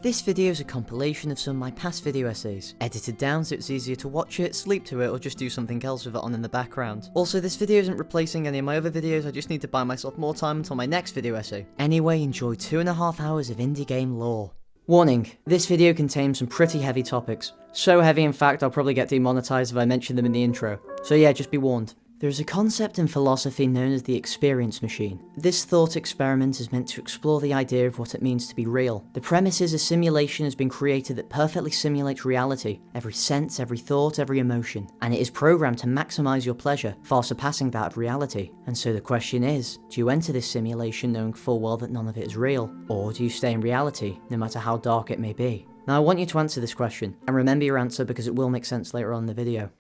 This video is a compilation of some of my past video essays, edited down so it's easier to watch it, sleep to it, or just do something else with it on in the background. Also, this video isn't replacing any of my other videos, I just need to buy myself more time until my next video essay. Anyway, enjoy 2.5 hours of indie game lore. Warning, this video contains some pretty heavy topics. So heavy in fact I'll probably get demonetized if I mention them in the intro. So yeah, just be warned. There's a concept in philosophy known as the experience machine. This thought experiment is meant to explore the idea of what it means to be real. The premise is a simulation has been created that perfectly simulates reality, every sense, every thought, every emotion, and it is programmed to maximize your pleasure, far surpassing that of reality. And so the question is, do you enter this simulation knowing full well that none of it is real, or do you stay in reality, no matter how dark it may be? Now I want you to answer this question, and remember your answer because it will make sense later on in the video.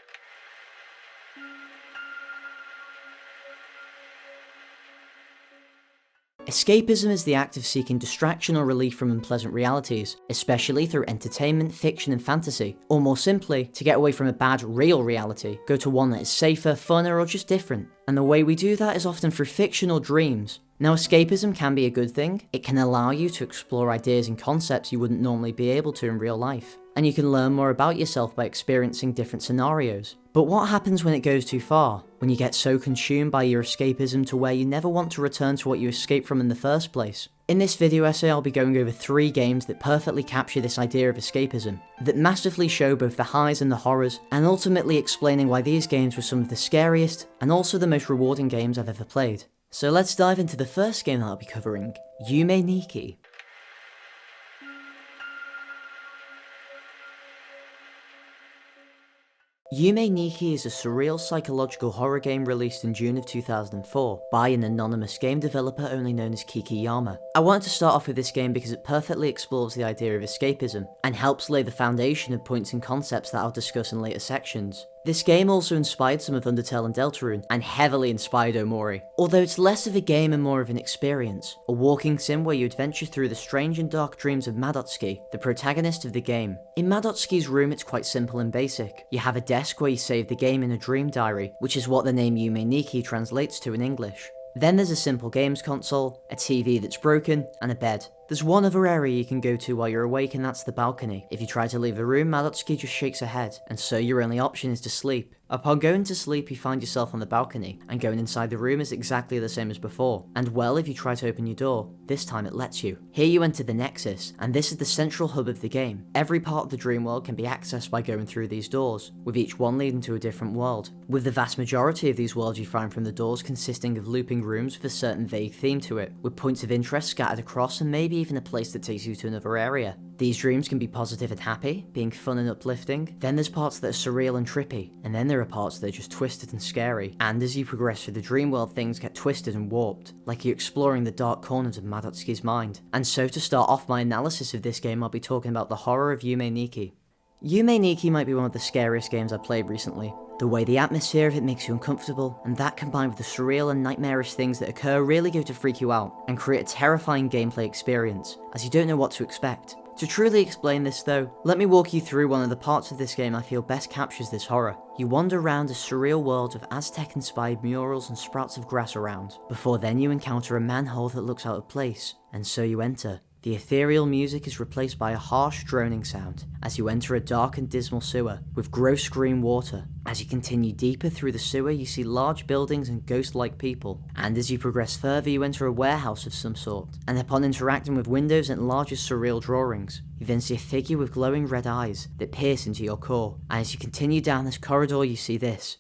Escapism is the act of seeking distraction or relief from unpleasant realities, especially through entertainment, fiction and fantasy, or more simply, to get away from a bad, real reality, go to one that is safer, funner or just different. And the way we do that is often through fiction or dreams. Now escapism can be a good thing, it can allow you to explore ideas and concepts you wouldn't normally be able to in real life, and you can learn more about yourself by experiencing different scenarios. But what happens when it goes too far? When you get so consumed by your escapism to where you never want to return to what you escaped from in the first place? In this video essay I'll be going over 3 games that perfectly capture this idea of escapism, that masterfully show both the highs and the horrors, and ultimately explaining why these games were some of the scariest, and also the most rewarding games I've ever played. So let's dive into the first game that I'll be covering, Yume Nikki. Yume Nikki is a surreal psychological horror game released in June of 2004 by an anonymous game developer only known as Kikiyama. I wanted to start off with this game because it perfectly explores the idea of escapism and helps lay the foundation of points and concepts that I'll discuss in later sections. This game also inspired some of Undertale and Deltarune, and heavily inspired Omori. Although it's less of a game and more of an experience, a walking sim where you adventure through the strange and dark dreams of Madotsuki, the protagonist of the game. In Madotsuki's room it's quite simple and basic. You have a desk where you save the game in a dream diary, which is what the name Yume Nikki translates to in English. Then there's a simple games console, a TV that's broken, and a bed. There's one other area you can go to while you're awake and that's the balcony. If you try to leave the room, Madotsuki just shakes her head, and so your only option is to sleep. Upon going to sleep you find yourself on the balcony, and going inside the room is exactly the same as before. And well, if you try to open your door, this time it lets you. Here you enter the Nexus, and this is the central hub of the game. Every part of the dream world can be accessed by going through these doors, with each one leading to a different world. With the vast majority of these worlds you find from the doors consisting of looping rooms with a certain vague theme to it, with points of interest scattered across and maybe even a place that takes you to another area. These dreams can be positive and happy, being fun and uplifting, then there's parts that are surreal and trippy, and then there are parts that are just twisted and scary. And as you progress through the dream world things get twisted and warped, like you're exploring the dark corners of Madotsuki's mind. And so to start off my analysis of this game I'll be talking about the horror of Yume Nikki. Yume Nikki might be one of the scariest games I've played recently. The way the atmosphere of it makes you uncomfortable, and that combined with the surreal and nightmarish things that occur really go to freak you out, and create a terrifying gameplay experience, as you don't know what to expect. To truly explain this though, let me walk you through one of the parts of this game I feel best captures this horror. You wander around a surreal world of Aztec-inspired murals and sprouts of grass around, before then you encounter a manhole that looks out of place, and so you enter. The ethereal music is replaced by a harsh droning sound as you enter a dark and dismal sewer with gross green water. As you continue deeper through the sewer you see large buildings and ghost-like people, and as you progress further you enter a warehouse of some sort, and upon interacting with windows and larger surreal drawings, you then see a figure with glowing red eyes that pierce into your core, and as you continue down this corridor you see this.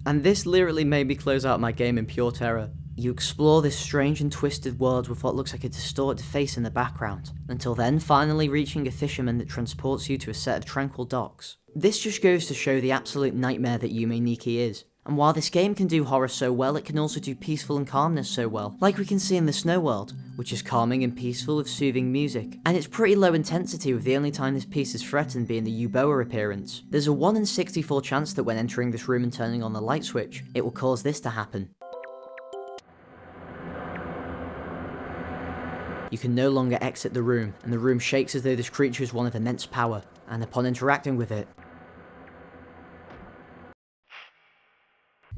And this literally made me close out my game in pure terror. You explore this strange and twisted world with what looks like a distorted face in the background, until then finally reaching a fisherman that transports you to a set of tranquil docks. This just goes to show the absolute nightmare that Yume Nikki is. And while this game can do horror so well, it can also do peaceful and calmness so well, like we can see in the snow world, which is calming and peaceful with soothing music. And it's pretty low intensity, with the only time this piece is threatened being the Yuboa appearance. There's a 1 in 64 chance that when entering this room and turning on the light switch, it will cause this to happen. You can no longer exit the room, and the room shakes as though this creature is one of immense power, and upon interacting with it,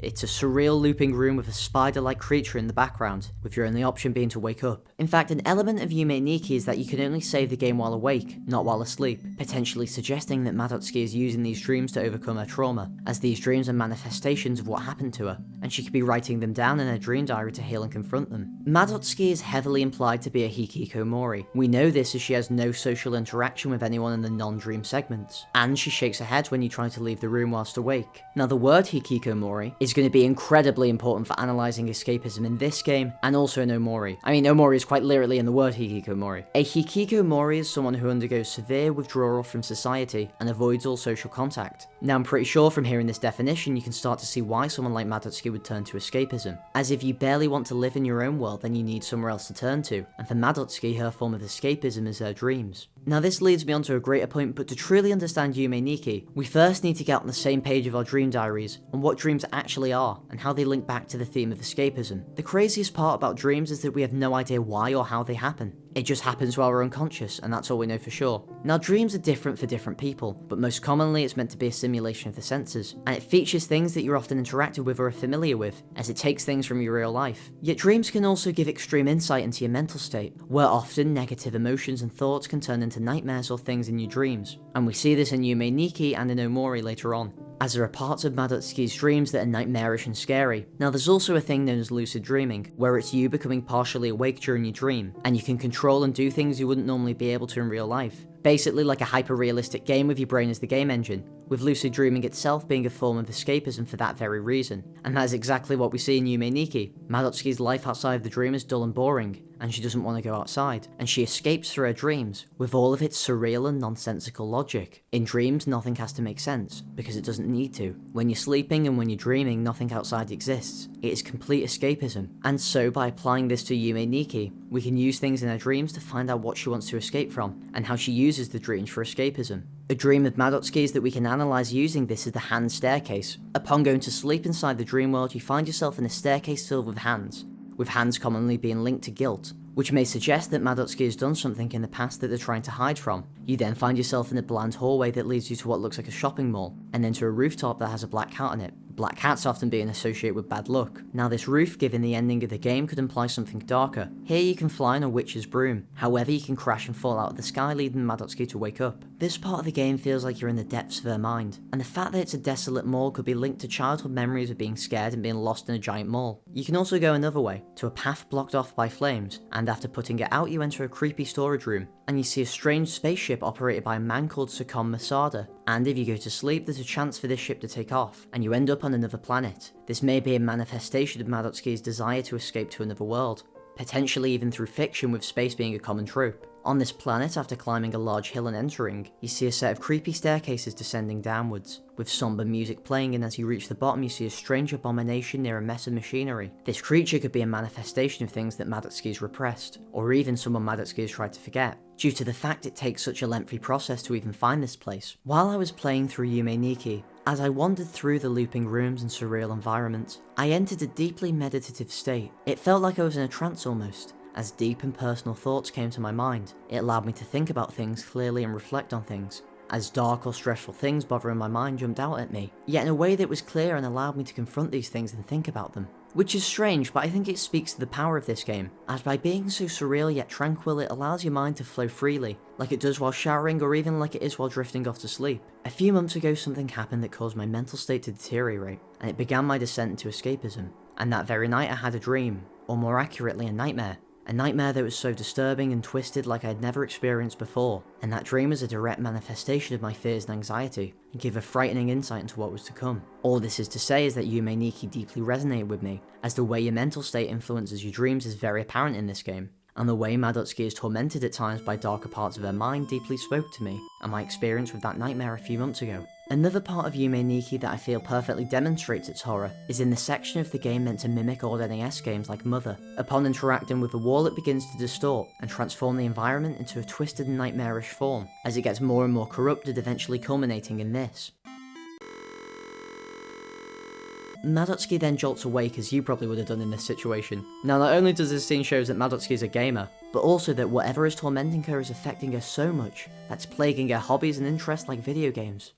It's a surreal looping room with a spider-like creature in the background, with your only option being to wake up. In fact, an element of Yume Nikki is that you can only save the game while awake, not while asleep, potentially suggesting that Madotsuki is using these dreams to overcome her trauma, as these dreams are manifestations of what happened to her, and she could be writing them down in her dream diary to heal and confront them. Madotsuki is heavily implied to be a hikikomori. We know this as she has no social interaction with anyone in the non-dream segments, and she shakes her head when you try to leave the room whilst awake. Now the word hikikomori is going to be incredibly important for analysing escapism in this game, and also in OMORI. I mean, OMORI is quite literally in the word hikikomori. A hikikomori is someone who undergoes severe withdrawal from society and avoids all social contact. Now I'm pretty sure from hearing this definition you can start to see why someone like Madotsuki would turn to escapism, as if you barely want to live in your own world then you need somewhere else to turn to, and for Madotsuki her form of escapism is her dreams. Now this leads me on to a greater point, but to truly understand Yume Nikki, we first need to get on the same page of our dream diaries on what dreams actually are and how they link back to the theme of escapism. The craziest part about dreams is that we have no idea why or how they happen. It just happens while we're unconscious, and that's all we know for sure. Now dreams are different for different people, but most commonly it's meant to be a simulation of the senses, and it features things that you're often interacted with or are familiar with, as it takes things from your real life. Yet dreams can also give extreme insight into your mental state, where often negative emotions and thoughts can turn into nightmares or things in your dreams, and we see this in Yume Nikki and in OMORI later on, as there are parts of Madotsuki's dreams that are nightmarish and scary. Now there's also a thing known as lucid dreaming, where it's you becoming partially awake during your dream, and you can control and do things you wouldn't normally be able to in real life. Basically like a hyper-realistic game with your brain as the game engine, with lucid dreaming itself being a form of escapism for that very reason. And that is exactly what we see in Yume Nikki. Madotsuki's life outside of the dream is dull and boring, and she doesn't want to go outside, and she escapes through her dreams, with all of its surreal and nonsensical logic. In dreams, nothing has to make sense, because it doesn't need to. When you're sleeping and when you're dreaming, nothing outside exists. It is complete escapism, and so by applying this to Yume Nikki, we can use things in her dreams to find out what she wants to escape from, and how she uses the dreams for escapism. A dream of Madotsuki's that we can analyse using this is the hand staircase. Upon going to sleep inside the dream world, you find yourself in a staircase filled with hands commonly being linked to guilt, which may suggest that Madotsuki has done something in the past that they're trying to hide from. You then find yourself in a bland hallway that leads you to what looks like a shopping mall, and then to a rooftop that has a black cat on it. Black cats often being associated with bad luck. Now this roof, given the ending of the game, could imply something darker. Here you can fly on a witch's broom, however you can crash and fall out of the sky, leading Madotsuki to wake up. This part of the game feels like you're in the depths of her mind, and the fact that it's a desolate mall could be linked to childhood memories of being scared and being lost in a giant mall. You can also go another way, to a path blocked off by flames, and after putting it out you enter a creepy storage room, and you see a strange spaceship operated by a man called Sakon Masada, and if you go to sleep there's a chance for this ship to take off, and you end up on another planet. This may be a manifestation of Madotsuki's desire to escape to another world, potentially even through fiction, with space being a common trope. On this planet, after climbing a large hill and entering, you see a set of creepy staircases descending downwards, with somber music playing, and as you reach the bottom you see a strange abomination near a mess of machinery. This creature could be a manifestation of things that Madotsuki's repressed, or even someone Madotsuki has tried to forget, due to the fact it takes such a lengthy process to even find this place. While I was playing through Yume Nikki, as I wandered through the looping rooms and surreal environments, I entered a deeply meditative state. It felt like I was in a trance almost, as deep and personal thoughts came to my mind. It allowed me to think about things clearly and reflect on things, as dark or stressful things bothering my mind jumped out at me, yet in a way that was clear and allowed me to confront these things and think about them. Which is strange, but I think it speaks to the power of this game, as by being so surreal yet tranquil it allows your mind to flow freely, like it does while showering or even like it is while drifting off to sleep. A few months ago something happened that caused my mental state to deteriorate, and it began my descent into escapism. And that very night I had a dream, or more accurately a nightmare. A nightmare that was so disturbing and twisted like I had never experienced before, and that dream was a direct manifestation of my fears and anxiety, and gave a frightening insight into what was to come. All this is to say is that Yume Nikki deeply resonated with me, as the way your mental state influences your dreams is very apparent in this game, and the way Madotsuki is tormented at times by darker parts of her mind deeply spoke to me, and my experience with that nightmare a few months ago. Another part of Yume Nikki that I feel perfectly demonstrates its horror is in the section of the game meant to mimic old NES games like Mother. Upon interacting with the wall it begins to distort and transform the environment into a twisted and nightmarish form, as it gets more and more corrupted, eventually culminating in this. Madotsuki then jolts awake, as you probably would have done in this situation. Now not only does this scene show that Madotsuki is a gamer, but also that whatever is tormenting her is affecting her so much that's plaguing her hobbies and interests like video games.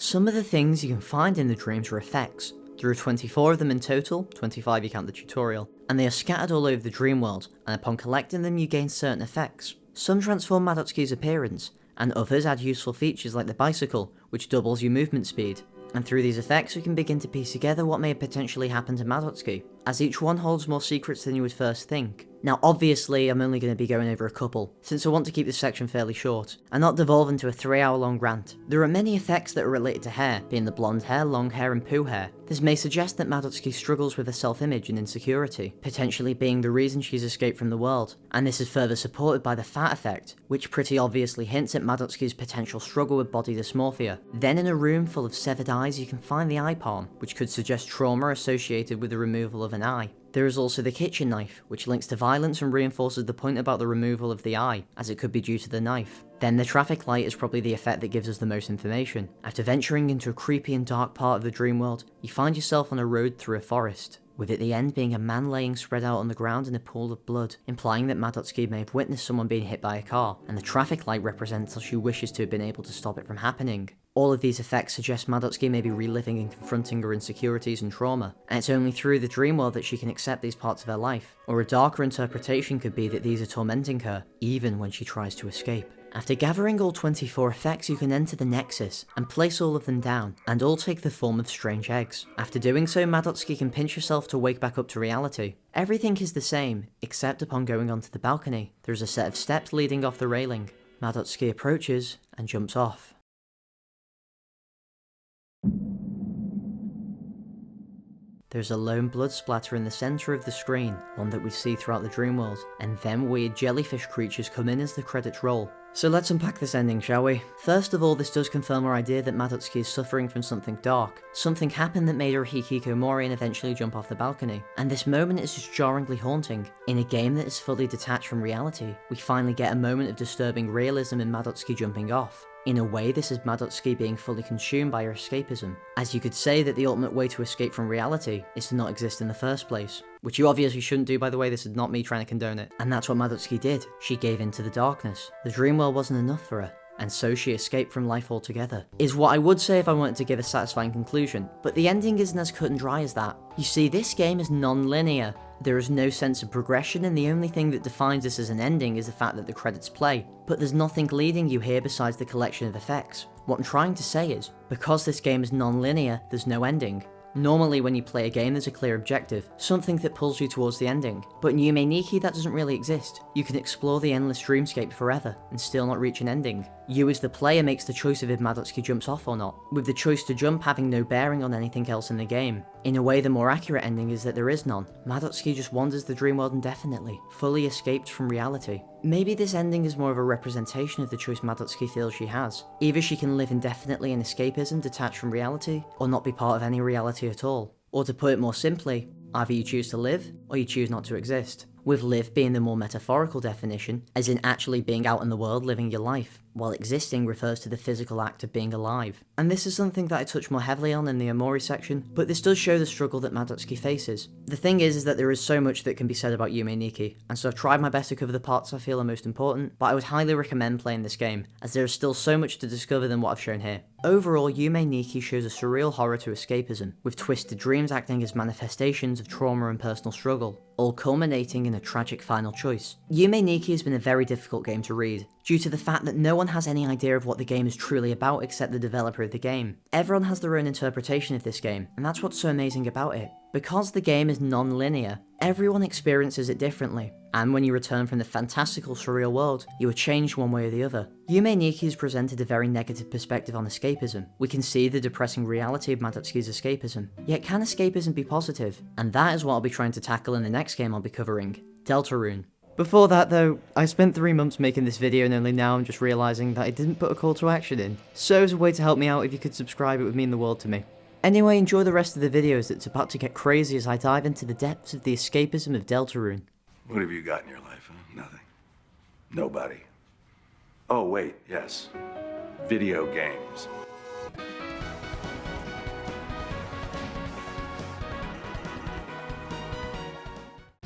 Some of the things you can find in the dreams are effects, There are 24 of them in total, 25 you count the tutorial, and they are scattered all over the dream world, and upon collecting them you gain certain effects. Some transform Madotsuki's appearance, and others add useful features like the bicycle, which doubles your movement speed. And through these effects we can begin to piece together what may have potentially happened to Madotsuki, as each one holds more secrets than you would first think. Now obviously I'm only going to be going over a couple, since I want to keep this section fairly short, and not devolve into a 3-hour long rant. There are many effects that are related to hair, being the blonde hair, long hair and poo hair. This may suggest that Madotsuki struggles with her self-image and insecurity, potentially being the reason she's escaped from the world, and this is further supported by the fat effect, which pretty obviously hints at Madotsuki's potential struggle with body dysmorphia. Then in a room full of severed eyes you can find the eye palm, which could suggest trauma associated with the removal of an eye. There is also the kitchen knife, which links to violence and reinforces the point about the removal of the eye, as it could be due to the knife. Then the traffic light is probably the effect that gives us the most information. After venturing into a creepy and dark part of the dream world, you find yourself on a road through a forest, with at the end being a man laying spread out on the ground in a pool of blood, implying that Madotsuki may have witnessed someone being hit by a car, and the traffic light represents how she wishes to have been able to stop it from happening. All of these effects suggest Madotsuki may be reliving and confronting her insecurities and trauma, and it's only through the dream world that she can accept these parts of her life. Or a darker interpretation could be that these are tormenting her, even when she tries to escape. After gathering all 24 effects you can enter the Nexus, and place all of them down, and all take the form of strange eggs. After doing so, Madotsuki can pinch herself to wake back up to reality. Everything is the same, except upon going onto the balcony. There is a set of steps leading off the railing. Madotsuki approaches, and jumps off. There's a lone blood splatter in the centre of the screen, one that we see throughout the dream world, and then weird jellyfish creatures come in as the credits roll. So let's unpack this ending, shall we? First of all, this does confirm our idea that Madotsuki is suffering from something dark. Something happened that made her Hikiko Omori and eventually jump off the balcony. And this moment is just jarringly haunting. In a game that is fully detached from reality, we finally get a moment of disturbing realism in Madotsuki jumping off. In a way, this is Madotsuki being fully consumed by her escapism, as you could say that the ultimate way to escape from reality is to not exist in the first place. Which you obviously shouldn't do, by the way. This is not me trying to condone it. And that's what Madotsuki did. She gave in to the darkness. The dream world wasn't enough for her, and so she escaped from life altogether. Is what I would say if I wanted to give a satisfying conclusion, but the ending isn't as cut and dry as that. You see, this game is non-linear. There is no sense of progression, and the only thing that defines this as an ending is the fact that the credits play. But there's nothing leading you here besides the collection of effects. What I'm trying to say is, because this game is non-linear, there's no ending. Normally when you play a game there's a clear objective, something that pulls you towards the ending. But in Yume Nikki that doesn't really exist. You can explore the endless dreamscape forever, and still not reach an ending. You as the player makes the choice of if Madotsuki jumps off or not, with the choice to jump having no bearing on anything else in the game. In a way the more accurate ending is that there is none. Madotsuki just wanders the dream world indefinitely, fully escaped from reality. Maybe this ending is more of a representation of the choice Madotsuki feels she has. Either she can live indefinitely in escapism detached from reality, or not be part of any reality at all. Or to put it more simply, either you choose to live, or you choose not to exist. With live being the more metaphorical definition, as in actually being out in the world living your life, while existing refers to the physical act of being alive. And this is something that I touch more heavily on in the OMORI section, but this does show the struggle that Madotsuki faces. The thing is that there is so much that can be said about Yume Nikki, and so I've tried my best to cover the parts I feel are most important, but I would highly recommend playing this game, as there is still so much to discover than what I've shown here. Overall, Yume Nikki shows a surreal horror to escapism, with twisted dreams acting as manifestations of trauma and personal struggle, all culminating in a tragic final choice. Yume Nikki has been a very difficult game to read, due to the fact that no one has any idea of what the game is truly about except the developer of the game. Everyone has their own interpretation of this game, and that's what's so amazing about it. Because the game is non-linear, everyone experiences it differently, and when you return from the fantastical surreal world, you are changed one way or the other. Yume Nikki has presented a very negative perspective on escapism. We can see the depressing reality of Madotsuki's escapism. Yet can escapism be positive? And that is what I'll be trying to tackle in the next game I'll be covering, Deltarune. Before that though, I spent 3 months making this video and only now I'm just realising that I didn't put a call to action in. So as a way to help me out, if you could subscribe, it would mean the world to me. Anyway, enjoy the rest of the video as it's about to get crazy as I dive into the depths of the escapism of Deltarune. What have you got in your life, huh? Nothing. Nobody. Oh, wait, yes. Video games.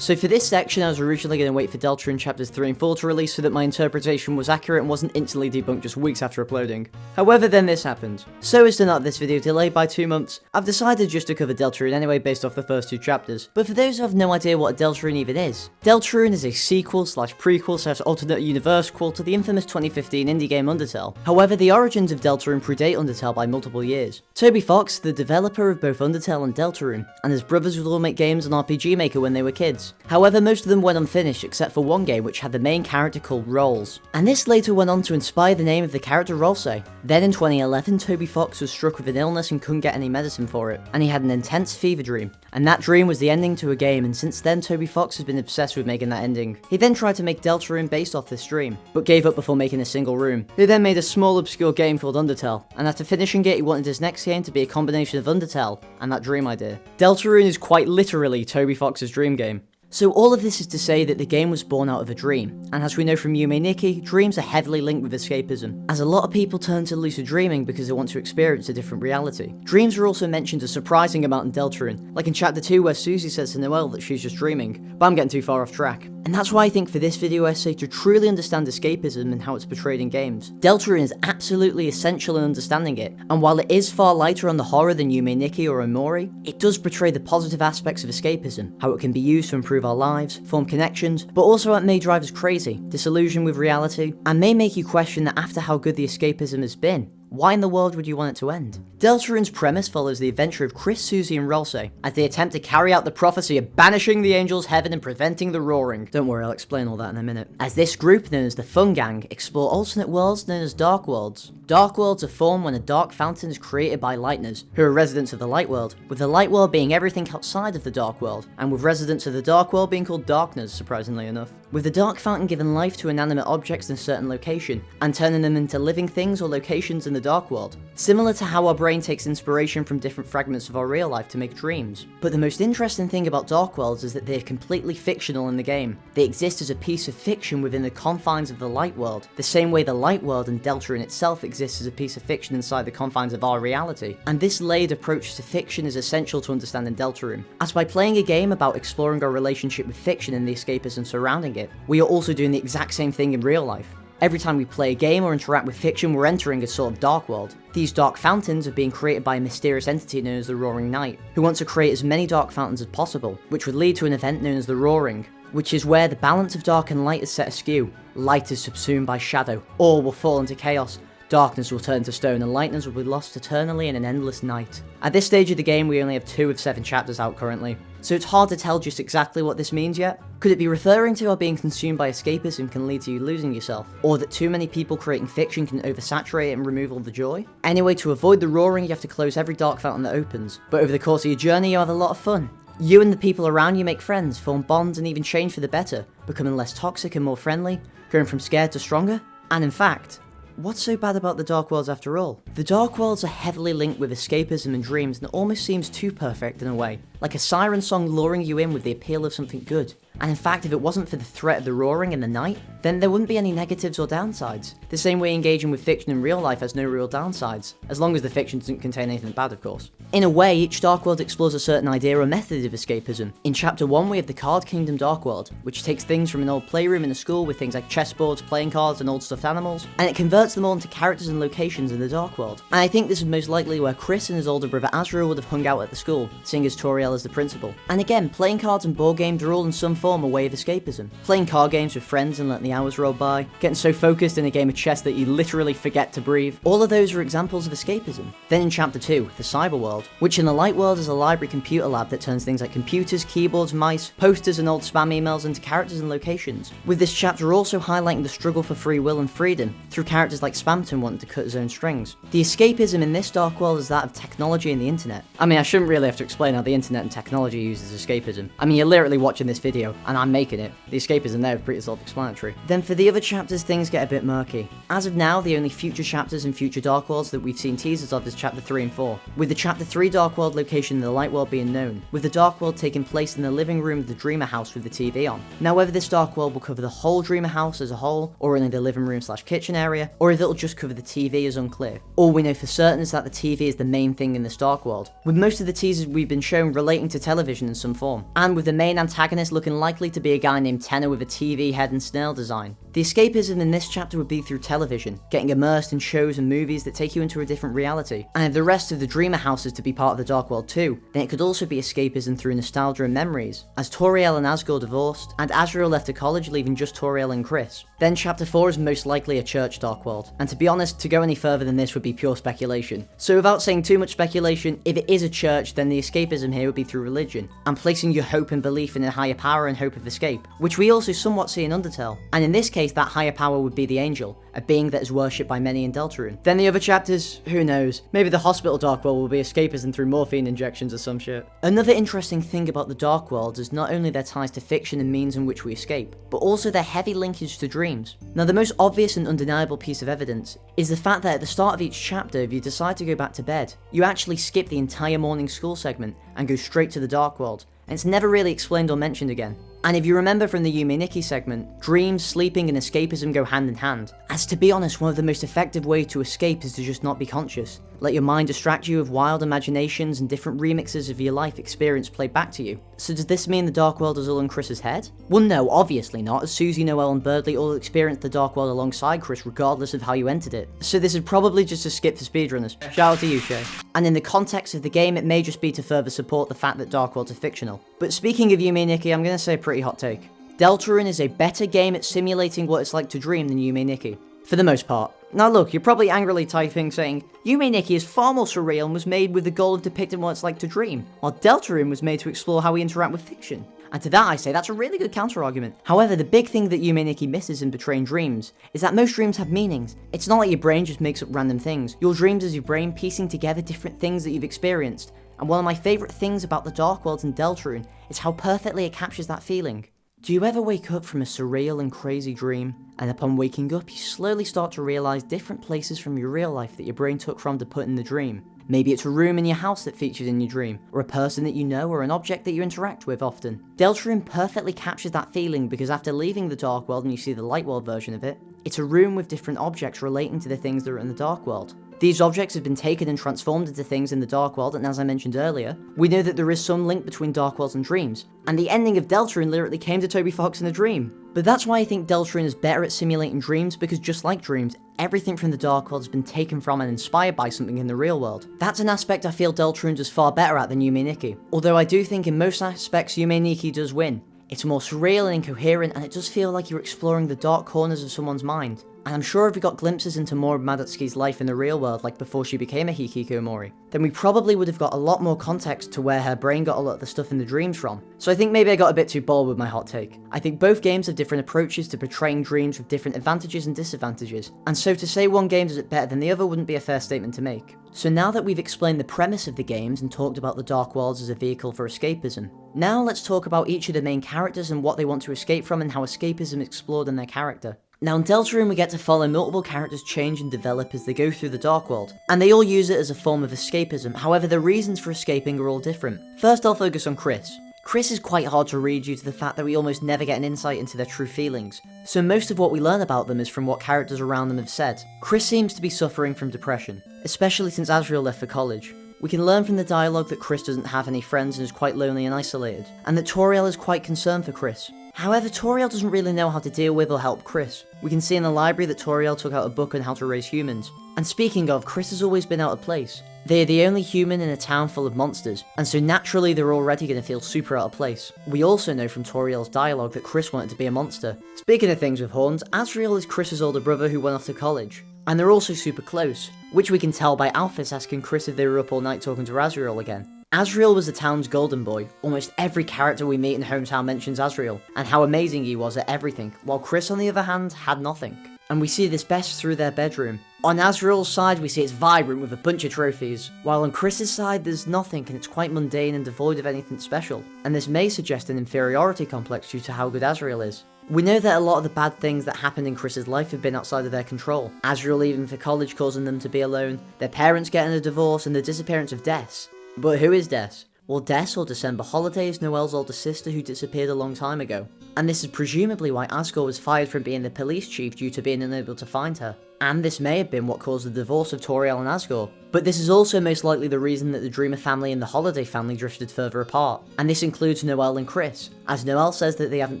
So for this section, I was originally going to wait for Deltarune chapters 3 and 4 to release so that my interpretation was accurate and wasn't instantly debunked just weeks after uploading. However, then this happened. So as to not have this video delayed by 2 months, I've decided just to cover Deltarune anyway based off the first 2 chapters. But for those who have no idea what a Deltarune even is, Deltarune is a sequel/prequel/alternate universe-quel to the infamous 2015 indie game Undertale. However, the origins of Deltarune predate Undertale by multiple years. Toby Fox, the developer of both Undertale and Deltarune, and his brothers would all make games on RPG Maker when they were kids. However, most of them went unfinished except for one game which had the main character called Rolls. And this later went on to inspire the name of the character Rolsei. Then in 2011, Toby Fox was struck with an illness and couldn't get any medicine for it, and he had an intense fever dream. And that dream was the ending to a game, and since then Toby Fox has been obsessed with making that ending. He then tried to make Deltarune based off this dream, but gave up before making a single room. He then made a small obscure game called Undertale, and after finishing it he wanted his next game to be a combination of Undertale and that dream idea. Deltarune is quite literally Toby Fox's dream game. So all of this is to say that the game was born out of a dream, and as we know from Yume Nikki, dreams are heavily linked with escapism, as a lot of people turn to lucid dreaming because they want to experience a different reality. Dreams are also mentioned a surprising amount in Deltarune, like in chapter 2 where Susie says to Noel that she's just dreaming, but I'm getting too far off track. And that's why I think for this video essay, to truly understand escapism and how it's portrayed in games, Deltarune is absolutely essential in understanding it, and while it is far lighter on the horror than Yume Nikki or Omori, it does portray the positive aspects of escapism, how it can be used to improve our lives, form connections, but also it may drive us crazy, disillusioned with reality, and may make you question that after how good the escapism has been, why in the world would you want it to end? Deltarune's premise follows the adventure of Chris, Susie, and Rolsei as they attempt to carry out the prophecy of banishing the angels' heaven and preventing the roaring. Don't worry, I'll explain all that in a minute. As this group, known as the Fun Gang, explore alternate worlds known as Dark Worlds. Dark Worlds are formed when a dark fountain is created by Lightners, who are residents of the Light World, with the Light World being everything outside of the Dark World, and with residents of the Dark World being called Darkners, surprisingly enough. With the Dark Fountain giving life to inanimate objects in a certain location, and turning them into living things or locations in the Dark World, similar to how our brain takes inspiration from different fragments of our real life to make dreams. But the most interesting thing about Dark Worlds is that they're completely fictional in the game. They exist as a piece of fiction within the confines of the Light World, the same way the Light World and Deltarune itself exists as a piece of fiction inside the confines of our reality. And this layered approach to fiction is essential to understanding Deltarune, as by playing a game about exploring our relationship with fiction and the escapism surrounding it, we are also doing the exact same thing in real life. Every time we play a game or interact with fiction, we're entering a sort of dark world. These dark fountains are being created by a mysterious entity known as the Roaring Night, who wants to create as many dark fountains as possible, which would lead to an event known as the Roaring, which is where the balance of dark and light is set askew. Light is subsumed by shadow, all will fall into chaos, darkness will turn to stone, and lightness will be lost eternally in an endless night. At this stage of the game, we only have 2 of 7 chapters out currently, so it's hard to tell just exactly what this means yet. Could it be referring to how being consumed by escapism can lead to you losing yourself? Or that too many people creating fiction can oversaturate it and remove all the joy? Anyway, to avoid the roaring, you have to close every dark fountain that opens, but over the course of your journey, you have a lot of fun. You and the people around you make friends, form bonds, and even change for the better, becoming less toxic and more friendly, going from scared to stronger. And in fact, what's so bad about the Dark Worlds after all? The Dark Worlds are heavily linked with escapism and dreams, and it almost seems too perfect in a way, like a siren song luring you in with the appeal of something good. And in fact, if it wasn't for the threat of the roaring in the night, then there wouldn't be any negatives or downsides. The same way engaging with fiction in real life has no real downsides, as long as the fiction doesn't contain anything bad, of course. In a way, each Dark World explores a certain idea or method of escapism. In chapter 1 we have the Card Kingdom Dark World, which takes things from an old playroom in a school with things like chessboards, playing cards, and old stuffed animals, and it converts them all into characters and locations in the Dark World. And I think this is most likely where Chris and his older brother Azrael would have hung out at the school, seeing as Toriel is the principal. And again, playing cards and board games are all in some form a way of escapism. Playing card games with friends and letting the hours roll by, getting so focused in a game of chess that you literally forget to breathe, all of those are examples of escapism. Then in chapter 2, the Cyber World, which in the Light World is a library computer lab that turns things like computers, keyboards, mice, posters, and old spam emails into characters and locations, with this chapter also highlighting the struggle for free will and freedom through characters like Spamton wanting to cut his own strings. The escapism in this Dark World is that of technology and the internet. I mean, I shouldn't really have to explain how the internet and technology uses escapism. I mean, you're literally watching this video, and I'm making it. The escapism there is pretty self-explanatory. Then for the other chapters, things get a bit murky. As of now, the only future chapters and future Dark Worlds that we've seen teasers of is Chapter 3 and 4, with the Chapter 3 Dark World location in the Light World being known, with the Dark World taking place in the living room of the Dreamer house with the TV on. Now whether this Dark World will cover the whole Dreamer house as a whole, or only the living room / kitchen area, or if it'll just cover the TV is unclear. All we know for certain is that the TV is the main thing in this Dark World, with most of the teasers we've been shown relating to television in some form, and with the main antagonist looking likely to be a guy named Tenor with a TV head and snail design. The escapism in this chapter would be through television, getting immersed in shows and movies that take you into a different reality. And if the rest of the Dreamer house is to be part of the Dark World too, then it could also be escapism through nostalgia and memories, as Toriel and Asgore divorced, and Azrael left to college leaving just Toriel and Chris. Then Chapter 4 is most likely a church Dark World, and to be honest, to go any further than this would be pure speculation. So without saying too much speculation, if it is a church, then the escapism here would be through religion, and placing your hope and belief in a higher power and hope of escape, which we also somewhat see in Undertale. And in this case, that higher power would be the Angel, a being that is worshipped by many in Deltarune. Then the other chapters, who knows? Maybe the hospital Dark World will be escapism through morphine injections or some shit. Another interesting thing about the Dark Worlds is not only their ties to fiction and means in which we escape, but also their heavy linkage to dreams. Now the most obvious and undeniable piece of evidence is the fact that at the start of each chapter, if you decide to go back to bed, you actually skip the entire morning school segment and go straight to the Dark World, and it's never really explained or mentioned again. And if you remember from the Yume Nikki segment, dreams, sleeping and escapism go hand in hand. As to be honest, one of the most effective ways to escape is to just not be conscious. Let your mind distract you with wild imaginations and different remixes of your life experience played back to you. So does this mean the Dark World is all in Chris's head? Well no, obviously not, as Susie, Noel and Birdley all experienced the Dark World alongside Chris regardless of how you entered it. So this is probably just a skip for speedrunners. Shout out to you, Shay. And in the context of the game, it may just be to further support the fact that Dark Worlds are fictional. But speaking of Yume Nikki, I'm gonna say a pretty hot take. Deltarune is a better game at simulating what it's like to dream than Yume Nikki. For the most part. Now look, you're probably angrily typing saying, Yume Nikki is far more surreal and was made with the goal of depicting what it's like to dream, while Deltarune was made to explore how we interact with fiction. And to that I say that's a really good counter-argument. However, the big thing that Yume Nikki misses in portraying dreams is that most dreams have meanings. It's not like your brain just makes up random things. Your dreams is your brain piecing together different things that you've experienced. And one of my favourite things about the Dark Worlds in Deltarune is how perfectly it captures that feeling. Do you ever wake up from a surreal and crazy dream, and upon waking up you slowly start to realise different places from your real life that your brain took from to put in the dream? Maybe it's a room in your house that featured in your dream, or a person that you know, or an object that you interact with often. Deltarune perfectly captures that feeling because after leaving the Dark World and you see the Light World version of it, it's a room with different objects relating to the things that are in the Dark World. These objects have been taken and transformed into things in the Dark World, and as I mentioned earlier, we know that there is some link between Dark Worlds and dreams, and the ending of Deltarune literally came to Toby Fox in a dream. But that's why I think Deltarune is better at simulating dreams, because just like dreams, everything from the Dark World has been taken from and inspired by something in the real world. That's an aspect I feel Deltarune does far better at than Yume Nikki, although I do think in most aspects Yume Nikki does win. It's more surreal and incoherent, and it does feel like you're exploring the dark corners of someone's mind. And I'm sure if we got glimpses into more of Madutsuki's life in the real world, like before she became a Hikikomori, then we probably would have got a lot more context to where her brain got a lot of the stuff in the dreams from. So I think maybe I got a bit too bold with my hot take. I think both games have different approaches to portraying dreams with different advantages and disadvantages, and so to say one game does it better than the other wouldn't be a fair statement to make. So now that we've explained the premise of the games and talked about the Dark Worlds as a vehicle for escapism, now let's talk about each of the main characters and what they want to escape from and how escapism is explored in their character. Now in Deltarune we get to follow multiple characters change and develop as they go through the Dark World, and they all use it as a form of escapism, however the reasons for escaping are all different. First I'll focus on Chris. Chris is quite hard to read due to the fact that we almost never get an insight into their true feelings, so most of what we learn about them is from what characters around them have said. Chris seems to be suffering from depression, especially since Azrael left for college. We can learn from the dialogue that Chris doesn't have any friends and is quite lonely and isolated, and that Toriel is quite concerned for Chris. However, Toriel doesn't really know how to deal with or help Chris. We can see in the library that Toriel took out a book on how to raise humans. And speaking of, Chris has always been out of place. They are the only human in a town full of monsters, and so naturally they're already going to feel super out of place. We also know from Toriel's dialogue that Chris wanted to be a monster. Speaking of things with horns, Azrael is Chris's older brother who went off to college. And they're also super close, which we can tell by Alphys asking Chris if they were up all night talking to Azrael again. Azrael was the town's golden boy. Almost every character we meet in Hometown mentions Azrael, and how amazing he was at everything, while Chris on the other hand had nothing. And we see this best through their bedroom. On Azrael's side we see it's vibrant with a bunch of trophies, while on Chris's side there's nothing and it's quite mundane and devoid of anything special. And this may suggest an inferiority complex due to how good Azrael is. We know that a lot of the bad things that happened in Chris's life have been outside of their control. Asriel leaving for college causing them to be alone, their parents getting a divorce, and the disappearance of Des. But who is Des? Well, Des, or December Holiday, is Noel's older sister who disappeared a long time ago. And this is presumably why Asgore was fired from being the police chief due to being unable to find her. And this may have been what caused the divorce of Toriel and Asgore. But this is also most likely the reason that the Dreamer family and the Holiday family drifted further apart. And this includes Noel and Chris, as Noel says that they haven't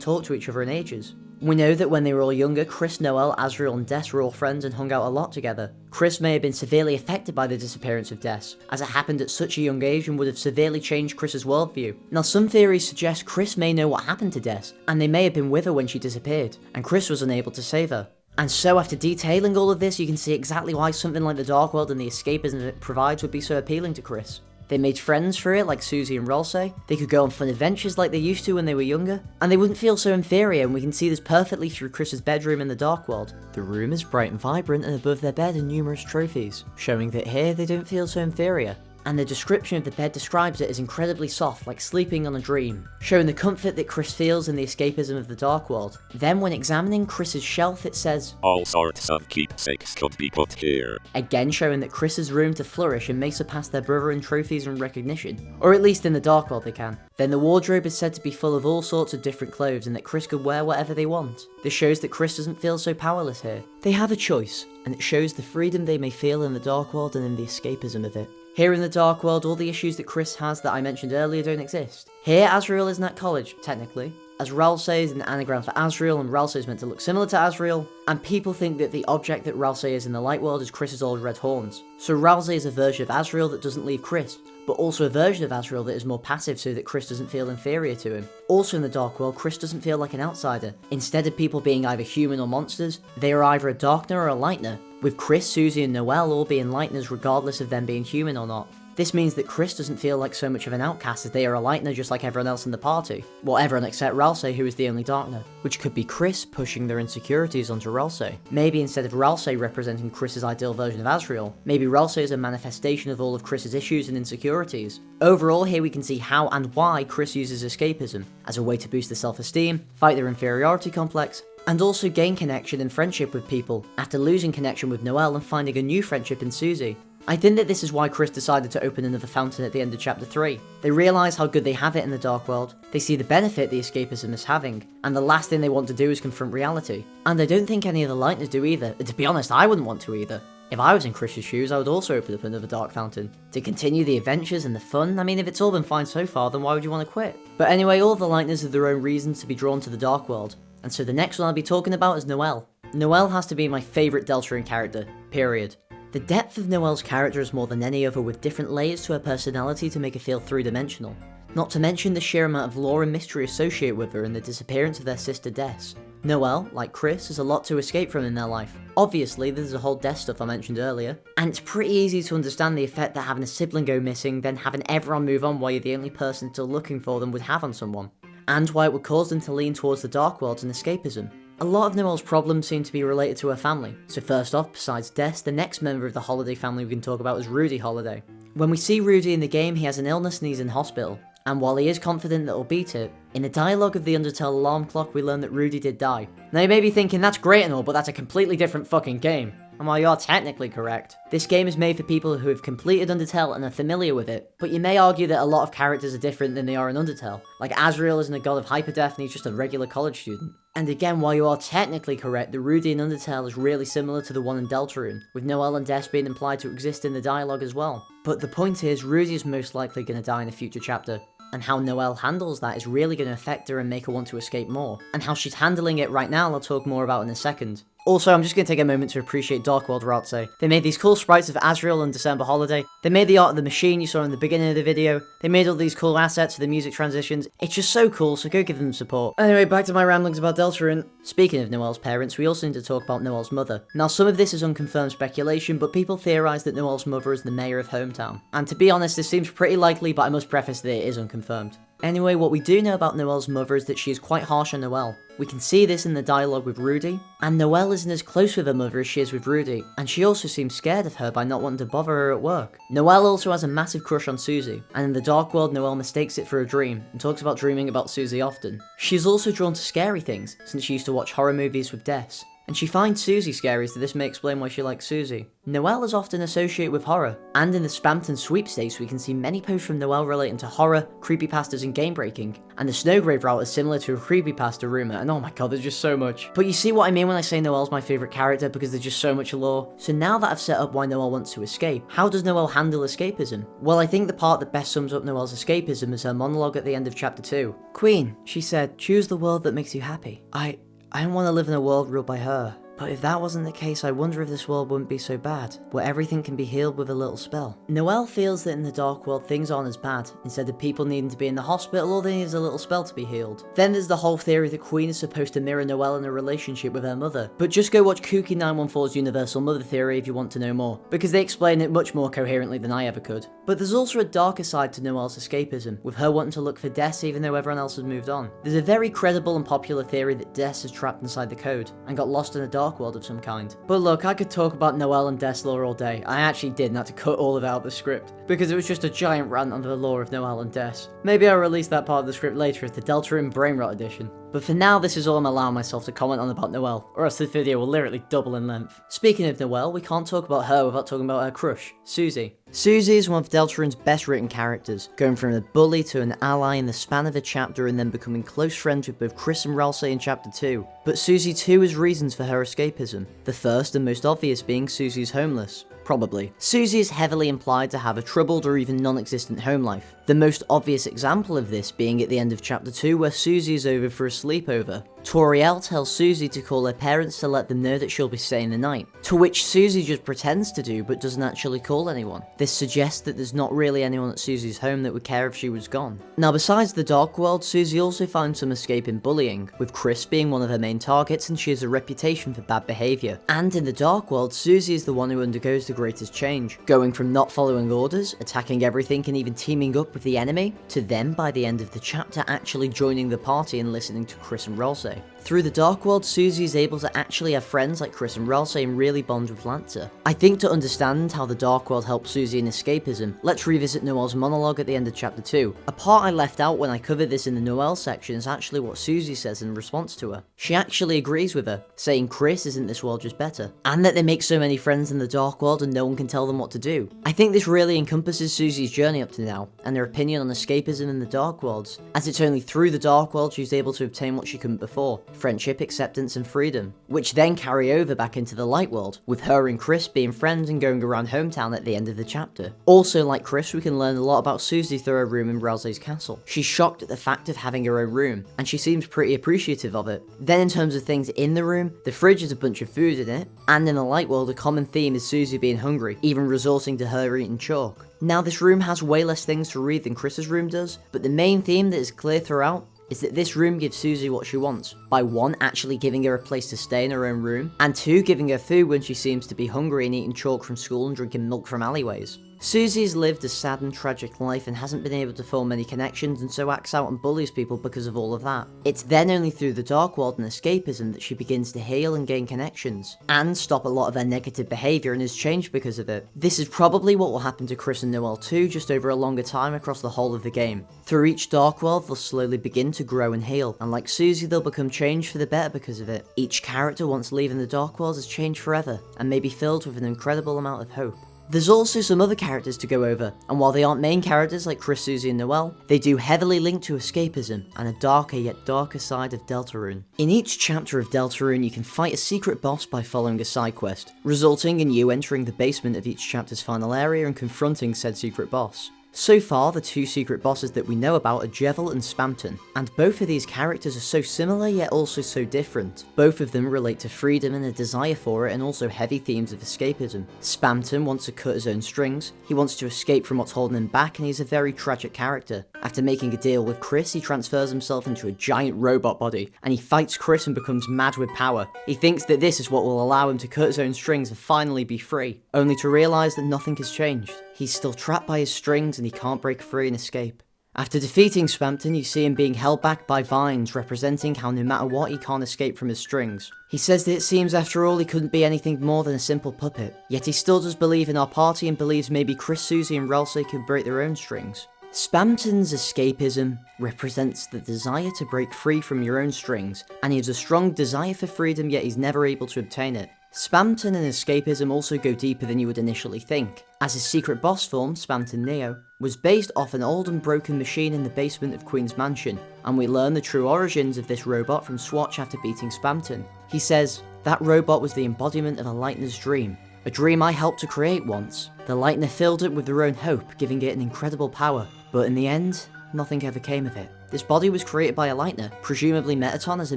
talked to each other in ages. We know that when they were all younger, Chris, Noel, Asriel and Des were all friends and hung out a lot together. Chris may have been severely affected by the disappearance of Des, as it happened at such a young age and would have severely changed Chris's worldview. Now some theories suggest Chris may know what happened to Des, and they may have been with her when she disappeared, and Chris was unable to save her. And so after detailing all of this, you can see exactly why something like the Dark World and the escapism it provides would be so appealing to Chris. They made friends through it like Susie and Rolse, they could go on fun adventures like they used to when they were younger, and they wouldn't feel so inferior, and we can see this perfectly through Chris's bedroom in the Dark World. The room is bright and vibrant, and above their bed are numerous trophies, showing that here they don't feel so inferior. And the description of the bed describes it as incredibly soft, like sleeping on a dream, showing the comfort that Chris feels in the escapism of the Dark World. Then when examining Chris's shelf, it says, "All sorts of keepsakes could be put here." Again showing that Chris has room to flourish and may surpass their brother in trophies and recognition. Or at least in the Dark World they can. Then the wardrobe is said to be full of all sorts of different clothes and that Chris could wear whatever they want. This shows that Chris doesn't feel so powerless here. They have a choice, and it shows the freedom they may feel in the Dark World and in the escapism of it. Here in the Dark World, all the issues that Chris has that I mentioned earlier don't exist. Here, Asriel isn't at college, technically, as Ralse is an anagram for Asriel, and Ralse is meant to look similar to Asriel, and people think that the object that Ralse is in the Light World is Chris's old red horns. So Ralse is a version of Asriel that doesn't leave Chris, but also a version of Asriel that is more passive so that Chris doesn't feel inferior to him. Also in the Dark World, Chris doesn't feel like an outsider. Instead of people being either human or monsters, they are either a Darkner or a Lightner, with Chris, Susie and Noel all being Lightners regardless of them being human or not. This means that Chris doesn't feel like so much of an outcast as they are a Lightner just like everyone else in the party. Well, everyone except Ralse, who is the only Darkner. Which could be Chris pushing their insecurities onto Ralse. Maybe instead of Ralse representing Chris's ideal version of Asriel, maybe Ralse is a manifestation of all of Chris's issues and insecurities. Overall, here we can see how and why Chris uses escapism, as a way to boost their self-esteem, fight their inferiority complex, and also gain connection and friendship with people, after losing connection with Noel and finding a new friendship in Susie. I think that this is why Chris decided to open another fountain at the end of chapter 3. They realise how good they have it in the Dark World, they see the benefit the escapism is having, and the last thing they want to do is confront reality. And I don't think any of the Lightners do either, and to be honest, I wouldn't want to either. If I was in Chris's shoes, I would also open up another dark fountain. To continue the adventures and the fun. I mean, if it's all been fine so far, then why would you want to quit? But anyway, all the Lightners have their own reasons to be drawn to the Dark World, and so the next one I'll be talking about is Noel. Noel has to be my favourite Deltarune character, period. The depth of Noel's character is more than any other, with different layers to her personality to make her feel three-dimensional. Not to mention the sheer amount of lore and mystery associated with her and the disappearance of their sister Des. Noel, like Chris, has a lot to escape from in their life. Obviously, there's the whole Des stuff I mentioned earlier, and it's pretty easy to understand the effect that having a sibling go missing, then having everyone move on while you're the only person still looking for them would have on someone, and why it would cause them to lean towards the Dark World and escapism. A lot of Noel's problems seem to be related to her family. So first off, besides Des, the next member of the Holiday family we can talk about is Rudy Holiday. When we see Rudy in the game, he has an illness and he's in hospital. And while he is confident that he'll beat it, in the dialogue of the Undertale alarm clock we learn that Rudy did die. Now you may be thinking that's great and all, but that's a completely different fucking game. And while you're technically correct, this game is made for people who have completed Undertale and are familiar with it, but you may argue that a lot of characters are different than they are in Undertale. Like Asriel isn't a god of hyperdeath and he's just a regular college student. And again, while you are technically correct, the Rudy in Undertale is really similar to the one in Deltarune, with Noel and Des being implied to exist in the dialogue as well. But the point is, Rudy is most likely going to die in a future chapter, and how Noel handles that is really going to affect her and make her want to escape more. And how she's handling it right now I'll talk more about in a second. Also, I'm just going to take a moment to appreciate Dark World Ratse. They made these cool sprites of Asriel and December Holiday. They made the art of the machine you saw in the beginning of the video. They made all these cool assets for the music transitions. It's just so cool, so go give them support. Anyway, back to my ramblings about Deltarune. Speaking of Noel's parents, we also need to talk about Noel's mother. Now, some of this is unconfirmed speculation, but people theorise that Noel's mother is the mayor of Hometown. And to be honest, this seems pretty likely, but I must preface that it is unconfirmed. Anyway, what we do know about Noel's mother is that she is quite harsh on Noel. We can see this in the dialogue with Rudy, and Noel isn't as close with her mother as she is with Rudy, and she also seems scared of her by not wanting to bother her at work. Noel also has a massive crush on Susie, and in the dark world Noel mistakes it for a dream, and talks about dreaming about Susie often. She is also drawn to scary things, since she used to watch horror movies with Des. And she finds Susie scary, so this may explain why she likes Susie. Noel is often associated with horror, and in the Spamton sweepstakes we can see many posts from Noel relating to horror, creepypastas and game breaking, and the Snowgrave route is similar to a creepypasta rumour, and oh my god, there's just so much. But you see what I mean when I say Noel's my favourite character, because there's just so much lore. So now that I've set up why Noel wants to escape, how does Noel handle escapism? Well, I think the part that best sums up Noel's escapism is her monologue at the end of chapter 2. Queen, she said, choose the world that makes you happy. I don't want to live in a world ruled by her. But if that wasn't the case, I wonder if this world wouldn't be so bad, where everything can be healed with a little spell. Noel feels that in the dark world things aren't as bad. Instead of people needing to be in the hospital, all they need is a little spell to be healed. Then there's the whole theory that Queen is supposed to mirror Noel in a relationship with her mother. But just go watch Kooky 914's Universal Mother Theory if you want to know more, because they explain it much more coherently than I ever could. But there's also a darker side to Noel's escapism, with her wanting to look for Des even though everyone else has moved on. There's a very credible and popular theory that Des is trapped inside the code, and got lost in a dark world of some kind. But look, I could talk about Noel and Des lore all day. I actually did, and had to cut all of it out of the script, because it was just a giant rant on the lore of Noel and Des. Maybe I'll release that part of the script later as the Deltarune Brainrot edition. But for now, this is all I'm allowing myself to comment on about Noel, or else this video will literally double in length. Speaking of Noel, we can't talk about her without talking about her crush, Susie. Susie is one of Deltarune's best written characters, going from a bully to an ally in the span of a chapter and then becoming close friends with both Chris and Ralsei in chapter 2. But Susie too has reasons for her escapism, the first and most obvious being Susie's homeless. Probably. Susie is heavily implied to have a troubled or even non-existent home life. The most obvious example of this being at the end of chapter 2 where Susie is over for a sleepover. Toriel tells Susie to call her parents to let them know that she'll be staying the night, to which Susie just pretends to do but doesn't actually call anyone. This suggests that there's not really anyone at Susie's home that would care if she was gone. Now besides the dark world, Susie also finds some escape in bullying, with Chris being one of her main targets and she has a reputation for bad behaviour. And in the dark world, Susie is the one who undergoes the greatest change, going from not following orders, attacking everything and even teaming up with the enemy, to then by the end of the chapter actually joining the party and listening to Chris and Ralsei. Through the dark world, Susie is able to actually have friends like Chris and Ralsei and really bond with Lancer. I think to understand how the dark world helps Susie in escapism, let's revisit Noel's monologue at the end of chapter 2. A part I left out when I covered this in the Noel section is actually what Susie says in response to her. She actually agrees with her, saying Chris isn't this world just better, and that they make so many friends in the dark world and no one can tell them what to do. I think this really encompasses Susie's journey up to now, and her opinion on escapism in the dark worlds, as it's only through the dark world she's able to obtain what she couldn't before. Friendship, acceptance and freedom, which then carry over back into the light world, with her and Chris being friends and going around hometown at the end of the chapter. Also, like Chris, we can learn a lot about Susie through her room in Ralsei's castle. She's shocked at the fact of having her own room, and she seems pretty appreciative of it. Then in terms of things in the room, the fridge has a bunch of food in it, and in the light world a common theme is Susie being hungry, even resorting to her eating chalk. Now this room has way less things to read than Chris's room does, but the main theme that is clear throughout is that this room gives Susie what she wants, by 1, actually giving her a place to stay in her own room, and 2, giving her food when she seems to be hungry and eating chalk from school and drinking milk from alleyways. Susie's lived a sad and tragic life and hasn't been able to form many connections and so acts out and bullies people because of all of that. It's then only through the dark world and escapism that she begins to heal and gain connections, and stop a lot of her negative behaviour and is changed because of it. This is probably what will happen to Chris and Noel too, just over a longer time across the whole of the game. Through each dark world they'll slowly begin to grow and heal, and like Susie they'll become changed for the better because of it. Each character once leaving the dark world is changed forever, and may be filled with an incredible amount of hope. There's also some other characters to go over, and while they aren't main characters like Chris, Susie and Noel, they do heavily link to escapism and a darker yet darker side of Deltarune. In each chapter of Deltarune you can fight a secret boss by following a side quest, resulting in you entering the basement of each chapter's final area and confronting said secret boss. So far, the 2 secret bosses that we know about are Jevil and Spamton, and both of these characters are so similar yet also so different. Both of them relate to freedom and a desire for it, and also heavy themes of escapism. Spamton wants to cut his own strings, he wants to escape from what's holding him back, and he's a very tragic character. After making a deal with Chris, he transfers himself into a giant robot body, and he fights Chris and becomes mad with power. He thinks that this is what will allow him to cut his own strings and finally be free, only to realise that nothing has changed. He's still trapped by his strings and he can't break free and escape. After defeating Spamton, you see him being held back by vines, representing how no matter what he can't escape from his strings. He says that it seems after all he couldn't be anything more than a simple puppet, yet he still does believe in our party and believes maybe Chris, Susie and Ralsei could break their own strings. Spamton's escapism represents the desire to break free from your own strings, and he has a strong desire for freedom, yet he's never able to obtain it. Spamton and escapism also go deeper than you would initially think, as his secret boss form, Spamton Neo, was based off an old and broken machine in the basement of Queen's mansion, and we learn the true origins of this robot from Swatch after beating Spamton. He says, "That robot was the embodiment of a Lightner's dream. A dream I helped to create once. The Lightner filled it with their own hope, giving it an incredible power. But in the end, nothing ever came of it. This body was created by a Lightner, presumably Metaton as a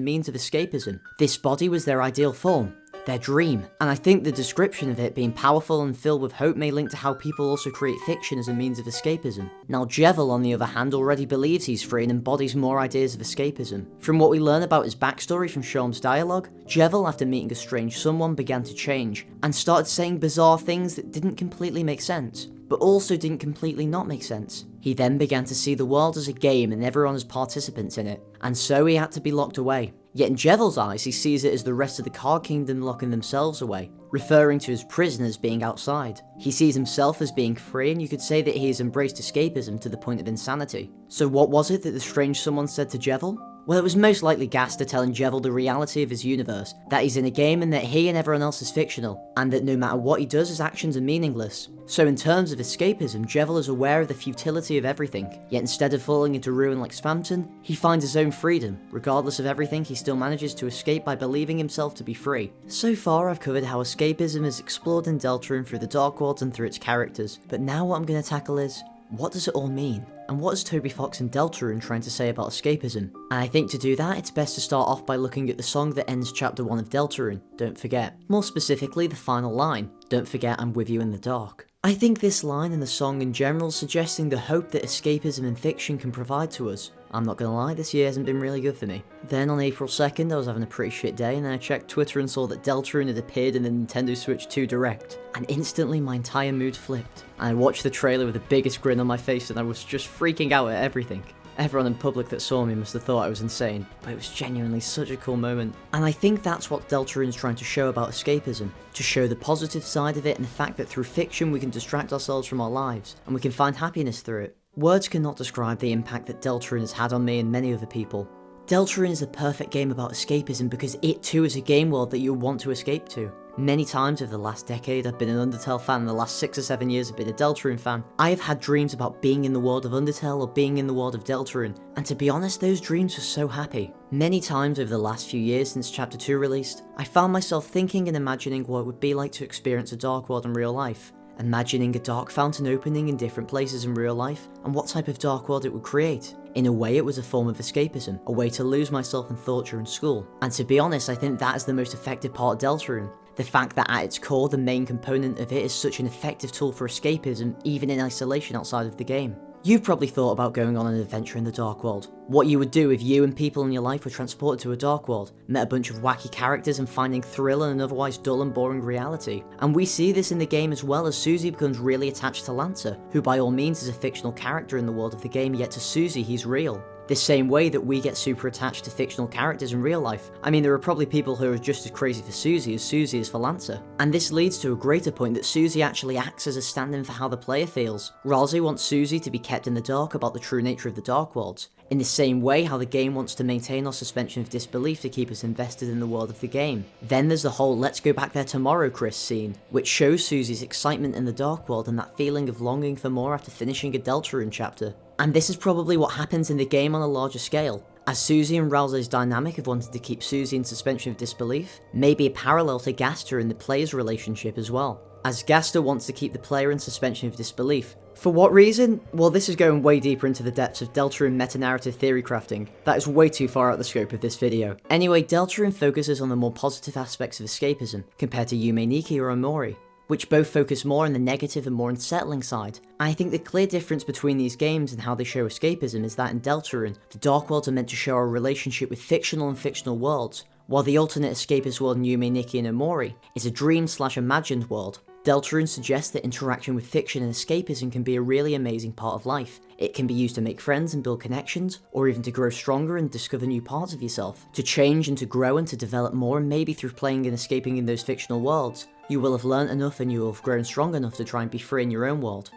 means of escapism. This body was their ideal form, their dream, and I think the description of it being powerful and filled with hope may link to how people also create fiction as a means of escapism. Now Jevil, on the other hand, already believes he's free and embodies more ideas of escapism. From what we learn about his backstory from Sholm's dialogue, Jevil, after meeting a strange someone, began to change, and started saying bizarre things that didn't completely make sense, but also didn't completely not make sense. He then began to see the world as a game and everyone as participants in it, and so he had to be locked away. Yet in Jevil's eyes, he sees it as the rest of the Card Kingdom locking themselves away, referring to his prisoners being outside. He sees himself as being free, and you could say that he has embraced escapism to the point of insanity. So what was it that the strange someone said to Jevil? Well, it was most likely Gaster telling Jevil the reality of his universe, that he's in a game and that he and everyone else is fictional, and that no matter what he does, his actions are meaningless. So in terms of escapism, Jevil is aware of the futility of everything, yet instead of falling into ruin like Spamton, he finds his own freedom. Regardless of everything, he still manages to escape by believing himself to be free. So far, I've covered how escapism is explored in Deltarune through the Dark Worlds and through its characters, but now what I'm going to tackle is, what does it all mean? And what is Toby Fox and Deltarune trying to say about escapism? And I think to do that, it's best to start off by looking at the song that ends chapter 1 of Deltarune, Don't Forget. More specifically, the final line, Don't forget I'm with you in the dark. I think this line and the song in general suggesting the hope that escapism and fiction can provide to us. I'm not gonna lie, this year hasn't been really good for me. Then on April 2nd, I was having a pretty shit day, and then I checked Twitter and saw that Deltarune had appeared in the Nintendo Switch 2 Direct, and instantly my entire mood flipped. I watched the trailer with the biggest grin on my face, and I was just freaking out at everything. Everyone in public that saw me must have thought I was insane, but it was genuinely such a cool moment. And I think that's what Deltarune's trying to show about escapism, to show the positive side of it and the fact that through fiction we can distract ourselves from our lives, and we can find happiness through it. Words cannot describe the impact that Deltarune has had on me and many other people. Deltarune is a perfect game about escapism because it too is a game world that you'll want to escape to. Many times over the last decade I've been an Undertale fan, and the last 6 or 7 years I've been a Deltarune fan. I have had dreams about being in the world of Undertale or being in the world of Deltarune, and to be honest, those dreams were so happy. Many times over the last few years since Chapter 2 released, I found myself thinking and imagining what it would be like to experience a dark world in real life. Imagining a dark fountain opening in different places in real life, and what type of dark world it would create. In a way, it was a form of escapism, a way to lose myself in thought during school. And to be honest, I think that is the most effective part of Deltarune. The fact that at its core, the main component of it is such an effective tool for escapism, even in isolation outside of the game. You've probably thought about going on an adventure in the Dark World. What you would do if you and people in your life were transported to a Dark World, met a bunch of wacky characters and finding thrill in an otherwise dull and boring reality. And we see this in the game as well, as Susie becomes really attached to Lancer, who by all means is a fictional character in the world of the game, yet to Susie he's real. The same way that we get super attached to fictional characters in real life. I mean, there are probably people who are just as crazy for Susie is for Lancer. And this leads to a greater point that Susie actually acts as a stand-in for how the player feels. Ralsei wants Susie to be kept in the dark about the true nature of the Dark Worlds, in the same way how the game wants to maintain our suspension of disbelief to keep us invested in the world of the game. Then there's the whole "let's go back there tomorrow, Chris" scene, which shows Susie's excitement in the Dark World and that feeling of longing for more after finishing a Deltarune chapter. And this is probably what happens in the game on a larger scale, as Susie and Ralsei's dynamic of wanting to keep Susie in suspension of disbelief may be a parallel to Gaster and the player's relationship as well, as Gaster wants to keep the player in suspension of disbelief. For what reason? Well, this is going way deeper into the depths of Deltarune meta-narrative theory crafting. That is way too far out the scope of this video. Anyway, Deltarune focuses on the more positive aspects of escapism, compared to Yume Nikki or Omori, which both focus more on the negative and more unsettling side. And I think the clear difference between these games and how they show escapism is that in Deltarune, the Dark Worlds are meant to show our relationship with fictional and fictional worlds, while the alternate escapist world in Yume Nikki and Omori is a dream/imagined world. Deltarune suggests that interaction with fiction and escapism can be a really amazing part of life. It can be used to make friends and build connections, or even to grow stronger and discover new parts of yourself, to change and to grow and to develop more, and maybe through playing and escaping in those fictional worlds, you will have learned enough and you will have grown strong enough to try and be free in your own world.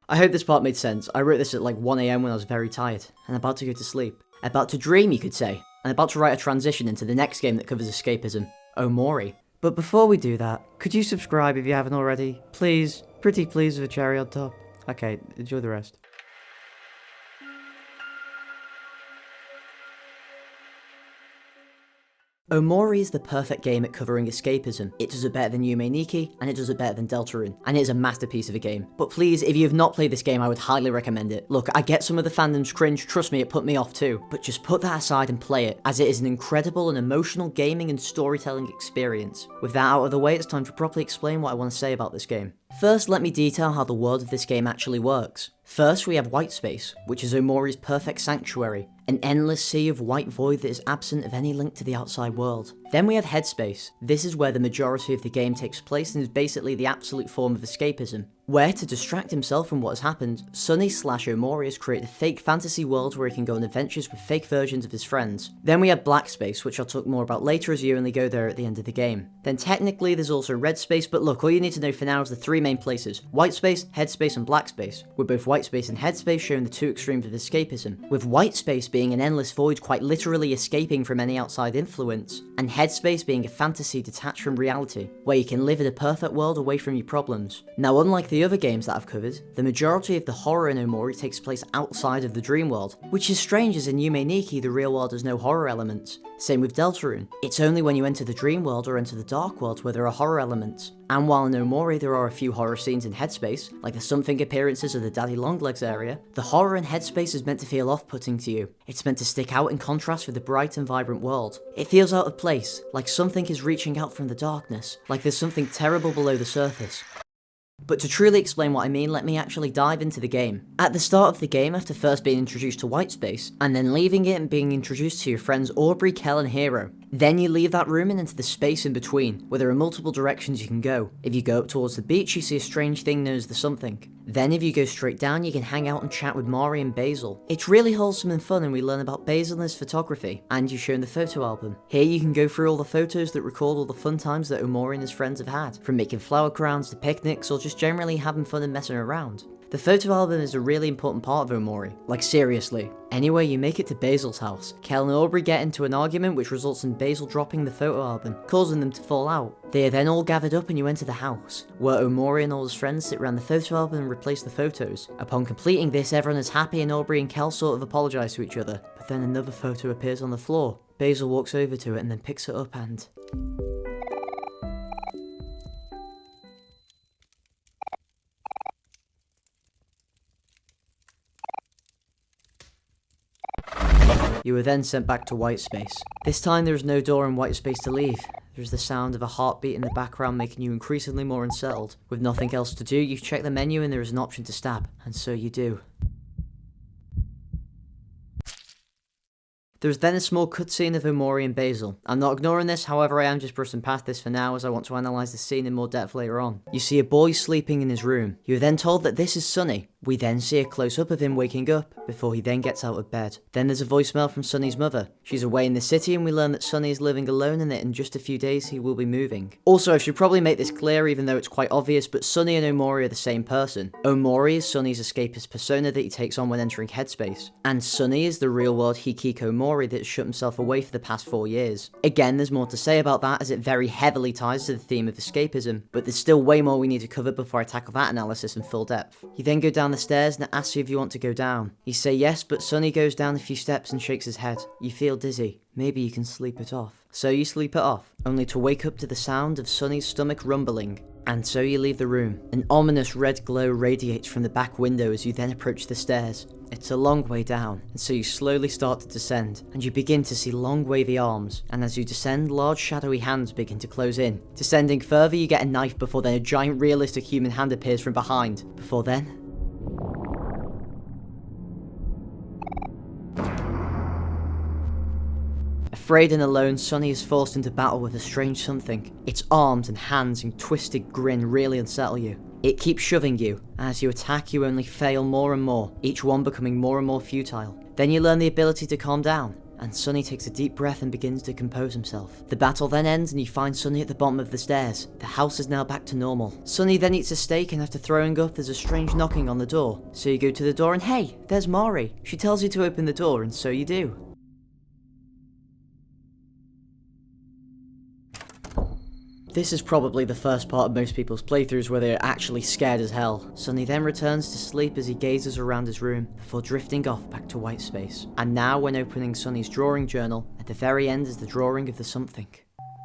I hope this part made sense. I wrote this at like 1 AM when I was very tired, and about to go to sleep. About to dream, you could say, and about to write a transition into the next game that covers escapism, OMORI. But before we do that, could you subscribe if you haven't already? Please, pretty please with a cherry on top. Okay, enjoy the rest. OMORI is the perfect game at covering escapism. It does it better than Yume Nikki, and it does it better than Deltarune, and it is a masterpiece of a game. But please, if you have not played this game, I would highly recommend it. Look, I get some of the fandom's cringe, trust me, it put me off too, but just put that aside and play it, as it is an incredible and emotional gaming and storytelling experience. With that out of the way, it's time to properly explain what I want to say about this game. First, let me detail how the world of this game actually works. First, we have Whitespace, which is OMORI's perfect sanctuary, an endless sea of white void that is absent of any link to the outside world. Then we have Headspace. This is where the majority of the game takes place and is basically the absolute form of escapism, where, to distract himself from what has happened, Sunny/Omori has created a fake fantasy world where he can go on adventures with fake versions of his friends. Then we have Blackspace, which I'll talk more about later as you only go there at the end of the game. Then technically there's also Redspace, but look, all you need to know for now is the three main places: Whitespace, Headspace and Blackspace, with both Whitespace and Headspace showing the two extremes of escapism, with Whitespace being an endless void quite literally escaping from any outside influence, and Headspace being a fantasy detached from reality, where you can live in a perfect world away from your problems. Now, unlike the other games that I've covered, the majority of the horror in OMORI takes place outside of the dream world, which is strange as in Yume Nikki the real world has no horror elements. Same with Deltarune. It's only when you enter the dream world or enter the dark world where there are horror elements. And while in OMORI there are a few horror scenes in Headspace, like the something appearances of the Daddy Longlegs area, the horror in Headspace is meant to feel off-putting to you. It's meant to stick out in contrast with the bright and vibrant world. It feels out of place, like something is reaching out from the darkness, like there's something terrible below the surface. But to truly explain what I mean, let me actually dive into the game. At the start of the game, after first being introduced to Whitespace, and then leaving it and being introduced to your friends Aubrey, Kel and Hero, then you leave that room and into the space in between, where there are multiple directions you can go. If you go up towards the beach, you see a strange thing known as the Something. Then if you go straight down, you can hang out and chat with Mari and Basil. It's really wholesome and fun, and we learn about Basil and his photography, and you're shown the photo album. Here you can go through all the photos that record all the fun times that Omori and his friends have had, from making flower crowns to picnics or just generally having fun and messing around. The photo album is a really important part of OMORI, like seriously. Anyway, you make it to Basil's house. Kel and Aubrey get into an argument which results in Basil dropping the photo album, causing them to fall out. They are then all gathered up and you enter the house, where Omori and all his friends sit around the photo album and replace the photos. Upon completing this, everyone is happy and Aubrey and Kel sort of apologise to each other, but then another photo appears on the floor. Basil walks over to it and then picks it up and... You are then sent back to Whitespace. This time there is no door in Whitespace to leave. There is the sound of a heartbeat in the background making you increasingly more unsettled. With nothing else to do, you check the menu and there is an option to stab, and so you do. There is then a small cutscene of Omori and Basil. I'm not ignoring this, however I am just brushing past this for now as I want to analyse the scene in more depth later on. You see a boy sleeping in his room. You are then told that this is Sunny. We then see a close-up of him waking up, before he then gets out of bed. Then there's a voicemail from Sunny's mother. She's away in the city and we learn that Sunny is living alone and that in just a few days he will be moving. Also, I should probably make this clear even though it's quite obvious, but Sunny and Omori are the same person. Omori is Sunny's escapist persona that he takes on when entering Headspace, and Sunny is the real-world Hikikomori that has shut himself away for the past 4 years. Again, there's more to say about that as it very heavily ties to the theme of escapism, but there's still way more we need to cover before I tackle that analysis in full depth. You then go down the stairs and it asks you if you want to go down. You say yes, but Sunny goes down a few steps and shakes his head. You feel dizzy. Maybe you can sleep it off. So you sleep it off, only to wake up to the sound of Sunny's stomach rumbling. And so you leave the room. An ominous red glow radiates from the back window as you then approach the stairs. It's a long way down, and so you slowly start to descend, and you begin to see long wavy arms, and as you descend, large shadowy hands begin to close in. Descending further, you get a knife before then a giant realistic human hand appears from behind. Before then... Afraid and alone, Sunny is forced into battle with a strange something. Its arms and hands and twisted grin really unsettle you. It keeps shoving you, and as you attack you only fail more and more, each one becoming more and more futile. Then you learn the ability to calm down, and Sunny takes a deep breath and begins to compose himself. The battle then ends and you find Sunny at the bottom of the stairs. The house is now back to normal. Sunny then eats a steak, and after throwing up there's a strange knocking on the door. So you go to the door and hey, there's Mari. She tells you to open the door, and so you do. This is probably the first part of most people's playthroughs where they are actually scared as hell. Sunny then returns to sleep as he gazes around his room, before drifting off back to white space. And now when opening Sunny's drawing journal, at the very end is the drawing of the something.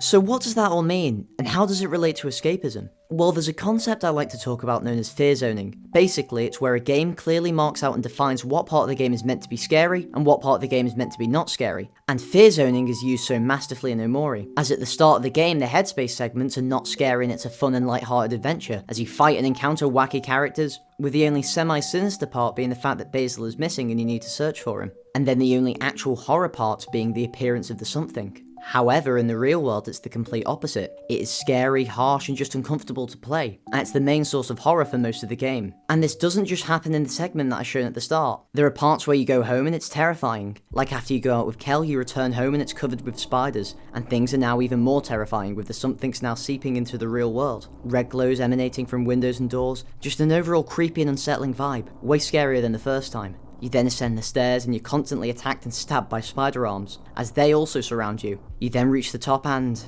So what does that all mean, and how does it relate to escapism? Well, there's a concept I like to talk about known as fear zoning. Basically, it's where a game clearly marks out and defines what part of the game is meant to be scary, and what part of the game is meant to be not scary. And fear zoning is used so masterfully in OMORI, as at the start of the game, the Headspace segments are not scary and it's a fun and light-hearted adventure, as you fight and encounter wacky characters, with the only semi-sinister part being the fact that Basil is missing and you need to search for him. And then the only actual horror parts being the appearance of the something. However, in the real world, it's the complete opposite. It is scary, harsh, and just uncomfortable to play, and it's the main source of horror for most of the game. And this doesn't just happen in the segment that I shown at the start. There are parts where you go home and it's terrifying. Like after you go out with Kel, you return home and it's covered with spiders, and things are now even more terrifying with the somethings now seeping into the real world. Red glows emanating from windows and doors, just an overall creepy and unsettling vibe, way scarier than the first time. You then ascend the stairs and you're constantly attacked and stabbed by spider arms, as they also surround you. You then reach the top and...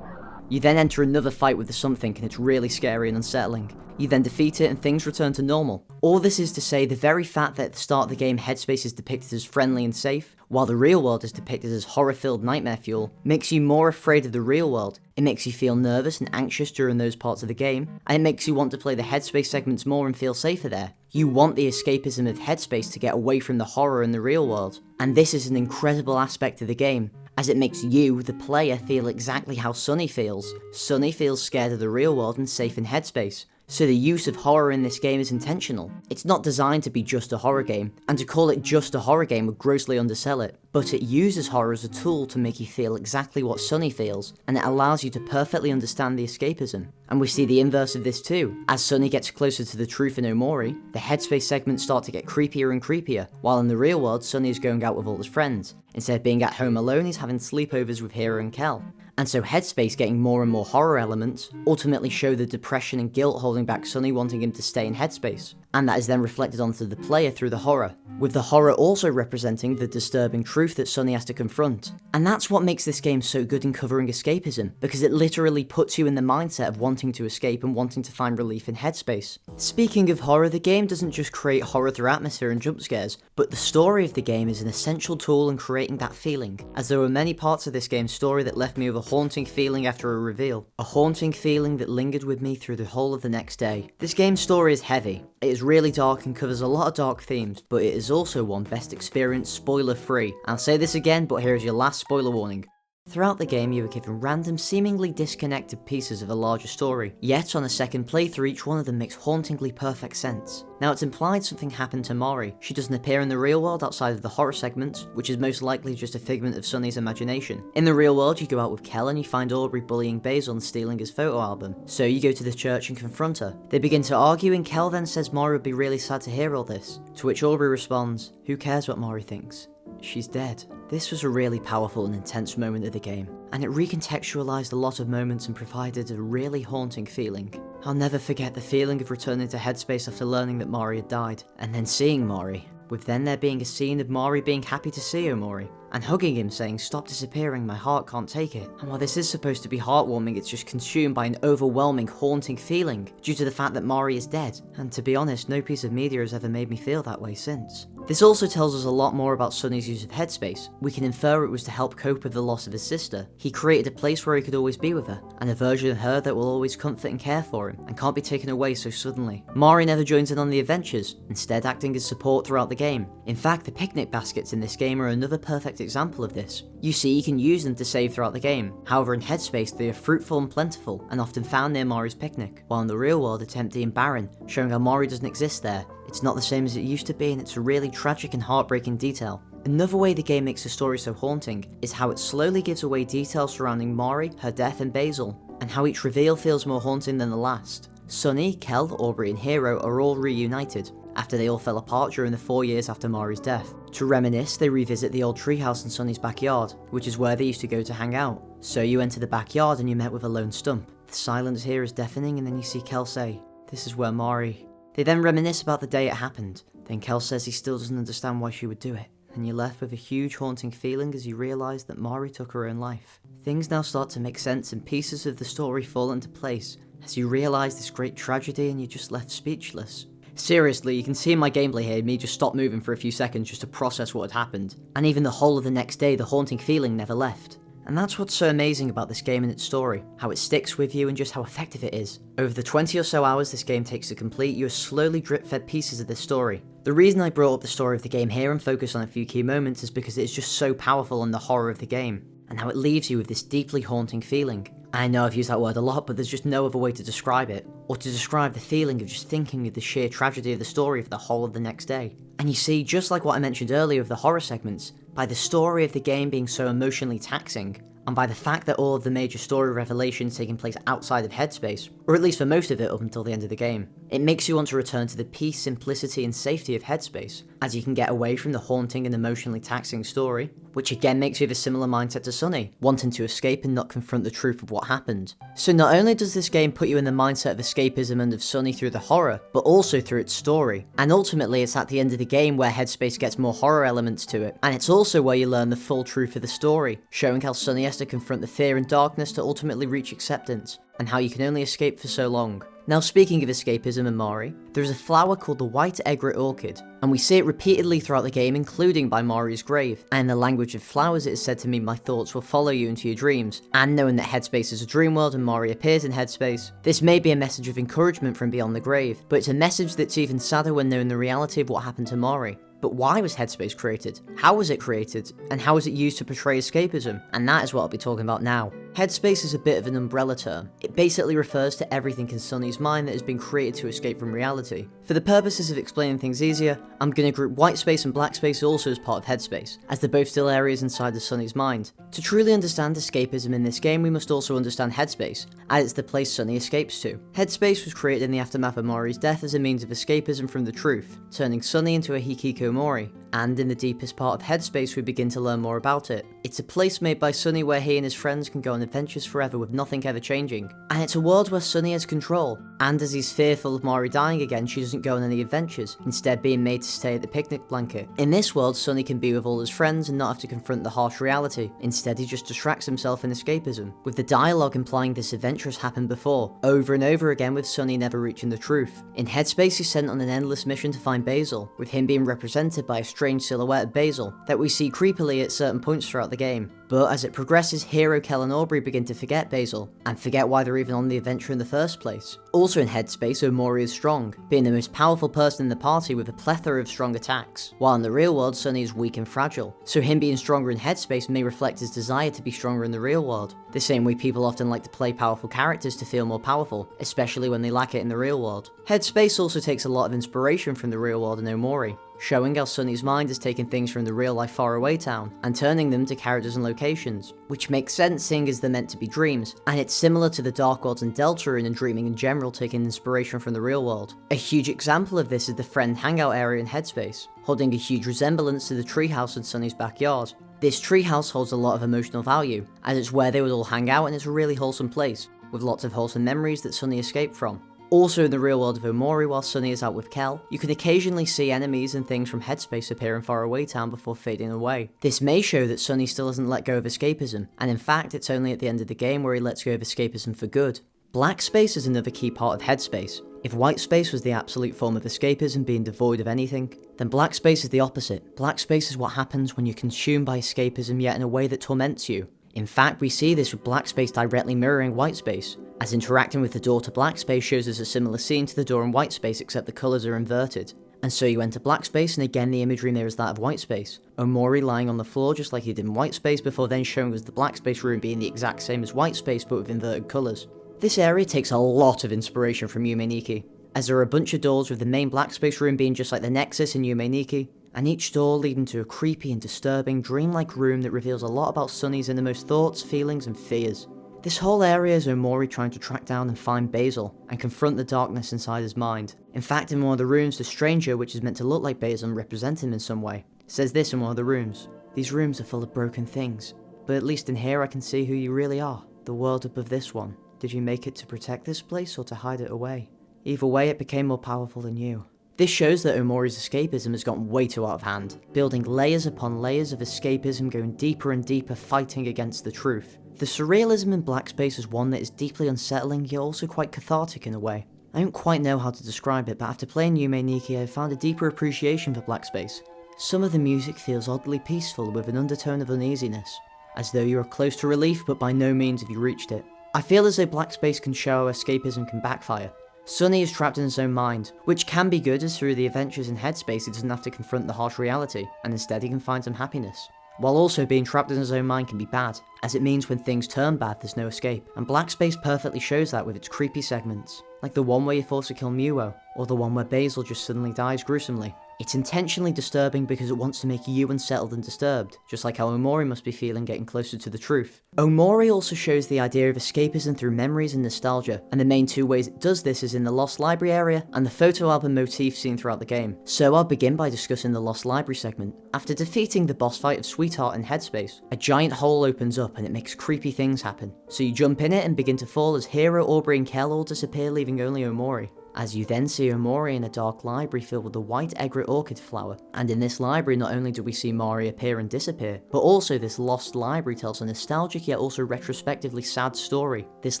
you then enter another fight with the something and it's really scary and unsettling. You then defeat it and things return to normal. All this is to say the very fact that at the start of the game Headspace is depicted as friendly and safe, while the real world is depicted as horror-filled nightmare fuel, makes you more afraid of the real world. It makes you feel nervous and anxious during those parts of the game, and it makes you want to play the Headspace segments more and feel safer there. You want the escapism of Headspace to get away from the horror in the real world, and this is an incredible aspect of the game, as it makes you, the player, feel exactly how Sunny feels. Sunny feels scared of the real world and safe in Headspace. So the use of horror in this game is intentional. It's not designed to be just a horror game, and to call it just a horror game would grossly undersell it, but it uses horror as a tool to make you feel exactly what Sunny feels, and it allows you to perfectly understand the escapism. And we see the inverse of this too. As Sunny gets closer to the truth in OMORI, the Headspace segments start to get creepier and creepier, while in the real world Sunny is going out with all his friends. Instead of being at home alone, he's having sleepovers with Hira and Kel. And so Headspace getting more and more horror elements ultimately show the depression and guilt holding back Sunny wanting him to stay in Headspace. And that is then reflected onto the player through the horror, with the horror also representing the disturbing truth that Sunny has to confront. And that's what makes this game so good in covering escapism, because it literally puts you in the mindset of wanting to escape and wanting to find relief in Headspace. Speaking of horror, the game doesn't just create horror through atmosphere and jump scares, but the story of the game is an essential tool in creating that feeling, as there were many parts of this game's story that left me with a haunting feeling after a reveal. A haunting feeling that lingered with me through the whole of the next day. This game's story is heavy. It is really dark and covers a lot of dark themes, but it is also one best experienced spoiler free. I'll say this again, but here is your last spoiler warning. Throughout the game, you are given random, seemingly disconnected pieces of a larger story, yet on a second playthrough each one of them makes hauntingly perfect sense. Now it's implied something happened to Mari. She doesn't appear in the real world outside of the horror segments, which is most likely just a figment of Sunny's imagination. In the real world, you go out with Kel and you find Aubrey bullying Basil and stealing his photo album, so you go to the church and confront her. They begin to argue and Kel then says Mari would be really sad to hear all this, to which Aubrey responds, "Who cares what Mari thinks? She's dead." This was a really powerful and intense moment of the game, and it recontextualized a lot of moments and provided a really haunting feeling. I'll never forget the feeling of returning to Headspace after learning that Mari had died, and then seeing Mari, with then there being a scene of Mari being happy to see Omori, and hugging him saying, "Stop disappearing, my heart can't take it." And while this is supposed to be heartwarming, it's just consumed by an overwhelming, haunting feeling, due to the fact that Mari is dead, and to be honest, no piece of media has ever made me feel that way since. This also tells us a lot more about Sunny's use of Headspace. We can infer it was to help cope with the loss of his sister. He created a place where he could always be with her, and a version of her that will always comfort and care for him, and can't be taken away so suddenly. Mari never joins in on the adventures, instead acting as support throughout the game. In fact, the picnic baskets in this game are another perfect example of this. You see, you can use them to save throughout the game. However, in Headspace, they are fruitful and plentiful, and often found near Mari's picnic, while in the real world it's empty and barren, showing how Mari doesn't exist there. It's not the same as it used to be, and it's a really tragic and heartbreaking detail. Another way the game makes the story so haunting is how it slowly gives away details surrounding Omorei, her death, and Basil, and how each reveal feels more haunting than the last. Sunny, Kel, Aubrey, and Hero are all reunited, after they all fell apart during the 4 years after Morei's death. To reminisce, they revisit the old treehouse in Sunny's backyard, which is where they used to go to hang out. So you enter the backyard and you're met with a lone stump. The silence here is deafening, and then you see Kel say, "This is where Omorei..." They then reminisce about the day it happened. Then Kel says he still doesn't understand why she would do it. And you're left with a huge haunting feeling as you realise that Omorei took her own life. Things now start to make sense and pieces of the story fall into place as you realise this great tragedy and you're just left speechless. Seriously, you can see in my gameplay here me just stop moving for a few seconds just to process what had happened. And even the whole of the next day, the haunting feeling never left. And that's what's so amazing about this game and its story, how it sticks with you and just how effective it is. Over the 20 or so hours this game takes to complete, you are slowly drip-fed pieces of this story. The reason I brought up the story of the game here and focus on a few key moments is because it is just so powerful on the horror of the game, and how it leaves you with this deeply haunting feeling. I know I've used that word a lot, but there's just no other way to describe it, or to describe the feeling of just thinking of the sheer tragedy of the story for the whole of the next day. And you see, just like what I mentioned earlier with the horror segments, by the story of the game being so emotionally taxing, and by the fact that all of the major story revelations taking place outside of Headspace, or at least for most of it up until the end of the game, it makes you want to return to the peace, simplicity, and safety of Headspace, as you can get away from the haunting and emotionally taxing story, which again makes you have a similar mindset to Sunny, wanting to escape and not confront the truth of what happened. So not only does this game put you in the mindset of escapism and of Sunny through the horror, but also through its story. And ultimately it's at the end of the game where Headspace gets more horror elements to it, and it's also where you learn the full truth of the story, showing how Sunny has to confront the fear and darkness to ultimately reach acceptance, and how you can only escape for so long. Now speaking of escapism and Omorei, there is a flower called the white egret orchid, and we see it repeatedly throughout the game, including by Omorei's grave, and in the language of flowers it is said to mean my thoughts will follow you into your dreams, and knowing that Headspace is a dream world and Omorei appears in Headspace, this may be a message of encouragement from beyond the grave, but it's a message that's even sadder when knowing the reality of what happened to Omorei. But why was Headspace created? How was it created? And how was it used to portray escapism? And that is what I'll be talking about now. Headspace is a bit of an umbrella term. It basically refers to everything in Sunny's mind that has been created to escape from reality. For the purposes of explaining things easier, I'm going to group white space and black space also as part of Headspace, as they're both still areas inside of Sunny's mind. To truly understand escapism in this game, we must also understand Headspace, as it's the place Sunny escapes to. Headspace was created in the aftermath of Omorei's death as a means of escapism from the truth, turning Sunny into a Hikiko Omorei, and in the deepest part of Headspace we begin to learn more about it. It's a place made by Sunny where he and his friends can go on adventures forever with nothing ever changing, and it's a world where Sunny has control, and as he's fearful of Omorei dying again, she doesn't go on any adventures, instead being made to stay at the picnic blanket. In this world, Sunny can be with all his friends and not have to confront the harsh reality, instead he just distracts himself in escapism, with the dialogue implying this adventure has happened before, over and over again with Sunny never reaching the truth. In Headspace he's sent on an endless mission to find Basil, with him being represented by a strange silhouette of Basil that we see creepily at certain points throughout the game. But as it progresses, Hero, Kel and Aubrey begin to forget Basil, and forget why they're even on the adventure in the first place. Also in Headspace, Omorei is strong, being the most powerful person in the party with a plethora of strong attacks, while in the real world Sunny is weak and fragile, so him being stronger in Headspace may reflect his desire to be stronger in the real world, the same way people often like to play powerful characters to feel more powerful, especially when they lack it in the real world. Headspace also takes a lot of inspiration from the real world in Omorei, showing how Sunny's mind has taken things from the real-life faraway town and turning them to characters and locations, which makes sense seeing as they're meant to be dreams, and it's similar to the Dark Worlds and Deltarune and dreaming in general taking inspiration from the real world. A huge example of this is the friend hangout area in Headspace, holding a huge resemblance to the treehouse in Sunny's backyard. This treehouse holds a lot of emotional value, as it's where they would all hang out and it's a really wholesome place, with lots of wholesome memories that Sunny escaped from. Also in the real world of Omorei, while Sunny is out with Kel, you can occasionally see enemies and things from Headspace appear in faraway town before fading away. This may show that Sunny still hasn't let go of escapism, and in fact it's only at the end of the game where he lets go of escapism for good. Black space is another key part of Headspace. If white space was the absolute form of escapism being devoid of anything, then black space is the opposite. Black space is what happens when you're consumed by escapism yet in a way that torments you. In fact, we see this with black space directly mirroring white space, as interacting with the door to black space shows us a similar scene to the door in white space except the colours are inverted. And so you enter black space and again the imagery mirrors that of white space. Omorei lying on the floor just like he did in white space before then showing us the black space room being the exact same as white space but with inverted colours. This area takes a lot of inspiration from Yume Nikki, as there are a bunch of doors, with the main black space room being just like the Nexus in Yume Nikki, and each door leading to a creepy and disturbing dreamlike room that reveals a lot about Sunny's innermost thoughts, feelings and fears. This whole area is Omori trying to track down and find Basil, and confront the darkness inside his mind. In fact, in one of the rooms, the stranger, which is meant to look like Basil and represent him in some way, says this in one of the rooms: "These rooms are full of broken things, but at least in here I can see who you really are. The world above this one. Did you make it to protect this place or to hide it away? Either way, it became more powerful than you." This shows that Omori's escapism has gotten way too out of hand, building layers upon layers of escapism, going deeper and deeper, fighting against the truth. The surrealism in Black Space is one that is deeply unsettling, yet also quite cathartic in a way. I don't quite know how to describe it, but after playing Yume Nikki, I found a deeper appreciation for Black Space. Some of the music feels oddly peaceful with an undertone of uneasiness, as though you are close to relief but by no means have you reached it. I feel as though Black Space can show how escapism can backfire. Sunny is trapped in his own mind, which can be good as through the adventures in Headspace he doesn't have to confront the harsh reality, and instead he can find some happiness. While also being trapped in his own mind can be bad, as it means when things turn bad there's no escape, and Black Space perfectly shows that with its creepy segments, like the one where you're forced to kill Muo, or the one where Basil just suddenly dies gruesomely. It's intentionally disturbing because it wants to make you unsettled and disturbed, just like how Omori must be feeling getting closer to the truth. Omori also shows the idea of escapism through memories and nostalgia, and the main two ways it does this is in the Lost Library area and the photo album motif seen throughout the game. So I'll begin by discussing the Lost Library segment. After defeating the boss fight of Sweetheart in Headspace, a giant hole opens up and it makes creepy things happen. So you jump in it and begin to fall as Hero, Aubrey and Kel all disappear, leaving only Omori. As you then see Omori in a dark library filled with a white egret orchid flower. And in this library not only do we see Mari appear and disappear, but also this lost library tells a nostalgic yet also retrospectively sad story. This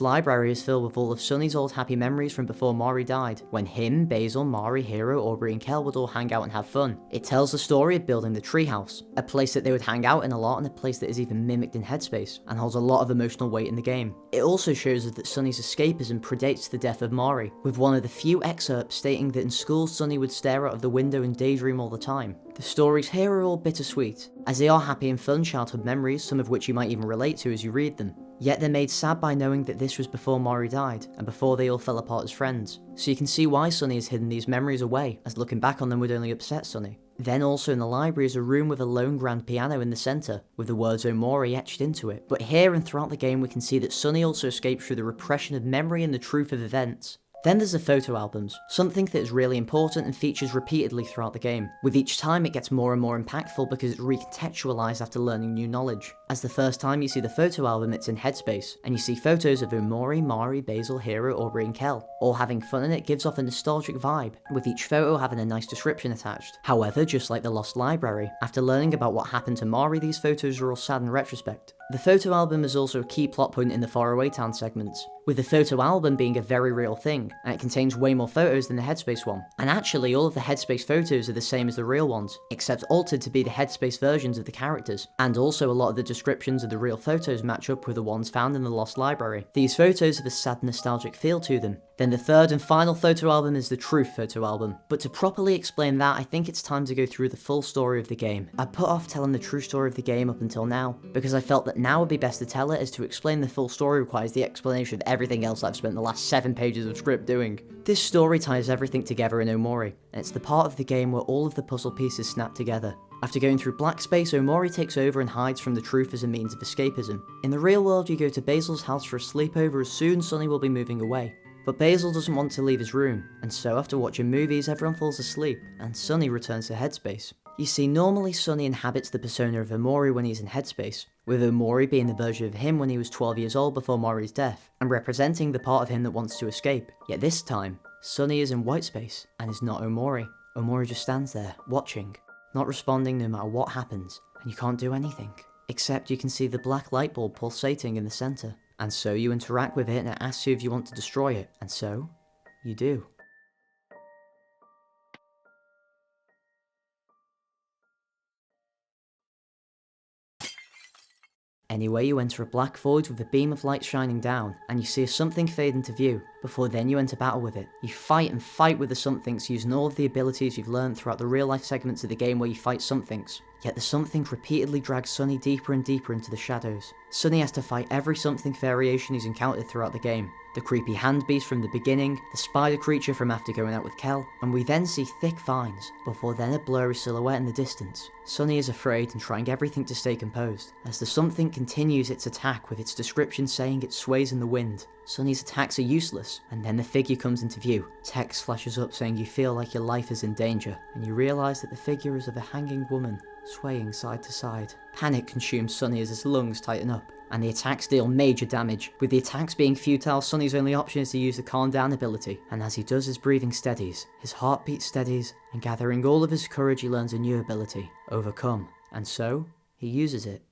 library is filled with all of Sunny's old happy memories from before Mari died, when him, Basil, Mari, Hero, Aubrey and Kel would all hang out and have fun. It tells the story of building the treehouse, a place that they would hang out in a lot and a place that is even mimicked in Headspace, and holds a lot of emotional weight in the game. It also shows us that Sunny's escapism predates the death of Mari, with one of the few excerpts stating that in school Sunny would stare out of the window and daydream all the time. The stories here are all bittersweet, as they are happy and fun childhood memories, some of which you might even relate to as you read them. Yet they're made sad by knowing that this was before Mari died, and before they all fell apart as friends. So you can see why Sunny has hidden these memories away, as looking back on them would only upset Sunny. Then also in the library is a room with a lone grand piano in the centre, with the words Omori etched into it. But here and throughout the game we can see that Sunny also escapes through the repression of memory and the truth of events. Then there's the photo albums, something that is really important and features repeatedly throughout the game. With each time it gets more and more impactful because it's recontextualized after learning new knowledge. As the first time you see the photo album it's in Headspace, and you see photos of Omori, Mari, Basil, Hero, Aubrey and Kel, all having fun, and it gives off a nostalgic vibe, with each photo having a nice description attached. However, just like the Lost Library, after learning about what happened to Mari, these photos are all sad in retrospect. The photo album is also a key plot point in the Faraway Town segments, with the photo album being a very real thing, and it contains way more photos than the Headspace one. And actually all of the Headspace photos are the same as the real ones, except altered to be the Headspace versions of the characters, and also a lot of the descriptions of the real photos match up with the ones found in the Lost Library. These photos have a sad nostalgic feel to them. Then the third and final photo album is the Truth photo album. But to properly explain that, I think it's time to go through the full story of the game. I put off telling the true story of the game up until now, because I felt that now would be best to tell it, as to explain the full story requires the explanation of everything else I've spent the last 7 pages of script doing. This story ties everything together in Omori, and it's the part of the game where all of the puzzle pieces snap together. After going through Black Space, Omori takes over and hides from the truth as a means of escapism. In the real world, you go to Basil's house for a sleepover as soon Sunny will be moving away. But Basil doesn't want to leave his room, and so after watching movies everyone falls asleep, and Sunny returns to Headspace. You see, normally Sunny inhabits the persona of Omori when he's in Headspace, with Omori being the version of him when he was 12 years old before Mori's death, and representing the part of him that wants to escape. Yet this time, Sunny is in white space, and is not Omori. Omori just stands there, watching, not responding no matter what happens, and you can't do anything. Except you can see the black light bulb pulsating in the centre. And so you interact with it and it asks you if you want to destroy it, and so, you do. Anyway, you enter a black void with a beam of light shining down, and you see a something fade into view. Before then you enter battle with it. You fight and fight with the somethings using all of the abilities you've learned throughout the real life segments of the game where you fight somethings. Yet the something repeatedly drags Sunny deeper and deeper into the shadows. Sunny has to fight every something variation he's encountered throughout the game. the creepy hand beast from the beginning, the spider creature from after going out with Kel, and we then see thick vines, before then a blurry silhouette in the distance. Sunny is afraid and trying everything to stay composed, as the something continues its attack with its description saying it sways in the wind. Sunny's attacks are useless, and then the figure comes into view. Text flashes up saying you feel like your life is in danger, and you realise that the figure is of a hanging woman, swaying side to side. Panic consumes Sunny as his lungs tighten up, and the attacks deal major damage. With the attacks being futile, Sunny's only option is to use the calm down ability, and as he does, his breathing steadies, his heartbeat steadies, and gathering all of his courage he learns a new ability, Overcome, and so, he uses it.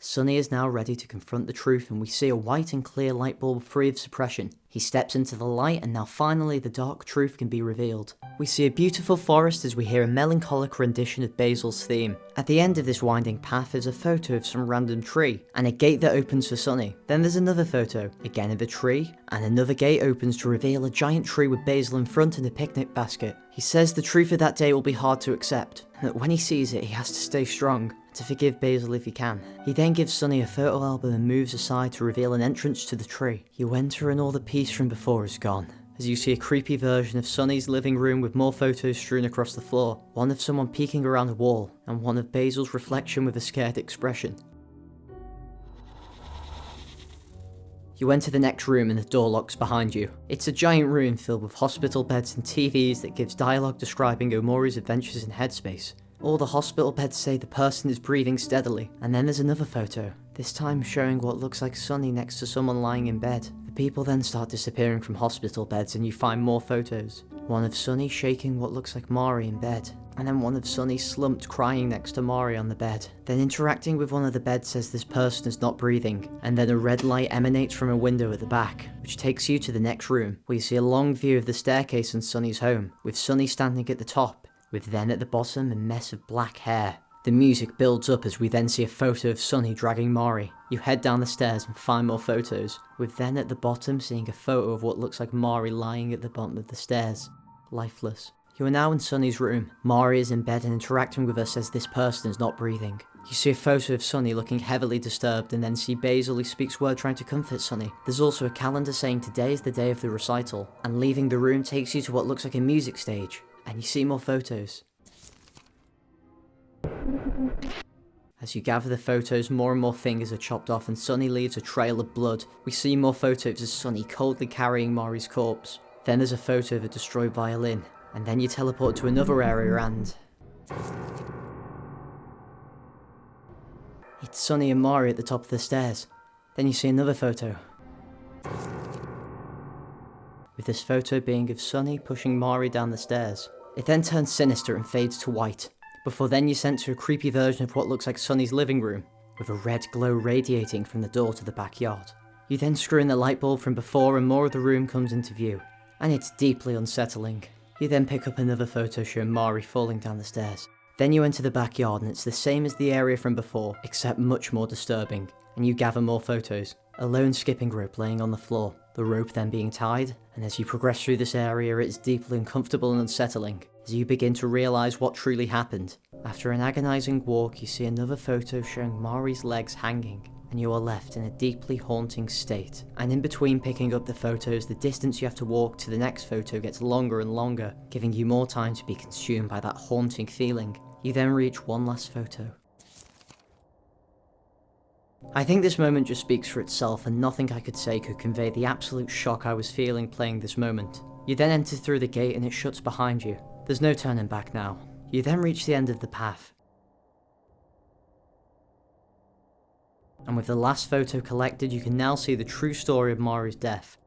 Sunny is now ready to confront the truth, and we see a white and clear light bulb free of suppression. He steps into the light, and now finally the dark truth can be revealed. We see a beautiful forest as we hear a melancholic rendition of Basil's theme. At the end of this winding path is a photo of some random tree, and a gate that opens for Sunny. Then there's another photo, again of a tree, and another gate opens to reveal a giant tree with Basil in front and a picnic basket. He says the truth of that day will be hard to accept, and that when he sees it he has to stay strong, to forgive Basil if he can. He then gives Sunny a photo album and moves aside to reveal an entrance to the tree. You enter and all the peace from before is gone, as you see a creepy version of Sunny's living room with more photos strewn across the floor, one of someone peeking around a wall, and one of Basil's reflection with a scared expression. You enter the next room and the door locks behind you. It's a giant room filled with hospital beds and TVs that gives dialogue describing Omori's adventures in Headspace. All the hospital beds say the person is breathing steadily, and then there's another photo, this time showing what looks like Sunny next to someone lying in bed. The people then start disappearing from hospital beds and you find more photos. One of Sunny shaking what looks like Omori in bed, and then one of Sunny slumped crying next to Omori on the bed. Then interacting with one of the beds says this person is not breathing, and then a red light emanates from a window at the back, which takes you to the next room, where you see a long view of the staircase in Sunny's home, with Sunny standing at the top, with then at the bottom a mess of black hair. The music builds up as we then see a photo of Sunny dragging Omori. You head down the stairs and find more photos, with then at the bottom seeing a photo of what looks like Omori lying at the bottom of the stairs, lifeless. You are now in Sunny's room. Omori is in bed and interacting with her says this person is not breathing. You see a photo of Sunny looking heavily disturbed and then see Basil who speaks word trying to comfort Sunny. There's also a calendar saying today is the day of the recital, and leaving the room takes you to what looks like a music stage, and you see more photos. As you gather the photos, more and more fingers are chopped off and Sunny leaves a trail of blood. We see more photos of Sunny coldly carrying Mori's corpse. Then there's a photo of a destroyed violin, and then you teleport to another area and... it's Sunny and Mori at the top of the stairs. Then you see another photo, with this photo being of Sunny pushing Mori down the stairs. It then turns sinister and fades to white, before then you sent to a creepy version of what looks like Sunny's living room, with a red glow radiating from the door to the backyard. You then screw in the light bulb from before and more of the room comes into view, and it's deeply unsettling. You then pick up another photo showing Mori falling down the stairs. Then you enter the backyard and it's the same as the area from before, except much more disturbing, and you gather more photos. A lone skipping rope laying on the floor, the rope then being tied, and as you progress through this area it's deeply uncomfortable and unsettling, as you begin to realise what truly happened. After an agonising walk you see another photo showing Mori's legs hanging, and you are left in a deeply haunting state. And in between picking up the photos, the distance you have to walk to the next photo gets longer and longer, giving you more time to be consumed by that haunting feeling. You then reach one last photo. I think this moment just speaks for itself, and nothing I could say could convey the absolute shock I was feeling playing this moment. You then enter through the gate and it shuts behind you. There's no turning back now. You then reach the end of the path. And with the last photo collected, you can now see the true story of Mori's death.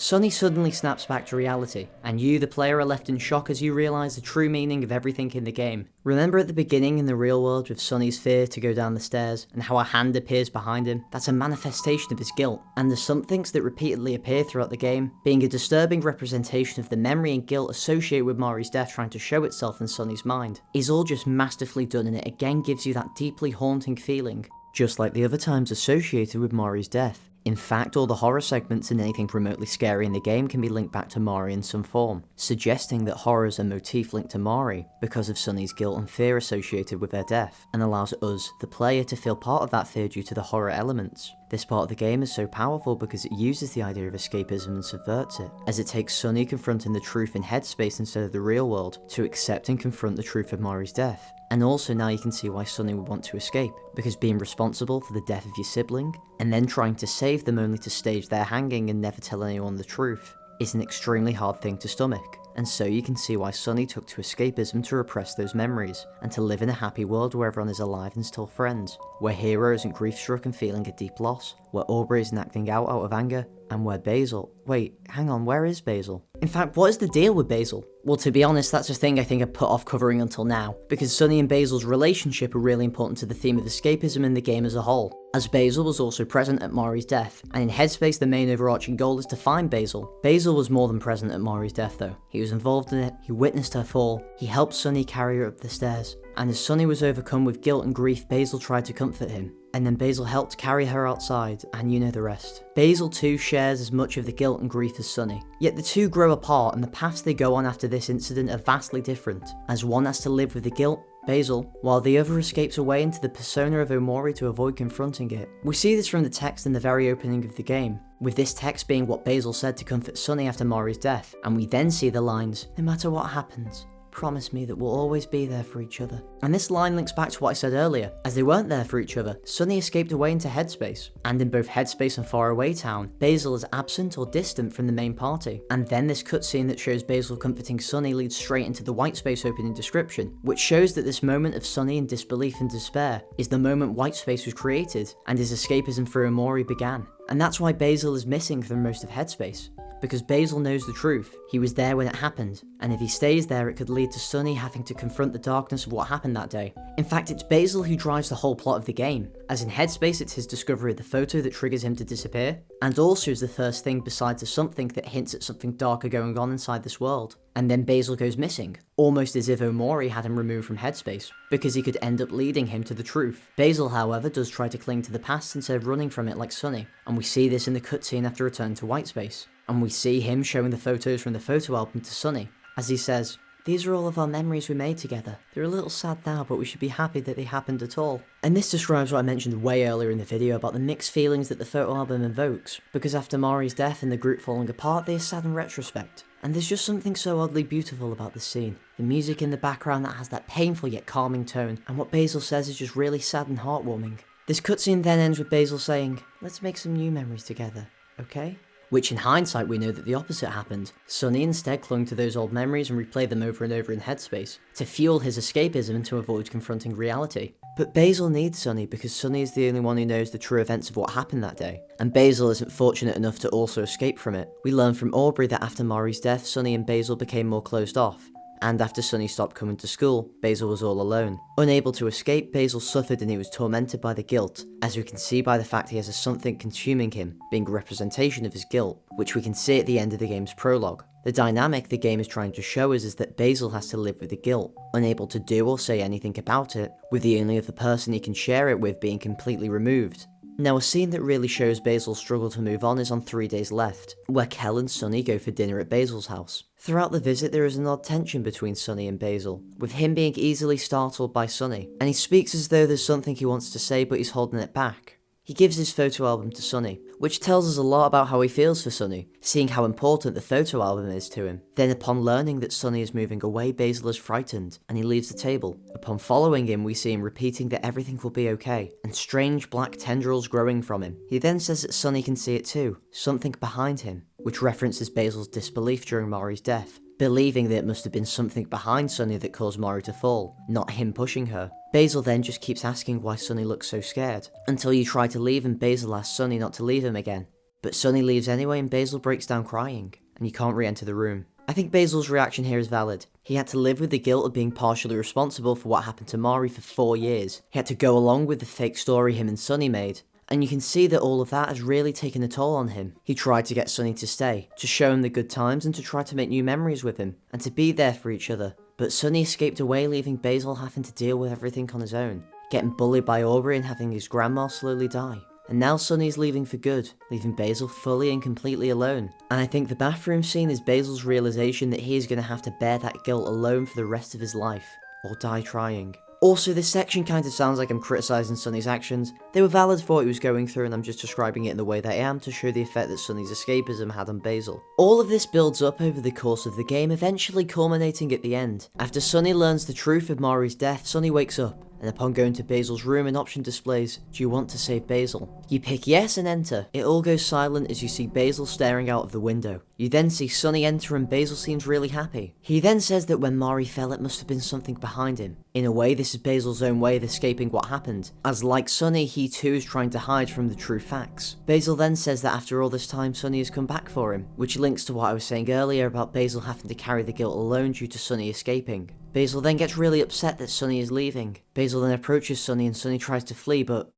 Sunny suddenly snaps back to reality, and you, the player, are left in shock as you realise the true meaning of everything in the game. Remember at the beginning in the real world with Sunny's fear to go down the stairs, and how a hand appears behind him? That's a manifestation of his guilt, and the somethings that repeatedly appear throughout the game, being a disturbing representation of the memory and guilt associated with Mori's death trying to show itself in Sunny's mind, is all just masterfully done, and it again gives you that deeply haunting feeling, just like the other times associated with Mori's death. In fact, all the horror segments and anything remotely scary in the game can be linked back to Mori in some form, suggesting that horror is a motif linked to Mori because of Sunny's guilt and fear associated with their death, and allows us, the player, to feel part of that fear due to the horror elements. This part of the game is so powerful because it uses the idea of escapism and subverts it, as it takes Sunny confronting the truth in Headspace instead of the real world to accept and confront the truth of Mori's death. And also now you can see why Sunny would want to escape, because being responsible for the death of your sibling, and then trying to save them only to stage their hanging and never tell anyone the truth, is an extremely hard thing to stomach. And so you can see why Sunny took to escapism to repress those memories, and to live in a happy world where everyone is alive and still friends, where Hero isn't grief-struck and feeling a deep loss, where Aubrey isn't acting out of anger, and where Basil... Wait, hang on, where is Basil? In fact, what is the deal with Basil? Well, to be honest, that's a thing I think I put off covering until now, because Sunny and Basil's relationship are really important to the theme of escapism in the game as a whole, as Basil was also present at Mori's death, and in Headspace the main overarching goal is to find Basil. Basil was more than present at Mori's death though. He was involved in it, he witnessed her fall, he helped Sunny carry her up the stairs, and as Sunny was overcome with guilt and grief, Basil tried to comfort him. And then Basil helped carry her outside, and you know the rest. Basil too shares as much of the guilt and grief as Sunny. Yet the two grow apart, and the paths they go on after this incident are vastly different, as one has to live with the guilt, Basil, while the other escapes away into the persona of Omori to avoid confronting it. We see this from the text in the very opening of the game, with this text being what Basil said to comfort Sunny after Mori's death, and we then see the lines, "No matter what happens, promise me that we'll always be there for each other." And this line links back to what I said earlier. As they weren't there for each other, Sunny escaped away into Headspace, and in both Headspace and Faraway Town, Basil is absent or distant from the main party. And then this cutscene that shows Basil comforting Sunny leads straight into the Whitespace opening description, which shows that this moment of Sunny in disbelief and despair is the moment Whitespace was created, and his escapism through Omori began. And that's why Basil is missing from most of Headspace, because Basil knows the truth. He was there when it happened, and if he stays there it could lead to Sunny having to confront the darkness of what happened that day. In fact, it's Basil who drives the whole plot of the game, as in Headspace it's his discovery of the photo that triggers him to disappear, and also is the first thing besides a something that hints at something darker going on inside this world. And then Basil goes missing, almost as if Omori had him removed from Headspace, because he could end up leading him to the truth. Basil, however, does try to cling to the past instead of running from it like Sunny, and we see this in the cutscene after return to Whitespace. And we see him showing the photos from the photo album to Sunny, as he says, "These are all of our memories we made together. They're a little sad now, but we should be happy that they happened at all." And this describes what I mentioned way earlier in the video about the mixed feelings that the photo album invokes, because after Mori's death and the group falling apart, they are sad in retrospect. And there's just something so oddly beautiful about this scene. The music in the background that has that painful yet calming tone, and what Basil says is just really sad and heartwarming. This cutscene then ends with Basil saying, "Let's make some new memories together, okay?" Which in hindsight we know that the opposite happened. Sunny instead clung to those old memories and replayed them over and over in Headspace, to fuel his escapism and to avoid confronting reality. But Basil needs Sunny because Sunny is the only one who knows the true events of what happened that day, and Basil isn't fortunate enough to also escape from it. We learn from Aubrey that after Mori's death, Sunny and Basil became more closed off, and after Sunny stopped coming to school, Basil was all alone. Unable to escape, Basil suffered and he was tormented by the guilt, as we can see by the fact he has a something consuming him, being a representation of his guilt, which we can see at the end of the game's prologue. The dynamic the game is trying to show us is that Basil has to live with the guilt, unable to do or say anything about it, with the only other person he can share it with being completely removed. Now, a scene that really shows Basil's struggle to move on is on 3 Days Left, where Kel and Sunny go for dinner at Basil's house. Throughout the visit there is an odd tension between Sunny and Basil, with him being easily startled by Sunny, and he speaks as though there's something he wants to say but he's holding it back. He gives his photo album to Sunny, which tells us a lot about how he feels for Sunny, seeing how important the photo album is to him. Then upon learning that Sunny is moving away, Basil is frightened, and he leaves the table. Upon following him, we see him repeating that everything will be okay, and strange black tendrils growing from him. He then says that Sunny can see it too, something behind him, which references Basil's disbelief during Mori's death, believing that it must have been something behind Sunny that caused Mori to fall, not him pushing her. Basil then just keeps asking why Sunny looks so scared, until you try to leave and Basil asks Sunny not to leave him again. But Sunny leaves anyway and Basil breaks down crying, and you can't re-enter the room. I think Basil's reaction here is valid. He had to live with the guilt of being partially responsible for what happened to Mari for 4 years. He had to go along with the fake story him and Sunny made, and you can see that all of that has really taken a toll on him. He tried to get Sunny to stay, to show him the good times and to try to make new memories with him, and to be there for each other. But Sunny escaped away, leaving Basil having to deal with everything on his own, getting bullied by Omorei and having his grandma slowly die. And now Sunny's leaving for good, leaving Basil fully and completely alone. And I think the bathroom scene is Basil's realization that he is going to have to bear that guilt alone for the rest of his life, or die trying. Also, this section kind of sounds like I'm criticising Sunny's actions. They were valid for what he was going through, and I'm just describing it in the way that I am to show the effect that Sunny's escapism had on Basil. All of this builds up over the course of the game, eventually culminating at the end. After Sunny learns the truth of Mari's death, Sunny wakes up, and upon going to Basil's room, an option displays, "Do you want to save Basil?" You pick yes and enter. It all goes silent as you see Basil staring out of the window. You then see Sunny enter and Basil seems really happy. He then says that when Mari fell it must have been something behind him. In a way, this is Basil's own way of escaping what happened, as like Sunny, he too is trying to hide from the true facts. Basil then says that after all this time, Sunny has come back for him, which links to what I was saying earlier about Basil having to carry the guilt alone due to Sunny escaping. Basil then gets really upset that Sunny is leaving. Basil then approaches Sunny and Sunny tries to flee, but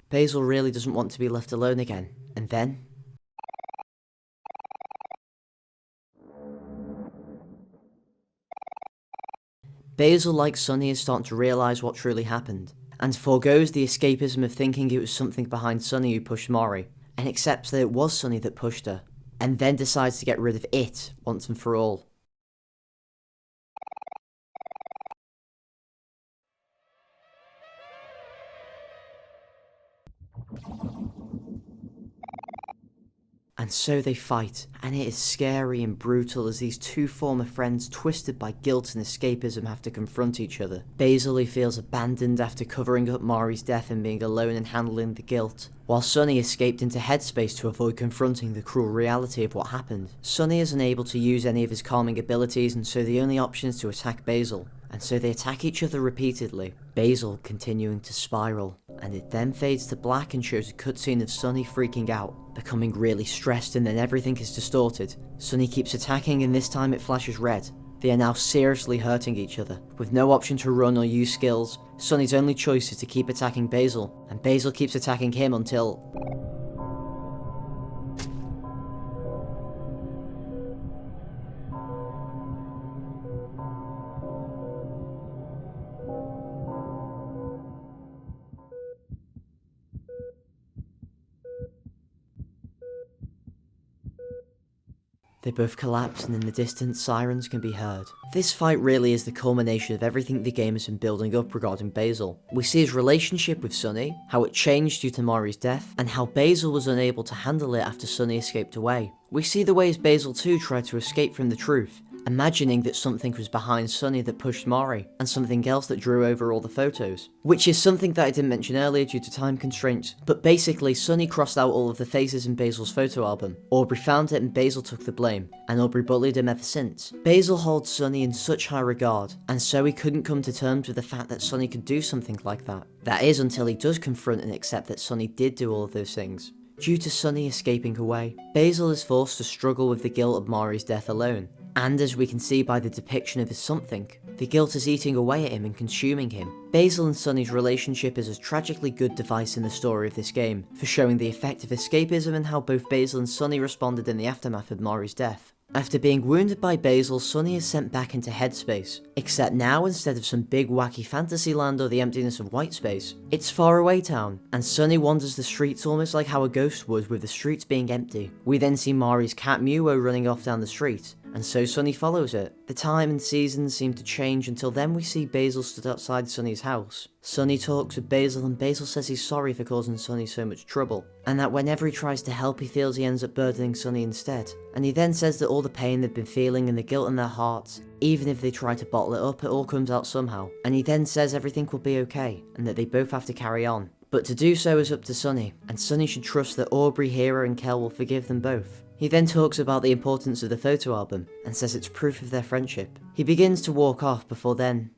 Basil really doesn't want to be left alone again. And then Basil, like Sunny, is starting to realise what truly happened, and forgoes the escapism of thinking it was something behind Sunny who pushed Mari, and accepts that it was Sunny that pushed her, and then decides to get rid of it once and for all. And so they fight, and it is scary and brutal as these two former friends, twisted by guilt and escapism, have to confront each other. Basil, who feels abandoned after covering up Mari's death and being alone and handling the guilt, while Sunny escaped into Headspace to avoid confronting the cruel reality of what happened. Sunny is unable to use any of his calming abilities, and so the only option is to attack Basil. And so they attack each other repeatedly, Basil continuing to spiral, and it then fades to black and shows a cutscene of Sunny freaking out, becoming really stressed, and then everything is distorted. Sunny keeps attacking and this time it flashes red. They are now seriously hurting each other. With no option to run or use skills, Sunny's only choice is to keep attacking Basil, and Basil keeps attacking him until they both collapse, and in the distance, sirens can be heard. This fight really is the culmination of everything the game has been building up regarding Basil. We see his relationship with Sunny, how it changed due to Mari's death, and how Basil was unable to handle it after Sunny escaped away. We see the ways Basil too tried to escape from the truth, imagining that something was behind Sunny that pushed Mari, and something else that drew over all the photos. Which is something that I didn't mention earlier due to time constraints, but basically Sunny crossed out all of the faces in Basil's photo album. Omorei found it and Basil took the blame, and Omorei bullied him ever since. Basil holds Sunny in such high regard, and so he couldn't come to terms with the fact that Sunny could do something like that. That is until he does confront and accept that Sunny did do all of those things. Due to Sunny escaping away, Basil is forced to struggle with the guilt of Mari's death alone. And as we can see by the depiction of his something, the guilt is eating away at him and consuming him. Basil and Sunny's relationship is a tragically good device in the story of this game, for showing the effect of escapism and how both Basil and Sunny responded in the aftermath of Mari's death. After being wounded by Basil, Sunny is sent back into Headspace, except now instead of some big wacky fantasy land or the emptiness of white space, it's faraway town, and Sunny wanders the streets almost like how a ghost would, with the streets being empty. We then see Mari's cat Muo running off down the street, and so Sunny follows it. The time and seasons seem to change until then we see Basil stood outside Sunny's house. Sunny talks with Basil and Basil says he's sorry for causing Sunny so much trouble, and that whenever he tries to help he feels he ends up burdening Sunny instead. And he then says that all the pain they've been feeling and the guilt in their hearts, even if they try to bottle it up, it all comes out somehow. And he then says everything will be okay, and that they both have to carry on. But to do so is up to Sunny, and Sunny should trust that Omorei, Hero and Kel will forgive them both. He then talks about the importance of the photo album, and says it's proof of their friendship. He begins to walk off before then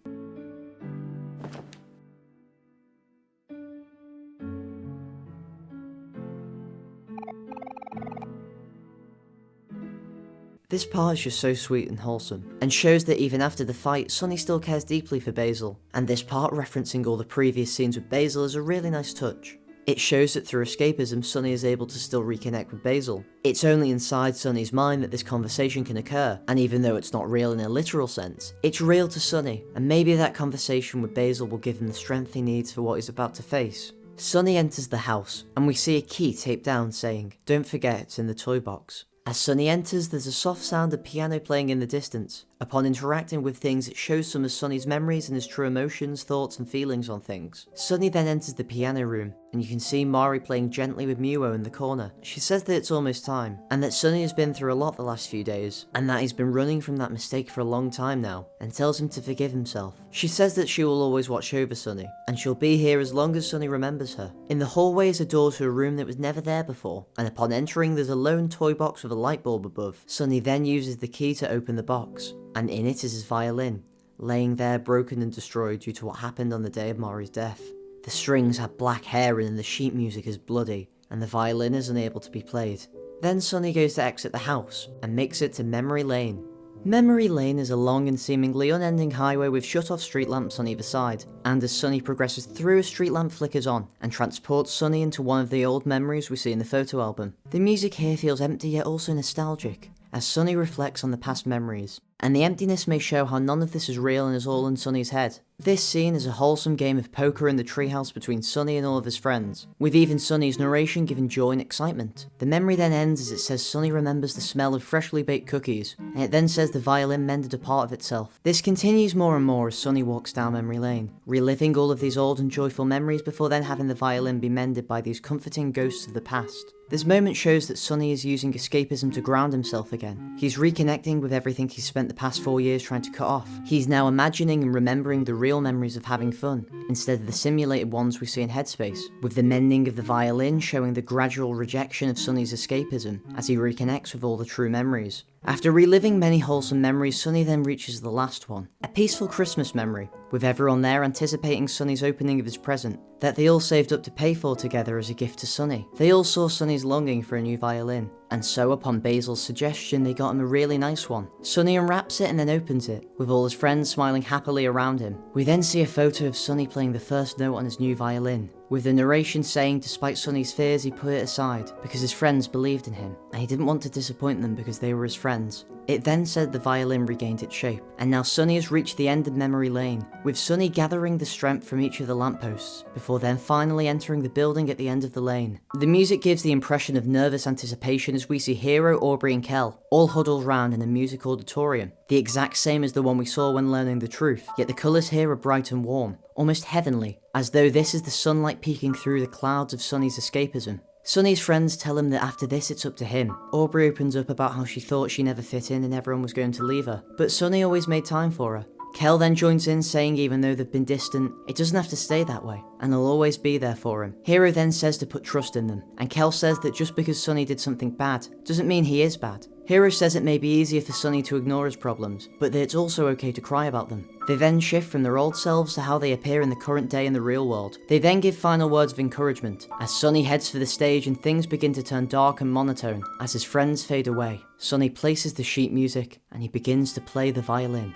This part is just so sweet and wholesome, and shows that even after the fight, Sunny still cares deeply for Basil, and this part referencing all the previous scenes with Basil is a really nice touch. It shows that through escapism, Sunny is able to still reconnect with Basil. It's only inside Sunny's mind that this conversation can occur, and even though it's not real in a literal sense, it's real to Sunny, and maybe that conversation with Basil will give him the strength he needs for what he's about to face. Sunny enters the house, and we see a key taped down saying, "Don't forget it's in the toy box." As Sunny enters, there's a soft sound of piano playing in the distance. Upon interacting with things, it shows some of Sunny's memories and his true emotions, thoughts and feelings on things. Sunny then enters the piano room, and you can see Omorei playing gently with Muo in the corner. She says that it's almost time, and that Sunny has been through a lot the last few days, and that he's been running from that mistake for a long time now, and tells him to forgive himself. She says that she will always watch over Sunny, and she'll be here as long as Sunny remembers her. In the hallway is a door to a room that was never there before, and upon entering there's a lone toy box with a light bulb above. Sunny then uses the key to open the box, and in it is his violin, laying there broken and destroyed due to what happened on the day of Momorei's death. The strings have black hair and the sheet music is bloody, and the violin is unable to be played. Then Sunny goes to exit the house, and makes it to Memory Lane. Memory Lane is a long and seemingly unending highway with shut-off street lamps on either side, and as Sunny progresses through, a street lamp flickers on, and transports Sunny into one of the old memories we see in the photo album. The music here feels empty yet also nostalgic, as Sunny reflects on the past memories, and the emptiness may show how none of this is real and is all in Sunny's head. This scene is a wholesome game of poker in the treehouse between Sunny and all of his friends, with even Sunny's narration giving joy and excitement. The memory then ends as it says Sunny remembers the smell of freshly baked cookies, and it then says the violin mended a part of itself. This continues more and more as Sunny walks down memory lane, reliving all of these old and joyful memories before then having the violin be mended by these comforting ghosts of the past. This moment shows that Sunny is using escapism to ground himself again. He's reconnecting with everything he's spent the past 4 years trying to cut off. He's now imagining and remembering the real memories of having fun, instead of the simulated ones we see in Headspace, with the mending of the violin showing the gradual rejection of Sunny's escapism as he reconnects with all the true memories. After reliving many wholesome memories, Sunny then reaches the last one, a peaceful Christmas memory, with everyone there anticipating Sunny's opening of his present, that they all saved up to pay for together as a gift to Sunny. They all saw Sunny's longing for a new violin, and so upon Basil's suggestion they got him a really nice one. Sunny unwraps it and then opens it, with all his friends smiling happily around him. We then see a photo of Sunny playing the first note on his new violin, with the narration saying despite Sunny's fears he put it aside because his friends believed in him, and he didn't want to disappoint them because they were his friends. It then said the violin regained its shape, and now Sunny has reached the end of Memory Lane, with Sunny gathering the strength from each of the lampposts, before then finally entering the building at the end of the lane. The music gives the impression of nervous anticipation as we see Hero, Aubrey and Kel all huddled round in a music auditorium, the exact same as the one we saw when learning the truth, yet the colours here are bright and warm, almost heavenly, as though this is the sunlight peeking through the clouds of Sunny's escapism. Sunny's friends tell him that after this it's up to him. Aubrey opens up about how she thought she never fit in and everyone was going to leave her, but Sunny always made time for her. Kel then joins in saying even though they've been distant, it doesn't have to stay that way, and they'll always be there for him. Hero then says to put trust in them, and Kel says that just because Sunny did something bad, doesn't mean he is bad. Hero says it may be easier for Sunny to ignore his problems, but that it's also okay to cry about them. They then shift from their old selves to how they appear in the current day in the real world. They then give final words of encouragement, as Sunny heads for the stage and things begin to turn dark and monotone, as his friends fade away. Sunny places the sheet music, and he begins to play the violin.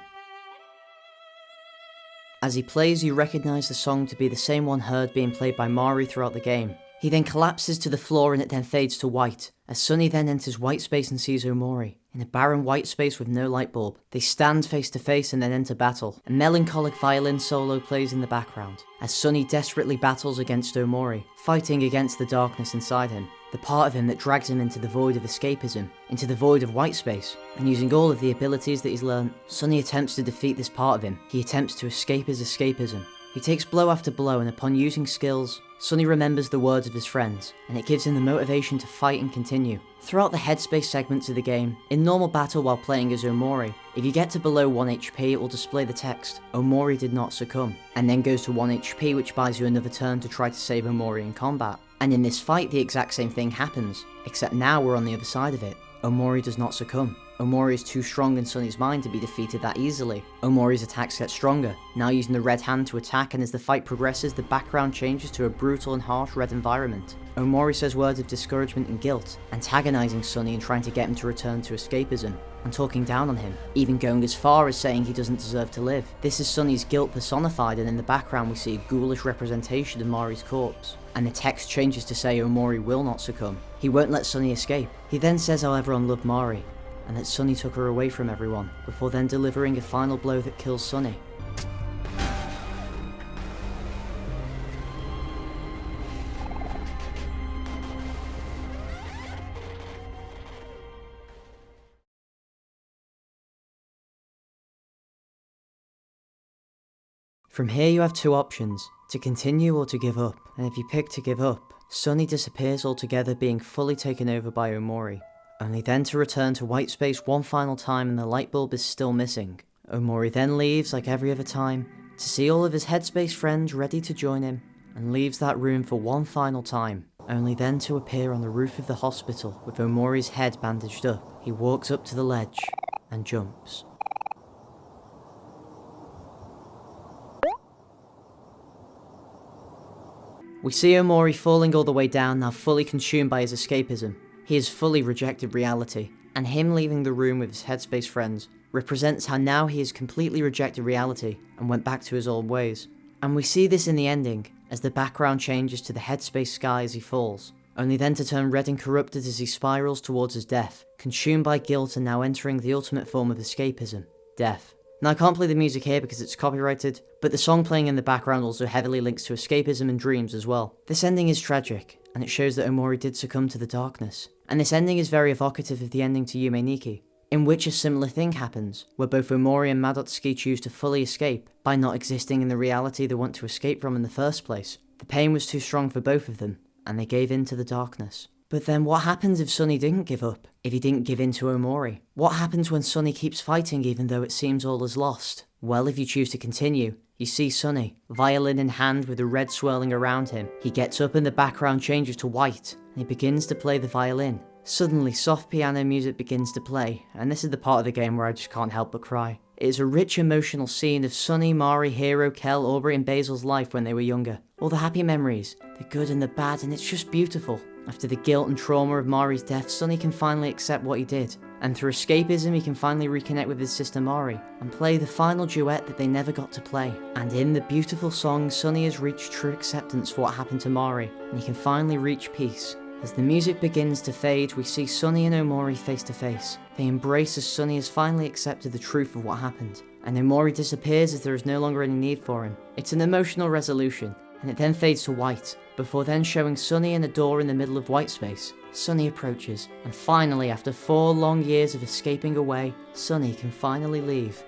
As he plays, you recognise the song to be the same one heard being played by Omorei throughout the game. He then collapses to the floor and it then fades to white, as Sunny then enters white space and sees Omorei, in a barren white space with no light bulb. They stand face to face and then enter battle. A melancholic violin solo plays in the background, as Sunny desperately battles against Omorei, fighting against the darkness inside him, the part of him that drags him into the void of escapism, into the void of white space, and using all of the abilities that he's learned, Sunny attempts to defeat this part of him. He attempts to escape his escapism. He takes blow after blow, and upon using skills, Sunny remembers the words of his friends, and it gives him the motivation to fight and continue. Throughout the Headspace segments of the game, in normal battle while playing as Omorei, if you get to below 1 HP it will display the text, Omorei did not succumb, and then goes to 1 HP which buys you another turn to try to save Omorei in combat. And in this fight the exact same thing happens, except now we're on the other side of it. Omorei does not succumb. Omori is too strong in Sunny's mind to be defeated that easily. Omori's attacks get stronger, now using the red hand to attack, and as the fight progresses, the background changes to a brutal and harsh red environment. Omori says words of discouragement and guilt, antagonizing Sunny and trying to get him to return to escapism, and talking down on him, even going as far as saying he doesn't deserve to live. This is Sunny's guilt personified, and in the background we see a ghoulish representation of Mari's corpse. And the text changes to say Omori will not succumb. He won't let Sunny escape. He then says how everyone loved Mari, and that Sunny took her away from everyone, before then delivering a final blow that kills Sunny. From here you have two options, to continue or to give up, and if you pick to give up, Sunny disappears altogether, being fully taken over by Omori, only then to return to Whitespace one final time and the light bulb is still missing. Omori then leaves like every other time, to see all of his Headspace friends ready to join him, and leaves that room for one final time, only then to appear on the roof of the hospital with Omori's head bandaged up. He walks up to the ledge, and jumps. We see Omori falling all the way down, now fully consumed by his escapism. He has fully rejected reality, and him leaving the room with his Headspace friends represents how now he has completely rejected reality and went back to his old ways. And we see this in the ending, as the background changes to the Headspace sky as he falls, only then to turn red and corrupted as he spirals towards his death, consumed by guilt and now entering the ultimate form of escapism, death. Now I can't play the music here because it's copyrighted, but the song playing in the background also heavily links to escapism and dreams as well. This ending is tragic, and it shows that Omori did succumb to the darkness. And this ending is very evocative of the ending to Yume Nikki, in which a similar thing happens, where both Omori and Madotsuki choose to fully escape by not existing in the reality they want to escape from in the first place. The pain was too strong for both of them, and they gave in to the darkness. But then what happens if Sunny didn't give up? If he didn't give in to Omori? What happens when Sunny keeps fighting even though it seems all is lost? Well, if you choose to continue, you see Sunny, violin in hand with the red swirling around him. He gets up and the background changes to white, and he begins to play the violin. Suddenly, soft piano music begins to play, and this is the part of the game where I just can't help but cry. It is a rich emotional scene of Sunny, Mari, Hiro, Kel, Aubrey and Basil's life when they were younger. All the happy memories, the good and the bad, and it's just beautiful. After the guilt and trauma of Mari's death, Sunny can finally accept what he did, and through escapism he can finally reconnect with his sister Mari, and play the final duet that they never got to play. And in the beautiful song, Sunny has reached true acceptance for what happened to Mari, and he can finally reach peace. As the music begins to fade, we see Sunny and Omori face to face. They embrace as Sunny has finally accepted the truth of what happened, and Omori disappears as there is no longer any need for him. It's an emotional resolution, and it then fades to white, before then showing Sunny in a door in the middle of Whitespace. Sunny approaches, and finally, after 4 long years of escaping away, Sunny can finally leave.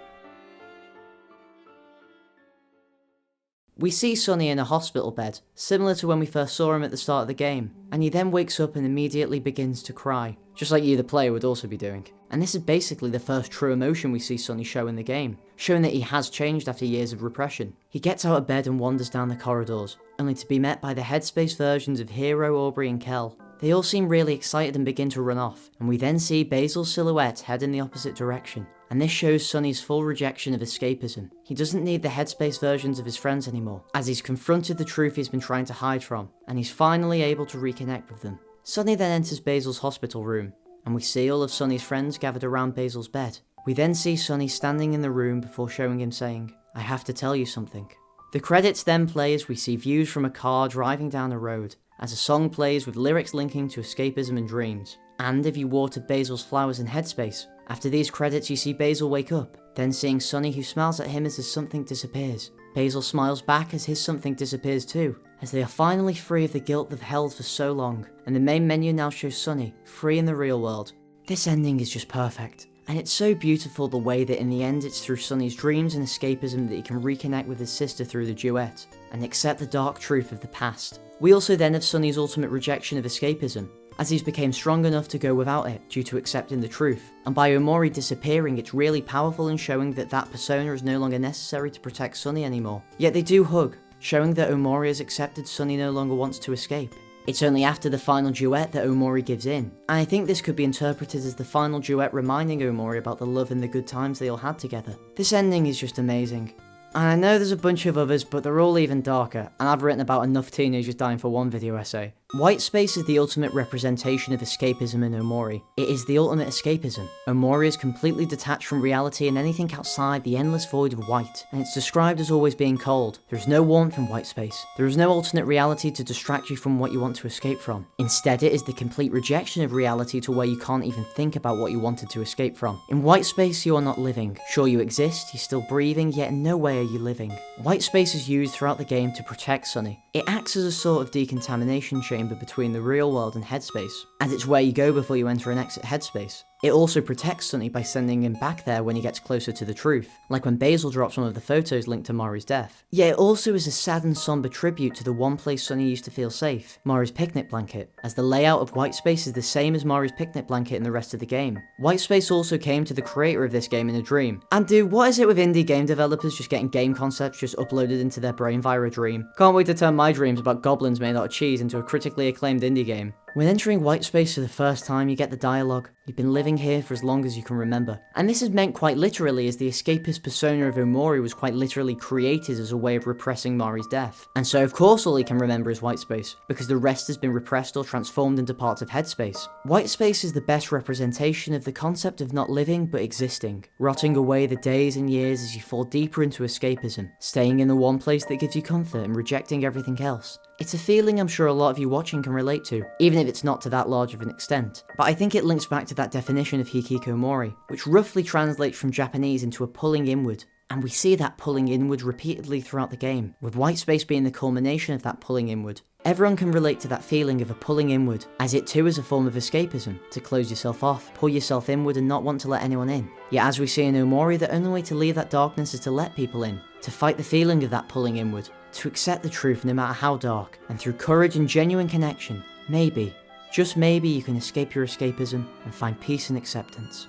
We see Sunny in a hospital bed, similar to when we first saw him at the start of the game, and he then wakes up and immediately begins to cry, just like you the player would also be doing. And this is basically the first true emotion we see Sunny show in the game, showing that he has changed after years of repression. He gets out of bed and wanders down the corridors, only to be met by the Headspace versions of Hiro, Aubrey and Kel. They all seem really excited and begin to run off, and we then see Basil's silhouette head in the opposite direction. And this shows Sunny's full rejection of escapism. He doesn't need the Headspace versions of his friends anymore, as he's confronted the truth he's been trying to hide from, and he's finally able to reconnect with them. Sunny then enters Basil's hospital room, and we see all of Sunny's friends gathered around Basil's bed. We then see Sunny standing in the room before showing him saying, "I have to tell you something." The credits then play as we see views from a car driving down a road, as a song plays with lyrics linking to escapism and dreams. And if you watered Basil's flowers in Headspace, after these credits you see Basil wake up, then seeing Sunny who smiles at him as his something disappears. Basil smiles back as his something disappears too, as they are finally free of the guilt they've held for so long, and the main menu now shows Sunny, free in the real world. This ending is just perfect, and it's so beautiful the way that in the end it's through Sunny's dreams and escapism that he can reconnect with his sister through the duet, and accept the dark truth of the past. We also then have Sunny's ultimate rejection of escapism, as he's become strong enough to go without it due to accepting the truth. And by Omori disappearing, it's really powerful in showing that that persona is no longer necessary to protect Sunny anymore. Yet they do hug, showing that Omori has accepted Sunny no longer wants to escape. It's only after the final duet that Omori gives in, and I think this could be interpreted as the final duet reminding Omori about the love and the good times they all had together. This ending is just amazing. And I know there's a bunch of others, but they're all even darker, and I've written about enough teenagers dying for one video essay. White space is the ultimate representation of escapism in Omori. It is the ultimate escapism. Omori is completely detached from reality and anything outside the endless void of white, and it's described as always being cold. There is no warmth in white space. There is no alternate reality to distract you from what you want to escape from. Instead, it is the complete rejection of reality to where you can't even think about what you wanted to escape from. In white space, you are not living. Sure, you exist, you're still breathing, yet in no way are you living. White space is used throughout the game to protect Sunny. It acts as a sort of decontamination chamber between the real world and Headspace, and it's where you go before you enter and exit Headspace. It also protects Sunny by sending him back there when he gets closer to the truth, like when Basil drops one of the photos linked to Mori's death. Yet it also is a sad and somber tribute to the one place Sunny used to feel safe, Mori's picnic blanket, as the layout of White Space is the same as Mori's picnic blanket in the rest of the game. White Space also came to the creator of this game in a dream. And dude, what is it with indie game developers just getting game concepts just uploaded into their brain via a dream? Can't wait to turn my dreams about goblins made out of cheese into a critically acclaimed indie game. When entering White Space for the first time, you get the dialogue, "You've been living here for as long as you can remember." And this is meant quite literally, as the escapist persona of Omori was quite literally created as a way of repressing Mori's death. And so of course all he can remember is White Space, because the rest has been repressed or transformed into parts of Headspace. White Space is the best representation of the concept of not living but existing, rotting away the days and years as you fall deeper into escapism, staying in the one place that gives you comfort and rejecting everything else. It's a feeling I'm sure a lot of you watching can relate to, even if it's not to that large of an extent. But I think it links back to that definition of hikikomori, which roughly translates from Japanese into a pulling inward. And we see that pulling inward repeatedly throughout the game, with White Space being the culmination of that pulling inward. Everyone can relate to that feeling of a pulling inward, as it too is a form of escapism, to close yourself off, pull yourself inward and not want to let anyone in. Yet as we see in Omori, the only way to leave that darkness is to let people in, to fight the feeling of that pulling inward, to accept the truth no matter how dark, and through courage and genuine connection, maybe, just maybe, you can escape your escapism and find peace and acceptance.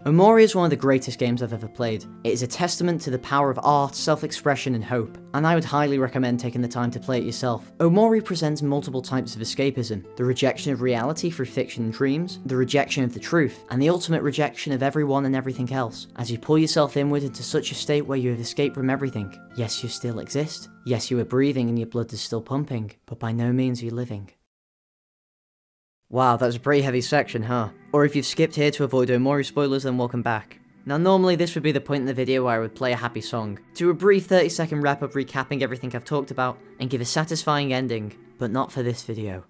Omori is one of the greatest games I've ever played. It is a testament to the power of art, self-expression and hope, and I would highly recommend taking the time to play it yourself. Omori presents multiple types of escapism: the rejection of reality through fiction and dreams, the rejection of the truth, and the ultimate rejection of everyone and everything else, as you pull yourself inward into such a state where you have escaped from everything. Yes, you still exist. Yes, you are breathing and your blood is still pumping, but by no means are you living. Wow, that was a pretty heavy section, huh? Or if you've skipped here to avoid Omori spoilers, then welcome back. Now normally this would be the point in the video where I would play a happy song, do a brief 30-second wrap up recapping everything I've talked about, and give a satisfying ending, but not for this video.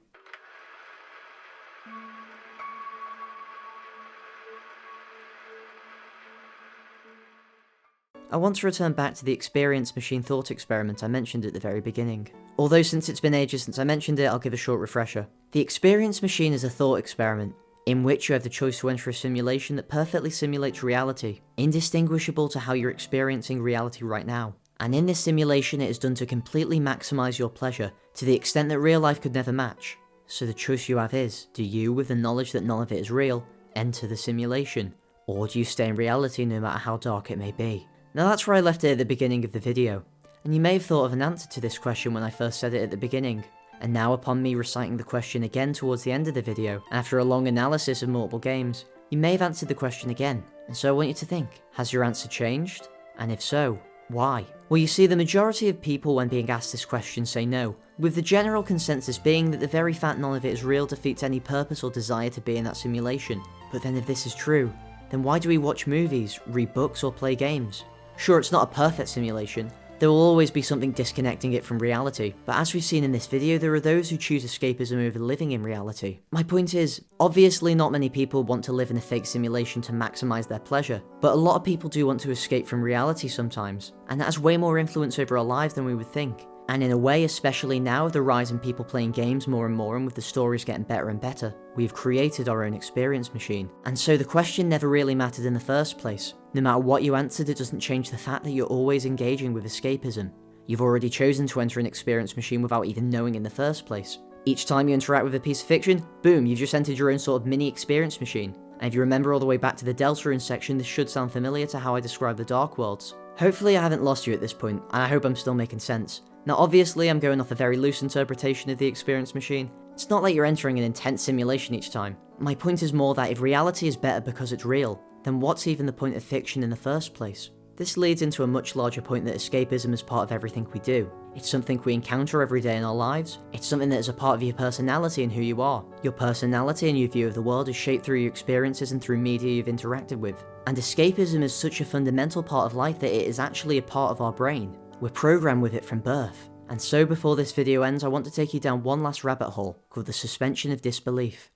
I want to return back to the experience machine thought experiment I mentioned at the very beginning. Although since it's been ages since I mentioned it, I'll give a short refresher. The experience machine is a thought experiment, in which you have the choice to enter a simulation that perfectly simulates reality, indistinguishable to how you're experiencing reality right now. And in this simulation it is done to completely maximize your pleasure, to the extent that real life could never match. So the choice you have is, do you, with the knowledge that none of it is real, enter the simulation? Or do you stay in reality no matter how dark it may be? Now that's where I left it at the beginning of the video, and you may have thought of an answer to this question when I first said it at the beginning. And now upon me reciting the question again towards the end of the video, after a long analysis of multiple games, you may have answered the question again, and so I want you to think, has your answer changed? And if so, why? Well, you see, the majority of people when being asked this question say no, with the general consensus being that the very fact none of it is real defeats any purpose or desire to be in that simulation. But then if this is true, then why do we watch movies, read books or play games? Sure, it's not a perfect simulation. There will always be something disconnecting it from reality, but as we've seen in this video, there are those who choose escapism over living in reality. My point is, obviously not many people want to live in a fake simulation to maximize their pleasure, but a lot of people do want to escape from reality sometimes, and that has way more influence over our lives than we would think. And in a way, especially now with the rise in people playing games more and more and with the stories getting better and better, we've created our own experience machine. And so the question never really mattered in the first place. No matter what you answered, it doesn't change the fact that you're always engaging with escapism. You've already chosen to enter an experience machine without even knowing in the first place. Each time you interact with a piece of fiction, boom, you've just entered your own sort of mini experience machine. And if you remember all the way back to the Deltarune section, this should sound familiar to how I describe the Dark Worlds. Hopefully I haven't lost you at this point, and I hope I'm still making sense. Now obviously I'm going off a very loose interpretation of the experience machine. It's not like you're entering an intense simulation each time. My point is more that if reality is better because it's real, then what's even the point of fiction in the first place? This leads into a much larger point that escapism is part of everything we do. It's something we encounter every day in our lives. It's something that is a part of your personality and who you are. Your personality and your view of the world is shaped through your experiences and through media you've interacted with. And escapism is such a fundamental part of life that it is actually a part of our brain. We're programmed with it from birth. And so before this video ends, I want to take you down one last rabbit hole called the suspension of disbelief.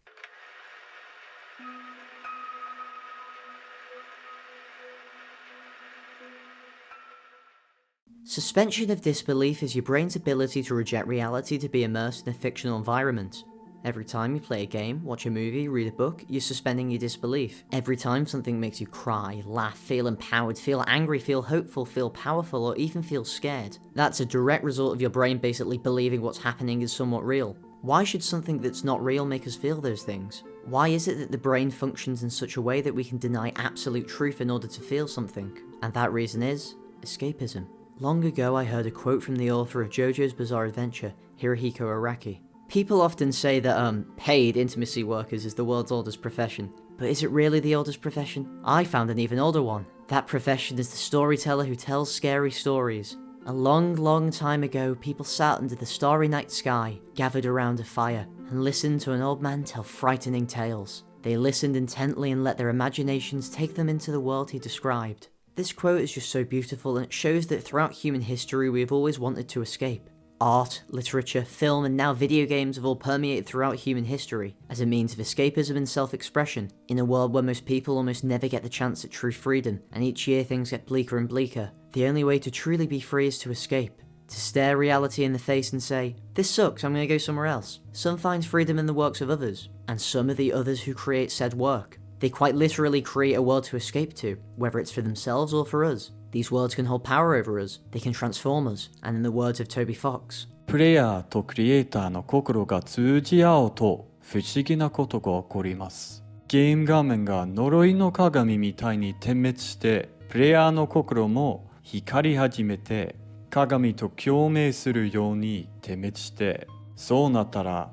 Suspension of disbelief is your brain's ability to reject reality to be immersed in a fictional environment. Every time you play a game, watch a movie, read a book, you're suspending your disbelief. Every time something makes you cry, laugh, feel empowered, feel angry, feel hopeful, feel powerful, or even feel scared, that's a direct result of your brain basically believing what's happening is somewhat real. Why should something that's not real make us feel those things? Why is it that the brain functions in such a way that we can deny absolute truth in order to feel something? And that reason is escapism. Long ago I heard a quote from the author of JoJo's Bizarre Adventure, Hirohiko Araki. People often say that paid intimacy workers is the world's oldest profession. But is it really the oldest profession? I found an even older one. That profession is the storyteller who tells scary stories. A long, long time ago, people sat under the starry night sky, gathered around a fire, and listened to an old man tell frightening tales. They listened intently and let their imaginations take them into the world he described. This quote is just so beautiful, and it shows that throughout human history we have always wanted to escape. Art, literature, film, and now video games have all permeated throughout human history as a means of escapism and self-expression, in a world where most people almost never get the chance at true freedom, and each year things get bleaker and bleaker. The only way to truly be free is to escape. To stare reality in the face and say, "This sucks, I'm gonna go somewhere else." Some find freedom in the works of others, and some are the others who create said work. They quite literally create a world to escape to, whether it's for themselves or for us. These worlds can hold power over us, they can transform us, and in the words of Toby Fox, プレイヤーとクリエイターの心が通じ合うと不思議なことが起こります。ゲーム画面が呪いの鏡みたいに点滅して、プレイヤーの心も光り始めて、鏡と共鳴するように点滅して、そうなったら、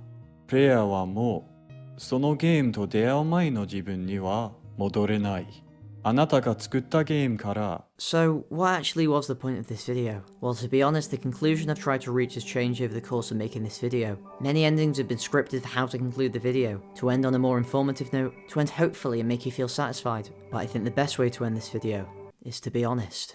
プレイヤーはもうそのゲームと出会う前の自分には戻れない。あなたが作ったゲームから。So, what actually was the point of this video? Well, to be honest, the conclusion I've tried to reach has changed over the course of making this video. Many endings have been scripted for how to conclude the video, to end on a more informative note, to end hopefully and make you feel satisfied. But I think the best way to end this video is to be honest.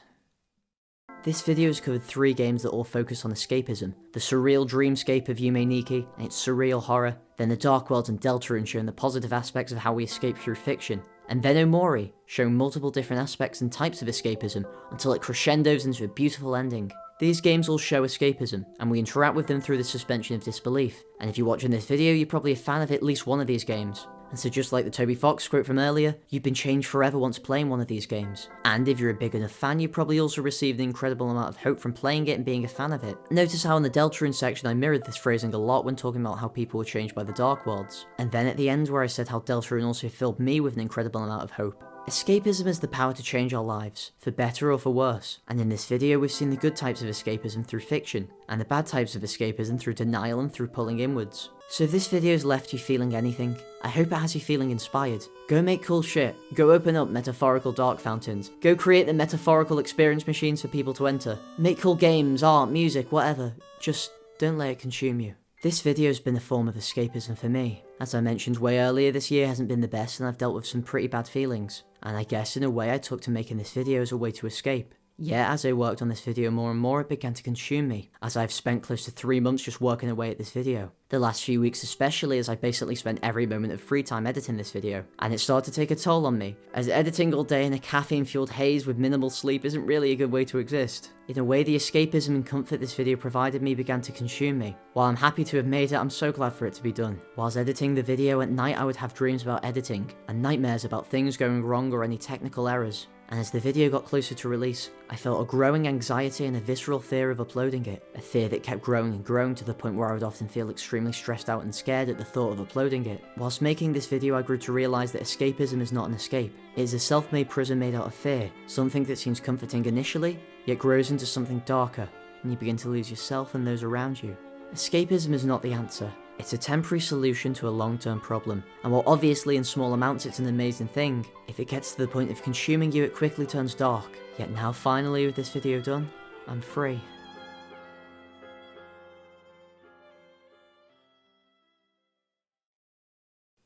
This video has covered 3 games that all focus on escapism: the surreal dreamscape of Yume Nikki and its surreal horror, then the Dark Worlds and Deltarune showing the positive aspects of how we escape through fiction, and then OMORI showing multiple different aspects and types of escapism until it crescendos into a beautiful ending. These games all show escapism, and we interact with them through the suspension of disbelief, and if you're watching this video you're probably a fan of at least one of these games. And so just like the Toby Fox quote from earlier, you've been changed forever once playing one of these games. And if you're a big enough fan, you probably also received an incredible amount of hope from playing it and being a fan of it. Notice how in the Deltarune section I mirrored this phrasing a lot when talking about how people were changed by the Dark Worlds. And then at the end where I said how Deltarune also filled me with an incredible amount of hope. Escapism has the power to change our lives, for better or for worse, and in this video we've seen the good types of escapism through fiction, and the bad types of escapism through denial and through pulling inwards. So if this video has left you feeling anything, I hope it has you feeling inspired. Go make cool shit, go open up metaphorical dark fountains, go create the metaphorical experience machines for people to enter, make cool games, art, music, whatever, just don't let it consume you. This video has been a form of escapism for me. As I mentioned way earlier, this year hasn't been the best and I've dealt with some pretty bad feelings. And I guess in a way I took to making this video as a way to escape. Yet as I worked on this video more and more, it began to consume me, as I've spent close to 3 months just working away at this video. The last few weeks especially, as I basically spent every moment of free time editing this video, and it started to take a toll on me, as editing all day in a caffeine-fueled haze with minimal sleep isn't really a good way to exist. In a way, the escapism and comfort this video provided me began to consume me. While I'm happy to have made it, I'm so glad for it to be done. Whilst editing the video at night, I would have dreams about editing, and nightmares about things going wrong or any technical errors. and as the video got closer to release, I felt a growing anxiety and a visceral fear of uploading it, a fear that kept growing and growing to the point where I would often feel extremely stressed out and scared at the thought of uploading it. Whilst making this video, I grew to realise that escapism is not an escape. It is a self-made prison made out of fear, something that seems comforting initially, yet grows into something darker, and you begin to lose yourself and those around you. Escapism is not the answer. It's a temporary solution to a long-term problem, and while obviously in small amounts it's an amazing thing, if it gets to the point of consuming you it quickly turns dark. Yet now finally with this video done, I'm free.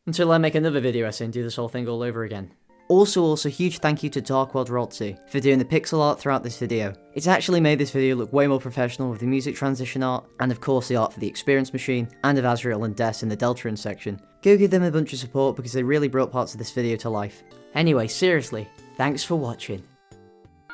Until I make another video essay and do this whole thing all over again. Also, huge thank you to Darkworld Rotsy for doing the pixel art throughout this video. It's actually made this video look way more professional with the music transition art, and of course the art for the experience machine, and of Azrael and Des in the Deltarune section. Go give them a bunch of support because they really brought parts of this video to life. Anyway, seriously, thanks for watching.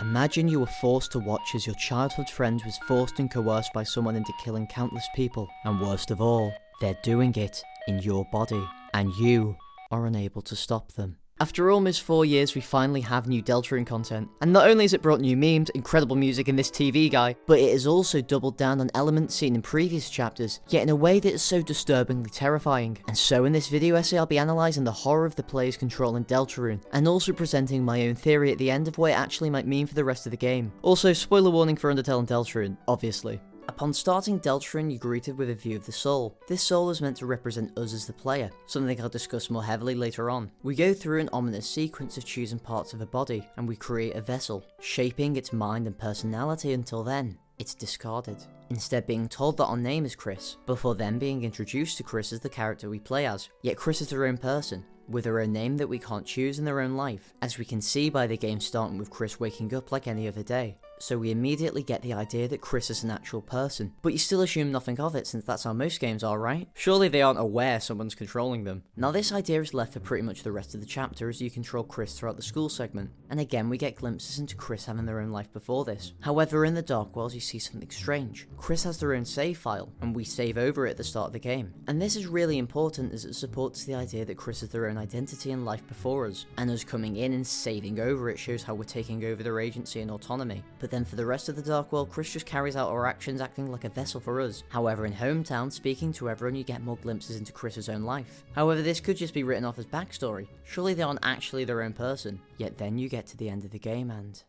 Imagine you were forced to watch as your childhood friend was forced and coerced by someone into killing countless people, and worst of all, they're doing it in your body, and you are unable to stop them. After almost 4 years, we finally have new Deltarune content, and not only has it brought new memes, incredible music and this TV guy, but it has also doubled down on elements seen in previous chapters, yet in a way that is so disturbingly terrifying. And so in this video essay I'll be analysing the horror of the players controlling Deltarune, and also presenting my own theory at the end of what it actually might mean for the rest of the game. Also, spoiler warning for Undertale and Deltarune, obviously. Upon starting Deltarune, you're greeted with a view of the soul. This soul is meant to represent us as the player, something I'll discuss more heavily later on. We go through an ominous sequence of choosing parts of a body, and we create a vessel, shaping its mind and personality until then, it's discarded. Instead being told that our name is Chris, before then being introduced to Chris as the character we play as. Yet Chris is their own person, with their own name that we can't choose in their own life, as we can see by the game starting with Chris waking up like any other day. So we immediately get the idea that Chris is an actual person, but you still assume nothing of it since that's how most games are, right? Surely they aren't aware someone's controlling them. Now this idea is left for pretty much the rest of the chapter as you control Chris throughout the school segment, and again we get glimpses into Chris having their own life before this. However, in the Dark Worlds you see something strange. Chris has their own save file, and we save over it at the start of the game. And this is really important as it supports the idea that Chris has their own identity and life before us, and us coming in and saving over it shows how we're taking over their agency and autonomy. But then for the rest of the Dark World, Chris just carries out our actions acting like a vessel for us. However, in Hometown, speaking to everyone, you get more glimpses into Chris's own life. However, this could just be written off as backstory. Surely they aren't actually their own person. Yet then you get to the end of the game and...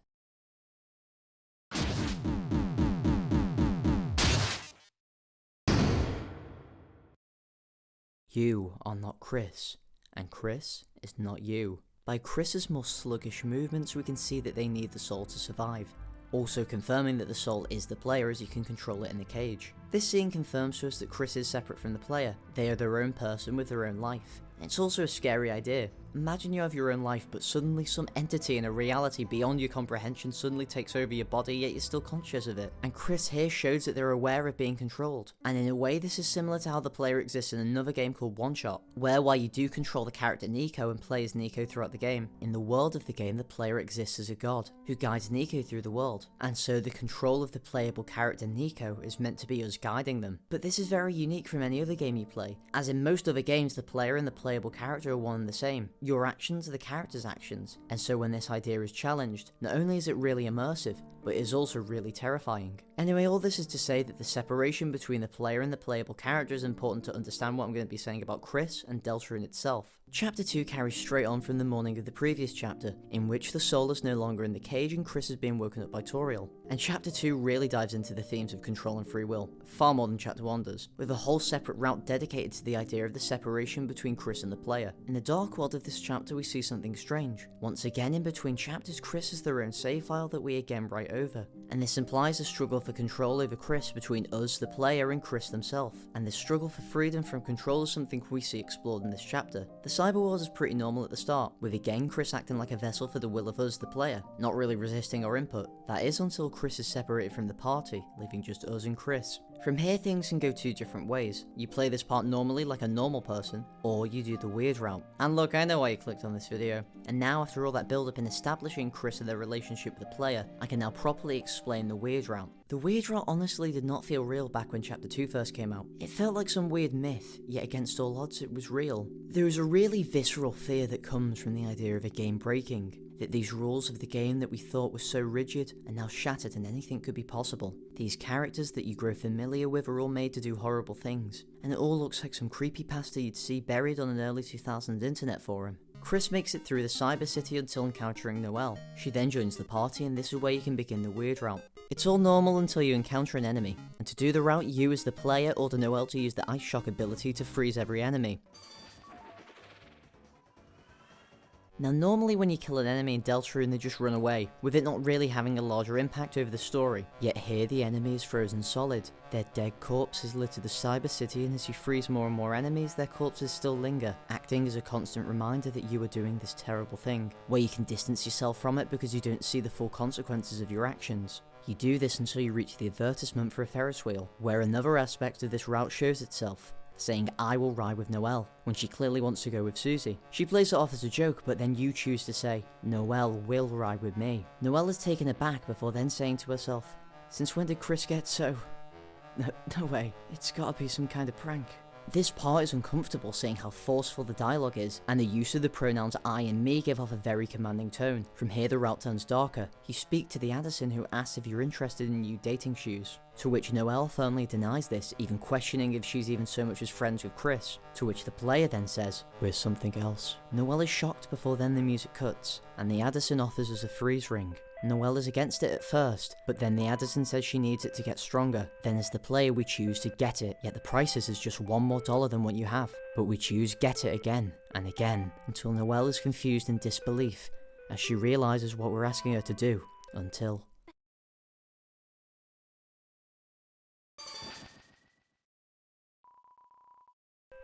you are not Chris, and Chris is not you. By Chris's more sluggish movements, we can see that they need the soul to survive, also confirming that the soul is the player as you can control it in the cage. This scene confirms to us that Chris is separate from the player. They are their own person with their own life. It's also a scary idea. Imagine you have your own life, but suddenly some entity in a reality beyond your comprehension suddenly takes over your body, yet you're still conscious of it. And Chris here shows that they're aware of being controlled. And in a way, this is similar to how the player exists in another game called OneShot, where while you do control the character Nico and play as Nico throughout the game, in the world of the game, the player exists as a god, who guides Nico through the world. And so the control of the playable character Nico is meant to be us guiding them. But this is very unique from any other game you play, as in most other games, the player and the playable character are one and the same. Your actions are the character's actions, and so when this idea is challenged, not only is it really immersive, but it is also really terrifying. Anyway, all this is to say that the separation between the player and the playable character is important to understand what I'm going to be saying about Chris and Deltarune itself. Chapter 2 carries straight on from the morning of the previous chapter, in which the soul is no longer in the cage and Chris is being woken up by Toriel. And Chapter 2 really dives into the themes of control and free will, far more than Chapter 1 does, with a whole separate route dedicated to the idea of the separation between Chris and the player. In the Dark World of this chapter we see something strange. Once again, in between chapters, Chris has their own save file that we again write over, and this implies a struggle for control over Chris between us, the player, and Chris themselves. And this struggle for freedom from control is something we see explored in this chapter. The cyberworld is pretty normal at the start, with again Chris acting like a vessel for the will of us, the player, not really resisting our input. That is until Chris is separated from the party, leaving just us and Chris. From here things can go two different ways. You play this part normally like a normal person, or you do the weird route. And look, I know why you clicked on this video. And now after all that build up in establishing Chris and their relationship with the player, I can now properly explain the weird route. The weird route honestly did not feel real back when Chapter 2 first came out. It felt like some weird myth, yet against all odds it was real. There is a really visceral fear that comes from the idea of a game breaking. that these rules of the game that we thought were so rigid are now shattered and anything could be possible. These characters that you grow familiar with are all made to do horrible things, and it all looks like some creepypasta you'd see buried on an early 2000s internet forum. Chris makes it through the cyber city until encountering Noel. She then joins the party, and this is where you can begin the weird route. It's all normal until you encounter an enemy, and to do the route, you as the player order Noel to use the Ice Shock ability to freeze every enemy. Now normally when you kill an enemy in Deltarune they just run away, with it not really having a larger impact over the story. Yet here the enemy is frozen solid. Their dead corpses litter the cyber city, and as you freeze more and more enemies, their corpses still linger, acting as a constant reminder that you are doing this terrible thing, where you can distance yourself from it because you don't see the full consequences of your actions. You do this until you reach the advertisement for a Ferris wheel, where another aspect of this route shows itself, saying I will ride with Noel, when she clearly wants to go with Susie. She plays it off as a joke, but then you choose to say, Noel will ride with me. Noel is taken aback before then saying to herself, since when did Chris get so... No way, it's gotta be some kind of prank. This part is uncomfortable, seeing how forceful the dialogue is, and the use of the pronouns I and me give off a very commanding tone. From here the route turns darker. You speak to the Addison, who asks if you're interested in new dating shoes, to which Noel firmly denies this, even questioning if she's even so much as friends with Chris, to which the player then says, where's something else? Noel is shocked before then the music cuts, and the Addison offers us a freeze ring. Noel is against it at first, but then the Addison says she needs it to get stronger. Then as the player we choose to get it, yet the price is just $1 more than what you have. But we choose get it again, and again, until Noel is confused in disbelief, as she realises what we're asking her to do, until...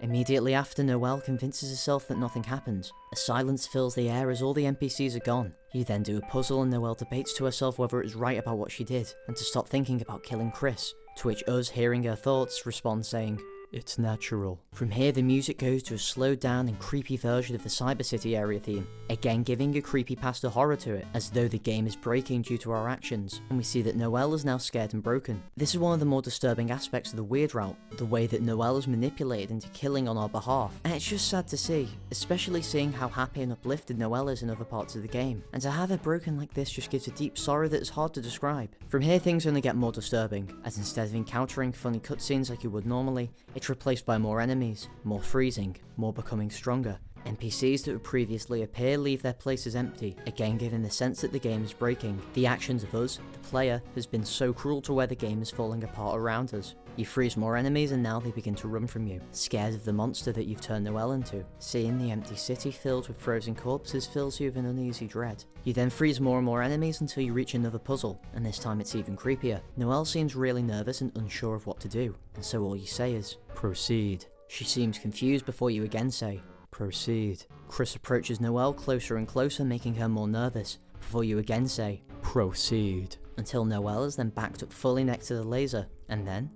Immediately after, Noel convinces herself that nothing happened. A silence fills the air as all the NPCs are gone. You then do a puzzle and Noel debates to herself whether it was right about what she did, and to stop thinking about killing Chris, to which us, hearing her thoughts, respond saying, it's natural. From here the music goes to a slowed down and creepy version of the Cyber City area theme, again giving a creepypasta horror to it, as though the game is breaking due to our actions, and we see that Noel is now scared and broken. This is one of the more disturbing aspects of the weird route, the way that Noel is manipulated into killing on our behalf, and it's just sad to see, especially seeing how happy and uplifted Noel is in other parts of the game, and to have her broken like this just gives a deep sorrow that is hard to describe. From here things only get more disturbing, as instead of encountering funny cutscenes like you would normally, it's replaced by more enemies, more freezing, more becoming stronger. NPCs that would previously appear leave their places empty, again giving the sense that the game is breaking. The actions of us, the player, has been so cruel to where the game is falling apart around us. You freeze more enemies and now they begin to run from you, scared of the monster that you've turned Noel into. Seeing the empty city filled with frozen corpses fills you with an uneasy dread. You then freeze more and more enemies until you reach another puzzle, and this time it's even creepier. Noel seems really nervous and unsure of what to do, and so all you say is, proceed. She seems confused before you again say, proceed. Chris approaches Noel closer and closer, making her more nervous, before you again say, proceed. Until Noel is then backed up fully next to the laser, and then...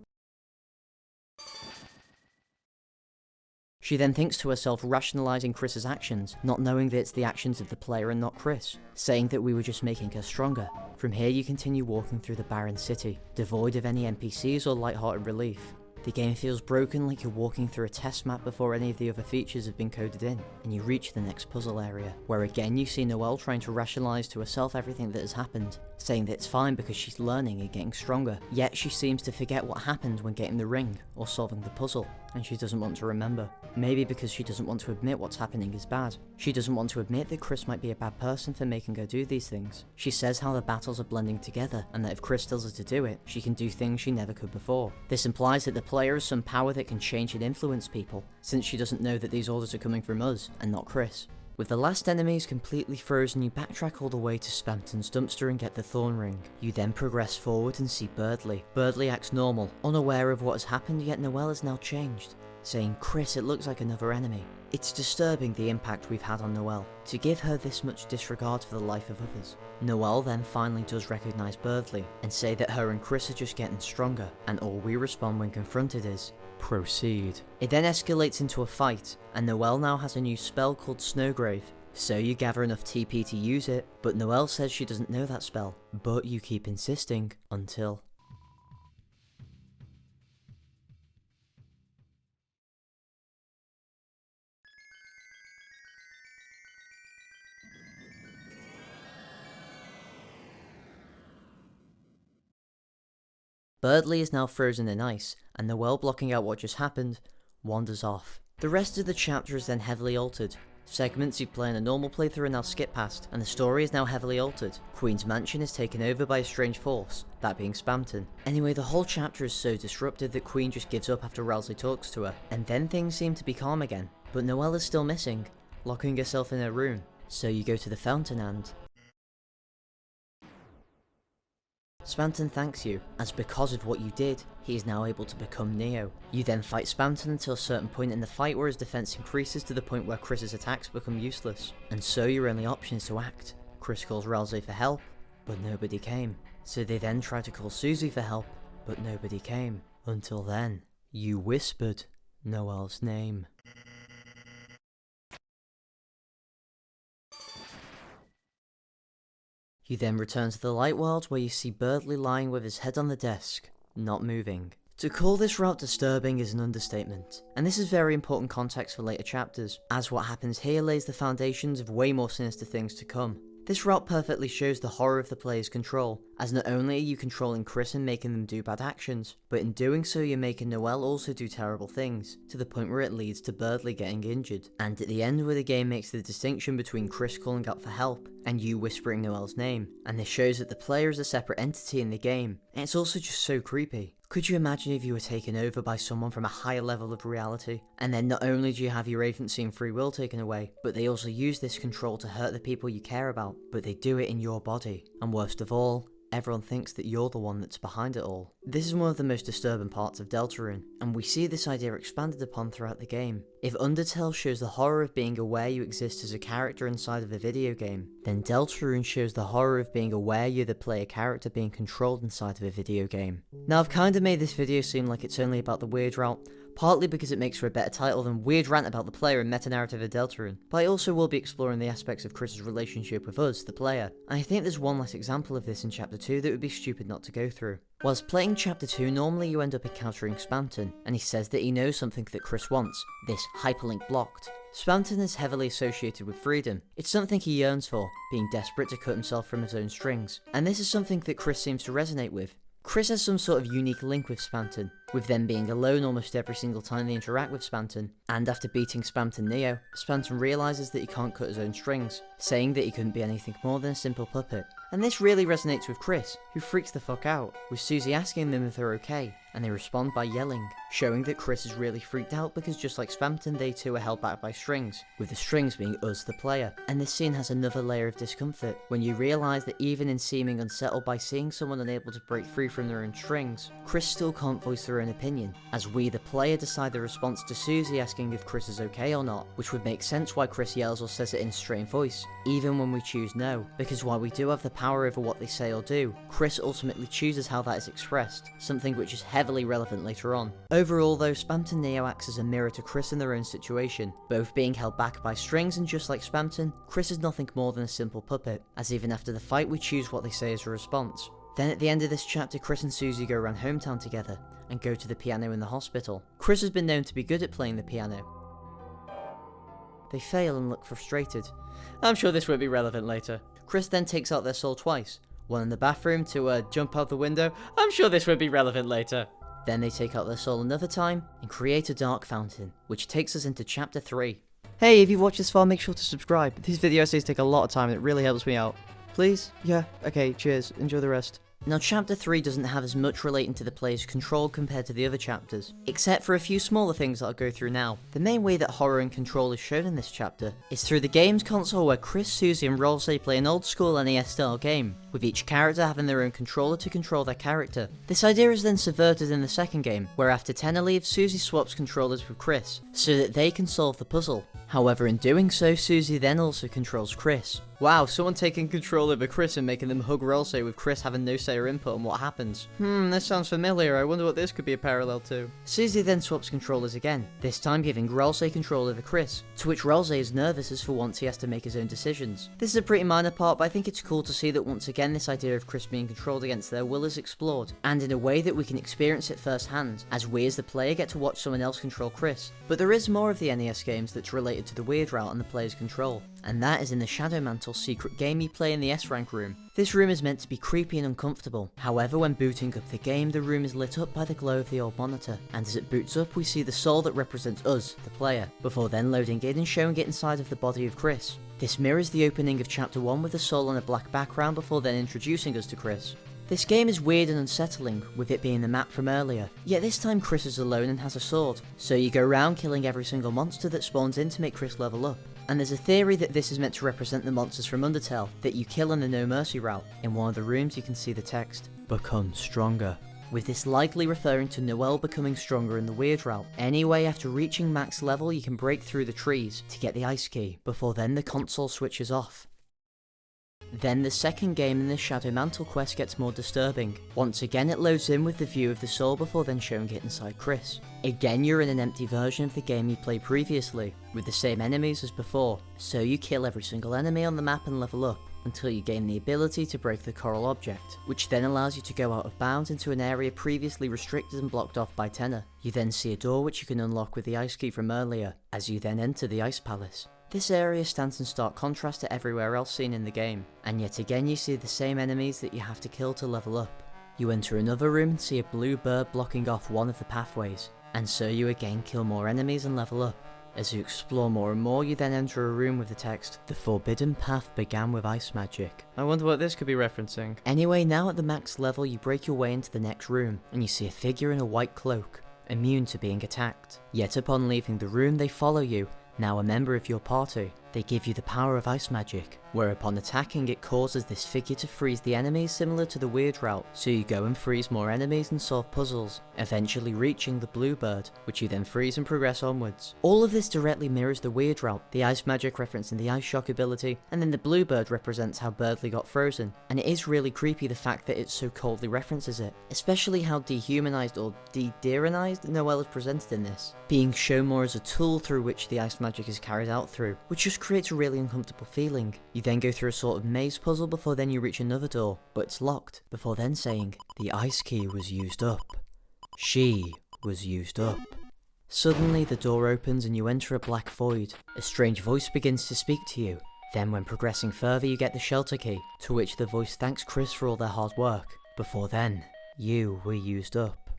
She then thinks to herself, rationalising Chris's actions, not knowing that it's the actions of the player and not Chris, saying that we were just making her stronger. From here you continue walking through the barren city, devoid of any NPCs or light-hearted relief. The game feels broken, like you're walking through a test map before any of the other features have been coded in, and you reach the next puzzle area, where again you see Noel trying to rationalise to herself everything that has happened, saying that it's fine because she's learning and getting stronger, yet she seems to forget what happened when getting the ring, or solving the puzzle, and she doesn't want to remember. Maybe because she doesn't want to admit what's happening is bad. She doesn't want to admit that Chris might be a bad person for making her do these things. She says how the battles are blending together, and that if Chris tells her to do it, she can do things she never could before. This implies that the player has some power that can change and influence people, since she doesn't know that these orders are coming from us, and not Chris. With the last enemies completely frozen, you backtrack all the way to Spampton's dumpster and get the Thorn Ring. You then progress forward and see Birdley. Birdley acts normal, unaware of what has happened, yet Noel is now changed, saying, Chris, it looks like another enemy. It's disturbing the impact we've had on Noel, to give her this much disregard for the life of others. Noel then finally does recognise Birdley, and say that her and Chris are just getting stronger, and all we respond when confronted is, proceed. It then escalates into a fight, and Noel now has a new spell called Snowgrave. So you gather enough TP to use it, but Noel says she doesn't know that spell, but you keep insisting until... Birdley is now frozen in ice, and Noel, blocking out what just happened, wanders off. The rest of the chapter is then heavily altered. Segments you play in a normal playthrough are now skipped past, and the story is now heavily altered. Queen's mansion is taken over by a strange force, that being Spamton. Anyway, the whole chapter is so disrupted that Queen just gives up after Ralsei talks to her, and then things seem to be calm again. But Noel is still missing, locking herself in her room. So you go to the fountain and... Spamton thanks you, as because of what you did, he is now able to become Neo. You then fight Spamton until a certain point in the fight where his defense increases to the point where Chris's attacks become useless. And so your only option is to act. Chris calls Ralsei for help, but nobody came. So they then try to call Susie for help, but nobody came. Until then, you whispered Noel's name. You then return to the light world where you see Birdley lying with his head on the desk, not moving. To call this route disturbing is an understatement, and this is very important context for later chapters, as what happens here lays the foundations of way more sinister things to come. This route perfectly shows the horror of the player's control, as not only are you controlling Chris and making them do bad actions, but in doing so you're making Noel also do terrible things, to the point where it leads to Birdley getting injured. And at the end where the game makes the distinction between Chris calling out for help, and you whispering Noel's name, and this shows that the player is a separate entity in the game, and it's also just so creepy. Could you imagine if you were taken over by someone from a higher level of reality, and then not only do you have your agency and free will taken away, but they also use this control to hurt the people you care about, but they do it in your body, and worst of all, everyone thinks that you're the one that's behind it all. This is one of the most disturbing parts of Deltarune, and we see this idea expanded upon throughout the game. If Undertale shows the horror of being aware you exist as a character inside of a video game, then Deltarune shows the horror of being aware you're the player character being controlled inside of a video game. Now I've kinda made this video seem like it's only about the weird route, partly because it makes for a better title than Weird Rant About the Player and Meta-Narrative of Deltarune, but I also will be exploring the aspects of Chris's relationship with us, the player, and I think there's one less example of this in Chapter 2 that would be stupid not to go through. Whilst playing Chapter 2, normally you end up encountering Spamton, and he says that he knows something that Chris wants, this hyperlink blocked. Spamton is heavily associated with freedom. It's something he yearns for, being desperate to cut himself from his own strings, and this is something that Chris seems to resonate with. Chris has some sort of unique link with Spamton, with them being alone almost every single time they interact with Spamton, and after beating Spamton Neo, Spamton realises that he can't cut his own strings, saying that he couldn't be anything more than a simple puppet. And this really resonates with Chris, who freaks the fuck out, with Susie asking them if they're okay, and they respond by yelling, showing that Chris is really freaked out because just like Spamton, they too are held back by strings, with the strings being us the player. And this scene has another layer of discomfort, when you realise that even in seeming unsettled by seeing someone unable to break free from their own strings, Chris still can't voice their own opinion, as we the player decide the response to Susie asking if Chris is okay or not, which would make sense why Chris yells or says it in a strained voice, even when we choose no, because while we do have the power over what they say or do, Chris ultimately chooses how that is expressed, something which is heavily relevant later on. Overall though, Spamton Neo acts as a mirror to Chris in their own situation, both being held back by strings, and just like Spamton, Chris is nothing more than a simple puppet, as even after the fight we choose what they say as a response. Then at the end of this chapter, Chris and Susie go around hometown together, and go to the piano in the hospital. Chris has been known to be good at playing the piano. They fail and look frustrated. I'm sure this won't be relevant later. Chris then takes out their soul twice, one in the bathroom to jump out the window. I'm sure this won't be relevant later. Then they take out their soul another time and create a dark fountain, which takes us into Chapter 3. Hey, if you've watched this far, make sure to subscribe. These video essays take a lot of time and it really helps me out. Please? Yeah, okay, cheers. Enjoy the rest. Now Chapter 3 doesn't have as much relating to the player's control compared to the other chapters, except for a few smaller things that I'll go through now. The main way that horror and control is shown in this chapter is through the game's console, where Chris, Susie and Ralsei play an old school NES style game, with each character having their own controller to control their character. This idea is then subverted in the second game, where after Tenna leaves, Susie swaps controllers with Chris, so that they can solve the puzzle. However, in doing so, Susie then also controls Chris. Wow, someone taking control over Chris and making them hug Ralsei, with Chris having no say or input on what happens. This sounds familiar. I wonder what this could be a parallel to. Susie then swaps controllers again, this time giving Ralsei control over Chris, to which Ralsei is nervous as for once he has to make his own decisions. This is a pretty minor part, but I think it's cool to see that once again again this idea of Chris being controlled against their will is explored, and in a way that we can experience it firsthand, as we as the player get to watch someone else control Chris. But there is more of the NES games that's related to the weird route and the player's control, and that is in the Shadow Mantle secret game you play in the S-Rank room. This room is meant to be creepy and uncomfortable, however when booting up the game the room is lit up by the glow of the old monitor, and as it boots up we see the soul that represents us, the player, before then loading in and showing it inside of the body of Chris. This mirrors the opening of Chapter 1 with the soul on a black background before then introducing us to Chris. This game is weird and unsettling, with it being the map from earlier, yet this time Chris is alone and has a sword, so you go around killing every single monster that spawns in to make Chris level up. And there's a theory that this is meant to represent the monsters from Undertale that you kill in the No Mercy route. In one of the rooms you can see the text, "Become stronger," with this likely referring to Noel becoming stronger in the weird route. Anyway, after reaching max level you can break through the trees to get the ice key, before then the console switches off. Then the second game in this Shadow Mantle quest gets more disturbing. Once again it loads in with the view of the soul before then showing it inside Chris. Again you're in an empty version of the game you played previously, with the same enemies as before, so you kill every single enemy on the map and level up, until you gain the ability to break the coral object, which then allows you to go out of bounds into an area previously restricted and blocked off by Tenor. You then see a door which you can unlock with the ice key from earlier, as you then enter the Ice Palace. This area stands in stark contrast to everywhere else seen in the game, and yet again you see the same enemies that you have to kill to level up. You enter another room and see a blue bird blocking off one of the pathways, and so you again kill more enemies and level up. As you explore more and more you then enter a room with the text, "The forbidden path began with ice magic." I wonder what this could be referencing. Anyway, now at the max level you break your way into the next room, and you see a figure in a white cloak, immune to being attacked. Yet upon leaving the room they follow you, now a member of your party. They give you the power of ice magic, where upon attacking it causes this figure to freeze the enemies similar to the weird route, so you go and freeze more enemies and solve puzzles, eventually reaching the blue bird, which you then freeze and progress onwards. All of this directly mirrors the weird route, the ice magic referencing the ice shock ability, and then the blue bird represents how Birdly got frozen, and it is really creepy the fact that it so coldly references it, especially how dehumanized or de-deronized Noel is presented in this, being shown more as a tool through which the ice magic is carried out through, which just creates a really uncomfortable feeling. You then go through a sort of maze puzzle before then you reach another door, but it's locked, before then saying, "The ice key was used up. She was used up." Suddenly the door opens and you enter a black void. A strange voice begins to speak to you. Then when progressing further you get the shelter key, to which the voice thanks Chris for all their hard work. Before then, you were used up.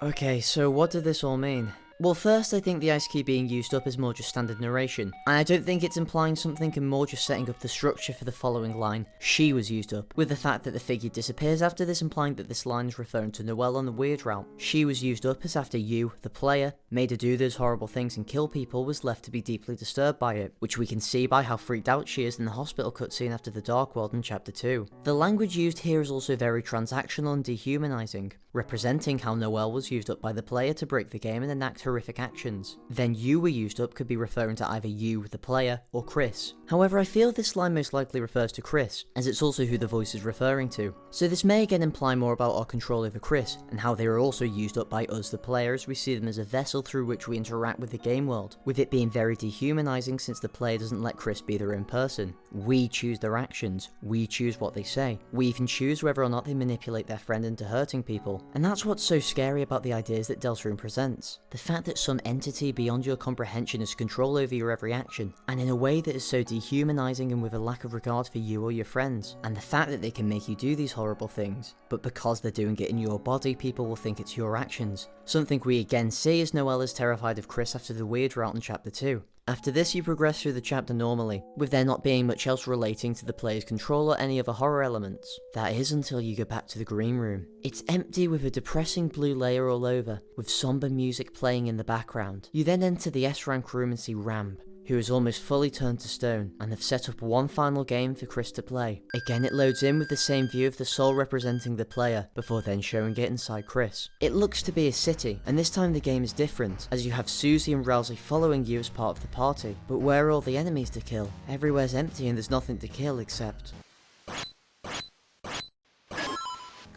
Okay, so what did this all mean? Well, first I think the ice key being used up is more just standard narration, and I don't think it's implying something and more just setting up the structure for the following line, "She was used up," with the fact that the figure disappears after this implying that this line is referring to Noel on the weird route. "She was used up" is after you, the player, made her do those horrible things and kill people, was left to be deeply disturbed by it, which we can see by how freaked out she is in the hospital cutscene after the Dark World in Chapter 2. The language used here is also very transactional and dehumanizing, representing how Noel was used up by the player to break the game and enact horrific actions. Then "you were used up" could be referring to either you, the player, or Chris. However, I feel this line most likely refers to Chris, as it's also who the voice is referring to. So this may again imply more about our control over Chris, and how they are also used up by us, the player, as we see them as a vessel through which we interact with the game world, with it being very dehumanizing since the player doesn't let Chris be their own person. We choose their actions, we choose what they say, we even choose whether or not they manipulate their friend into hurting people. And that's what's so scary about the ideas that Deltarune presents. The fact that some entity beyond your comprehension has control over your every action, and in a way that is so dehumanizing and with a lack of regard for you or your friends. And the fact that they can make you do these horrible things, but because they're doing it in your body, people will think it's your actions. Something we again see as Noel is terrified of Chris after the weird route in Chapter 2. After this you progress through the chapter normally, with there not being much else relating to the player's control or any other horror elements. That is until you go back to the green room. It's empty with a depressing blue layer all over, with somber music playing in the background. You then enter the S-Rank room and see Ramb, who is almost fully turned to stone, and have set up one final game for Chris to play. Again it loads in with the same view of the soul representing the player, before then showing it inside Chris. It looks to be a city, and this time the game is different, as you have Susie and Rousey following you as part of the party. But where are all the enemies to kill? Everywhere's empty and there's nothing to kill except...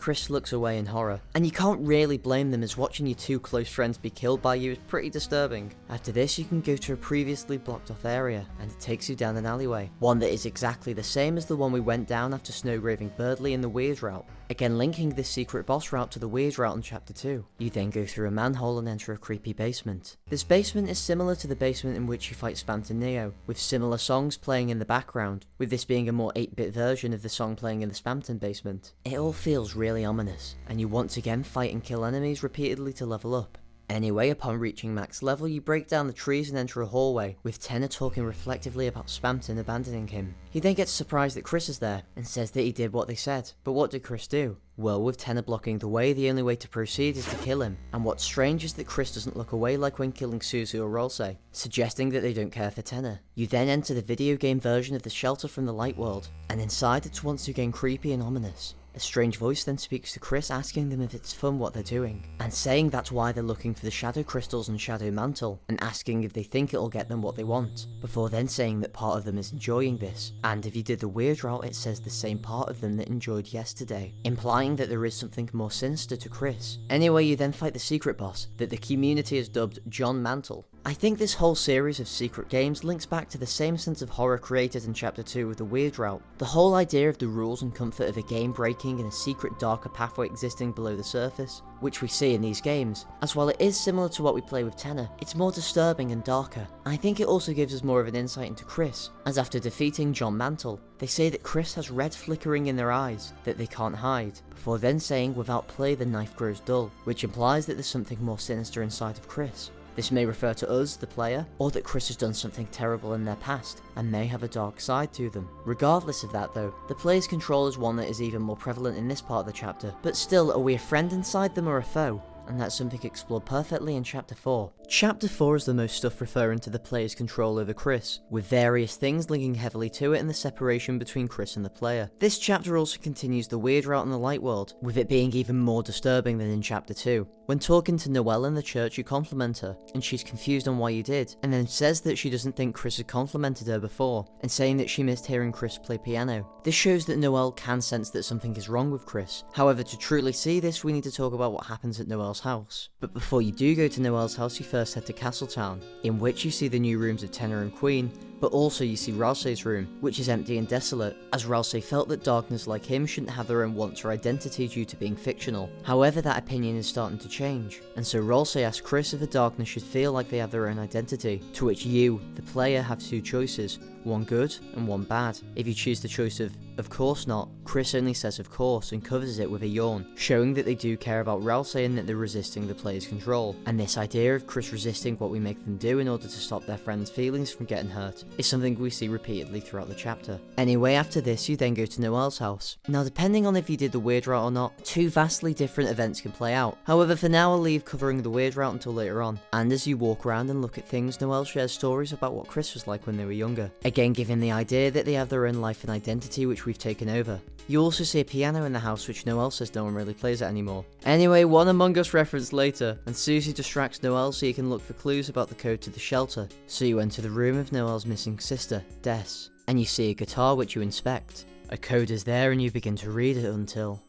Chris looks away in horror, and you can't really blame them as watching your two close friends be killed by you is pretty disturbing. After this, you can go to a previously blocked off area, and it takes you down an alleyway, one that is exactly the same as the one we went down after Snowgraving Birdley in the Weird route, again linking this secret boss route to the Weird route in Chapter 2. You then go through a manhole and enter a creepy basement. This basement is similar to the basement in which you fight Spant and Neo, with similar songs playing in the background, with this being a more 8-bit version of the song playing in the Spamton basement. It all feels really ominous, and you once again fight and kill enemies repeatedly to level up. Anyway, upon reaching max level, you break down the trees and enter a hallway, with Tenor talking reflectively about Spamton abandoning him. He then gets surprised that Chris is there, and says that he did what they said. But what did Chris do? Well, with Tenor blocking the way, the only way to proceed is to kill him. And what's strange is that Chris doesn't look away like when killing Susie or Rolsei, suggesting that they don't care for Tenor. You then enter the video game version of the shelter from the light world, and inside it's once again creepy and ominous. A strange voice then speaks to Chris, asking them if it's fun what they're doing, and saying that's why they're looking for the shadow crystals and shadow mantle, and asking if they think it'll get them what they want, before then saying that part of them is enjoying this, and if you did the weird route it says the same part of them that enjoyed yesterday, implying that there is something more sinister to Chris. Anyway, you then fight the secret boss, that the community has dubbed John Mantle. I think this whole series of secret games links back to the same sense of horror created in Chapter 2 with the Weird route. The whole idea of the rules and comfort of a game breaking and a secret darker pathway existing below the surface, which we see in these games, as while it is similar to what we play with Tenor, it's more disturbing and darker. I think it also gives us more of an insight into Chris, as after defeating John Mantle, they say that Chris has red flickering in their eyes that they can't hide, before then saying without play the knife grows dull, which implies that there's something more sinister inside of Chris. This may refer to us, the player, or that Chris has done something terrible in their past, and may have a dark side to them. Regardless of that though, the player's control is one that is even more prevalent in this part of the chapter, but still, are we a friend inside them or a foe? And that's something explored perfectly in Chapter 4. Chapter 4 is the most stuff referring to the player's control over Chris, with various things linking heavily to it and the separation between Chris and the player. This chapter also continues the weird route in the light world, with it being even more disturbing than in Chapter 2. When talking to Noel in the church, you compliment her, and she's confused on why you did, and then says that she doesn't think Chris had complimented her before, and saying that she missed hearing Chris play piano. This shows that Noel can sense that something is wrong with Chris. However, to truly see this, we need to talk about what happens at Noel's house. But before you do go to Noel's house, you first head to Castletown, in which you see the new rooms of Tenor and Queen, but also you see Ralsei's room, which is empty and desolate, as Ralsei felt that darkness like him shouldn't have their own wants or identity due to being fictional. However, that opinion is starting to change, and so Ralsei asks Chris if the darkness should feel like they have their own identity, to which you, the player, have two choices, one good and one bad. If you choose the choice of course not, Chris only says of course and covers it with a yawn, showing that they do care about Ralsei and that they're resisting the player's control. And this idea of Chris resisting what we make them do in order to stop their friends' feelings from getting hurt is something we see repeatedly throughout the chapter. Anyway, after this you then go to Noel's house. Now, depending on if you did the weird route or not, two vastly different events can play out. However, for now I'll leave covering the weird route until later on. And as you walk around and look at things, Noel shares stories about what Chris was like when they were younger, again giving the idea that they have their own life and identity which we've taken over. You also see a piano in the house, which Noel says no one really plays it anymore. Anyway, one Among Us reference later, and Susie distracts Noel so you can look for clues about the code to the shelter. So you enter the room of Noel's missing sister, Des, and you see a guitar which you inspect. A code is there and you begin to read it until...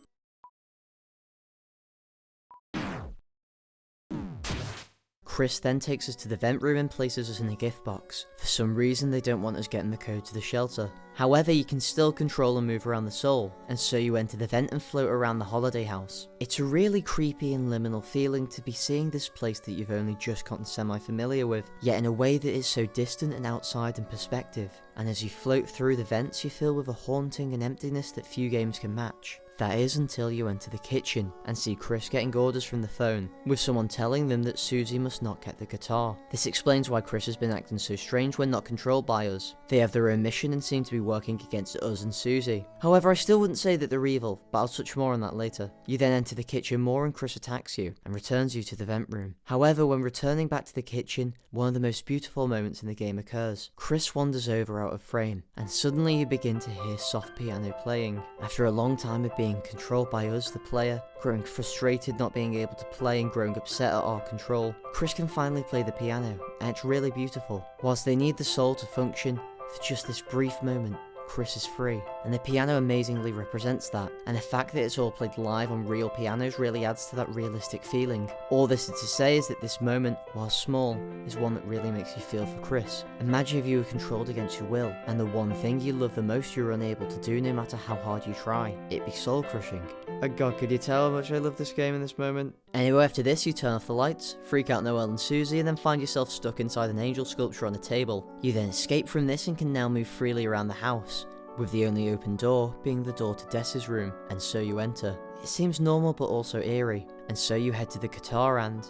Chris then takes us to the vent room and places us in a gift box. For some reason they don't want us getting the code to the shelter. However, you can still control and move around the soul, and so you enter the vent and float around the holiday house. It's a really creepy and liminal feeling to be seeing this place that you've only just gotten semi-familiar with, yet in a way that is so distant and outside in perspective. And as you float through the vents, you feel with a haunting and emptiness that few games can match. That is until you enter the kitchen and see Chris getting orders from the phone, with someone telling them that Susie must not get the guitar. This explains why Chris has been acting so strange when not controlled by us. They have their own mission and seem to be working against us and Susie. However, I still wouldn't say that they're evil, but I'll touch more on that later. You then enter the kitchen more and Chris attacks you and returns you to the vent room. However, when returning back to the kitchen, one of the most beautiful moments in the game occurs. Chris wanders over out of frame, and suddenly you begin to hear soft piano playing. After a long time of being controlled by us, the player, growing frustrated not being able to play and growing upset at our control, Chris can finally play the piano, and it's really beautiful. Whilst they need the soul to function, for just this brief moment, Chris is free, and the piano amazingly represents that, and the fact that it's all played live on real pianos really adds to that realistic feeling. All this is to say is that this moment, while small, is one that really makes you feel for Chris. Imagine if you were controlled against your will, and the one thing you love the most you're unable to do no matter how hard you try. It'd be soul crushing. Oh god, could you tell how much I love this game in this moment? Anyway, after this you turn off the lights, freak out Noel and Susie, and then find yourself stuck inside an angel sculpture on a table. You then escape from this and can now move freely around the house, with the only open door being the door to Des's room, and so you enter. It seems normal but also eerie, and so you head to the guitar and...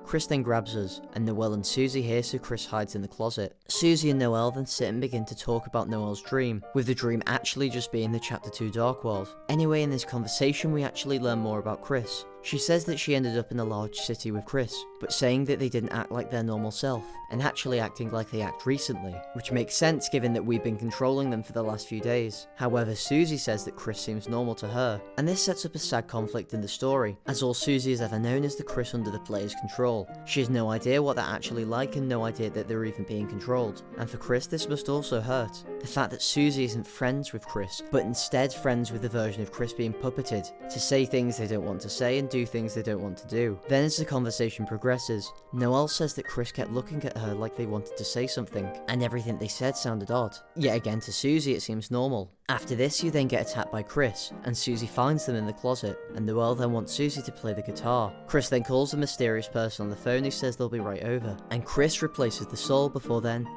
Chris then grabs us, and Noel and Susie hear, so Chris hides in the closet. Susie and Noel then sit and begin to talk about Noel's dream, with the dream actually just being the Chapter 2 Dark World. Anyway, in this conversation we actually learn more about Chris. She says that she ended up in a large city with Chris, but saying that they didn't act like their normal self, and actually acting like they act recently, which makes sense given that we've been controlling them for the last few days. However, Susie says that Chris seems normal to her, and this sets up a sad conflict in the story, as all Susie has ever known is the Chris under the player's control. She has no idea what they're actually like and no idea that they're even being controlled, and for Chris this must also hurt. The fact that Susie isn't friends with Chris, but instead friends with the version of Chris being puppeted, to say things they don't want to say and do things they don't want to do. Then as the conversation progresses, Noel says that Chris kept looking at her like they wanted to say something, and everything they said sounded odd. Yet again to Susie it seems normal. After this you then get attacked by Chris, and Susie finds them in the closet, and Noel then wants Susie to play the guitar. Chris then calls a mysterious person on the phone who says they'll be right over, and Chris replaces the soul before then.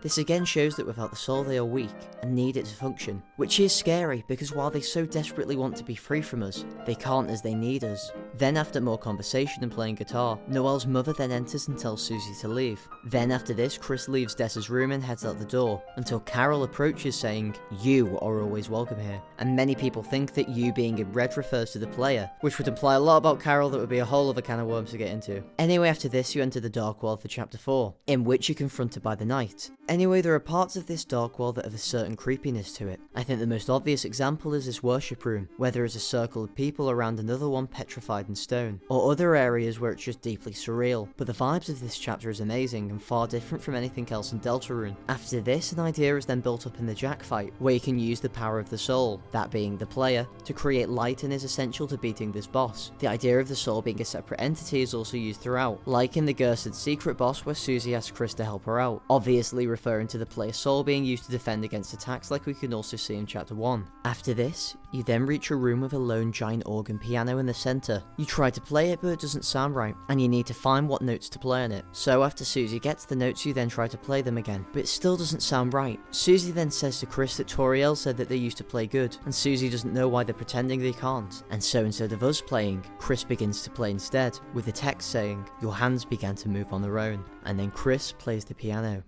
This again shows that without the soul they are weak and need it to function, which is scary because while they so desperately want to be free from us, they can't as they need us. Then after more conversation and playing guitar, Noel's mother then enters and tells Susie to leave. Then after this, Chris leaves Des's room and heads out the door, until Carol approaches saying, "You are always welcome here." And many people think that you being in red refers to the player, which would imply a lot about Carol that would be a whole other can of worms to get into. Anyway, after this you enter the Dark World for Chapter 4, in which you're confronted by the Knight. Anyway, there are parts of this Dark World that have a certain creepiness to it. I think the most obvious example is this worship room, where there is a circle of people around another one petrified in stone, or other areas where it's just deeply surreal, but the vibes of this chapter is amazing and far different from anything else in Deltarune. After this, an idea is then built up in the Jack fight, where you can use the power of the soul, that being the player, to create light and is essential to beating this boss. The idea of the soul being a separate entity is also used throughout, like in the Gersed secret boss where Susie asks Chris to help her out, obviously referring to the player's soul being used to defend against attacks like we can also see in Chapter 1. After this, you then reach a room with a lone giant organ piano in the centre. You try to play it but it doesn't sound right, and you need to find what notes to play on it. So after Susie gets the notes you then try to play them again, but it still doesn't sound right. Susie then says to Chris that Toriel said that they used to play good, and Susie doesn't know why they're pretending they can't. And so instead of us playing, Chris begins to play instead, with the text saying, "Your hands began to move on their own," and then Chris plays the piano.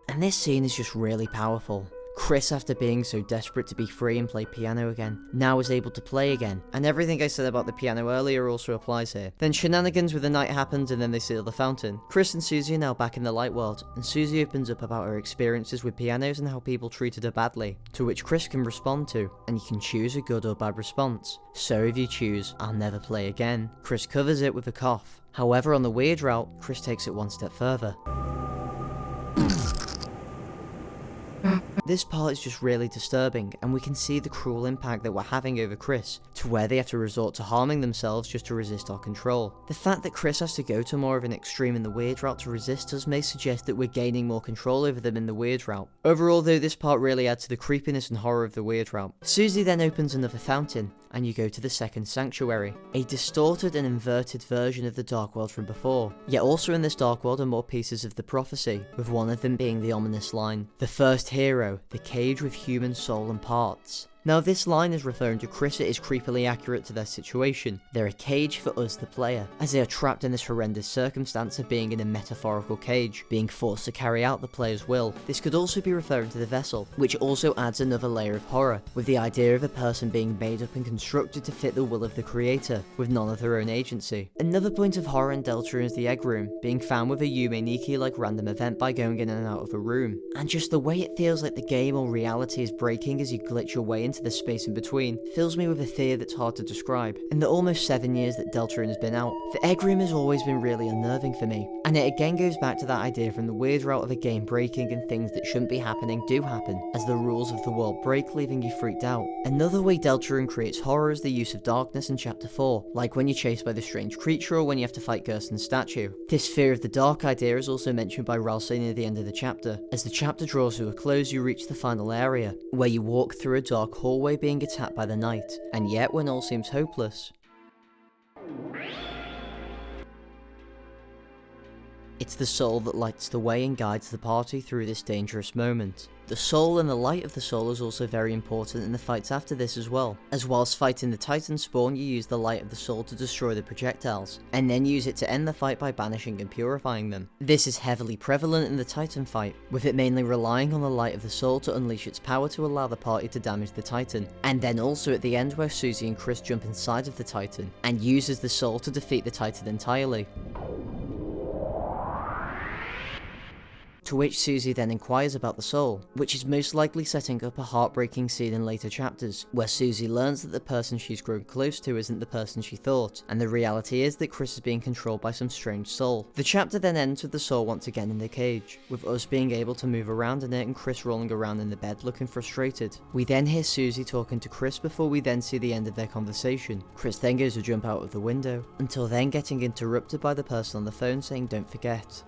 And this scene is just really powerful. Chris, after being so desperate to be free and play piano again, now is able to play again, and everything I said about the piano earlier also applies here. Then shenanigans with the night happens and then they seal the fountain. Chris and Susie are now back in the light world, and Susie opens up about her experiences with pianos and how people treated her badly, to which Chris can respond to, and you can choose a good or bad response. So if you choose, "I'll never play again," Chris covers it with a cough. However, on the weird route, Chris takes it one step further. This part is just really disturbing, and we can see the cruel impact that we're having over Chris, to where they have to resort to harming themselves just to resist our control. The fact that Chris has to go to more of an extreme in the weird route to resist us may suggest that we're gaining more control over them in the weird route. Overall though, this part really adds to the creepiness and horror of the weird route. Susie then opens another fountain, and you go to the second sanctuary, a distorted and inverted version of the Dark World from before. Yet also in this Dark World are more pieces of the prophecy, with one of them being the ominous line, "The first hero, the cage with human soul and parts." Now if this line is referring to Chris, it is creepily accurate to their situation. They're a cage for us the player, as they are trapped in this horrendous circumstance of being in a metaphorical cage, being forced to carry out the player's will. This could also be referring to the vessel, which also adds another layer of horror, with the idea of a person being made up and constructed to fit the will of the creator, with none of their own agency. Another point of horror in Deltarune is the egg room, being found with a Yume Nikki like random event by going in and out of a room. And just the way it feels like the game or reality is breaking as you glitch your way into into the space in between fills me with a fear that's hard to describe. In the almost 7 years that Deltarune has been out, the egg room has always been really unnerving for me, and it again goes back to that idea from the weird route of a game breaking and things that shouldn't be happening do happen, as the rules of the world break, leaving you freaked out. Another way Deltarune creates horror is the use of darkness in Chapter 4, like when you're chased by the strange creature or when you have to fight Gersten's statue. This fear of the dark idea is also mentioned by Ralsei near the end of the chapter. As the chapter draws to a close, you reach the final area, where you walk through a dark hallway being attacked by the night, and yet when all seems hopeless, it's the soul that lights the way and guides the party through this dangerous moment. The soul and the light of the soul is also very important in the fights after this as well, as whilst fighting the Titan spawn you use the light of the soul to destroy the projectiles, and then use it to end the fight by banishing and purifying them. This is heavily prevalent in the Titan fight, with it mainly relying on the light of the soul to unleash its power to allow the party to damage the Titan, and then also at the end where Susie and Chris jump inside of the Titan, and uses the soul to defeat the Titan entirely. To which Susie then inquires about the soul, which is most likely setting up a heartbreaking scene in later chapters, where Susie learns that the person she's grown close to isn't the person she thought, and the reality is that Chris is being controlled by some strange soul. The chapter then ends with the soul once again in the cage, with us being able to move around in it and Chris rolling around in the bed looking frustrated. We then hear Susie talking to Chris before we then see the end of their conversation. Chris then goes to jump out of the window, until then getting interrupted by the person on the phone saying don't forget.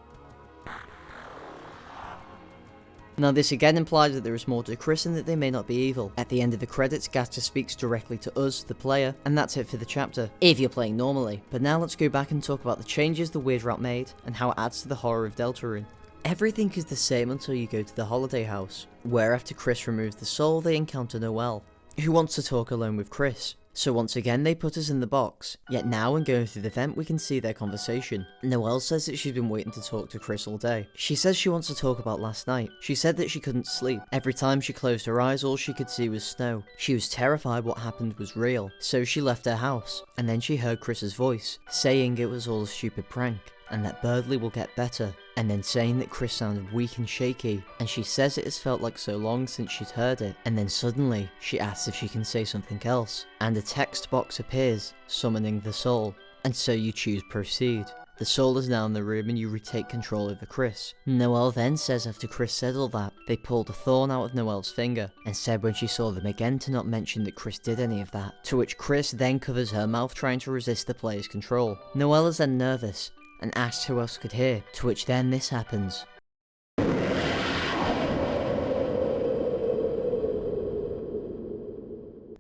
Now this again implies that there is more to Chris and that they may not be evil. At the end of the credits, Gaster speaks directly to us, the player, and that's it for the chapter, if you're playing normally. But now let's go back and talk about the changes the weird route made, and how it adds to the horror of Deltarune. Everything is the same until you go to the holiday house, where after Chris removes the soul they encounter Noel, who wants to talk alone with Chris. So once again they put us in the box, yet now when going through the vent we can see their conversation. Noel says that she's been waiting to talk to Chris all day. She says she wants to talk about last night. She said that she couldn't sleep. Every time she closed her eyes all she could see was snow. She was terrified what happened was real, so she left her house, and then she heard Chris's voice, saying it was all a stupid prank, and that Birdley will get better, and then saying that Chris sounded weak and shaky, and she says it has felt like so long since she's heard it, and then suddenly she asks if she can say something else, and a text box appears, summoning the soul, and so you choose proceed. The soul is now in the room and you retake control over Chris. Noel then says after Chris said all that, they pulled a thorn out of Noel's finger, and said when she saw them again to not mention that Chris did any of that, to which Chris then covers her mouth trying to resist the player's control. Noel is then nervous, and asks who else could hear, to which then this happens.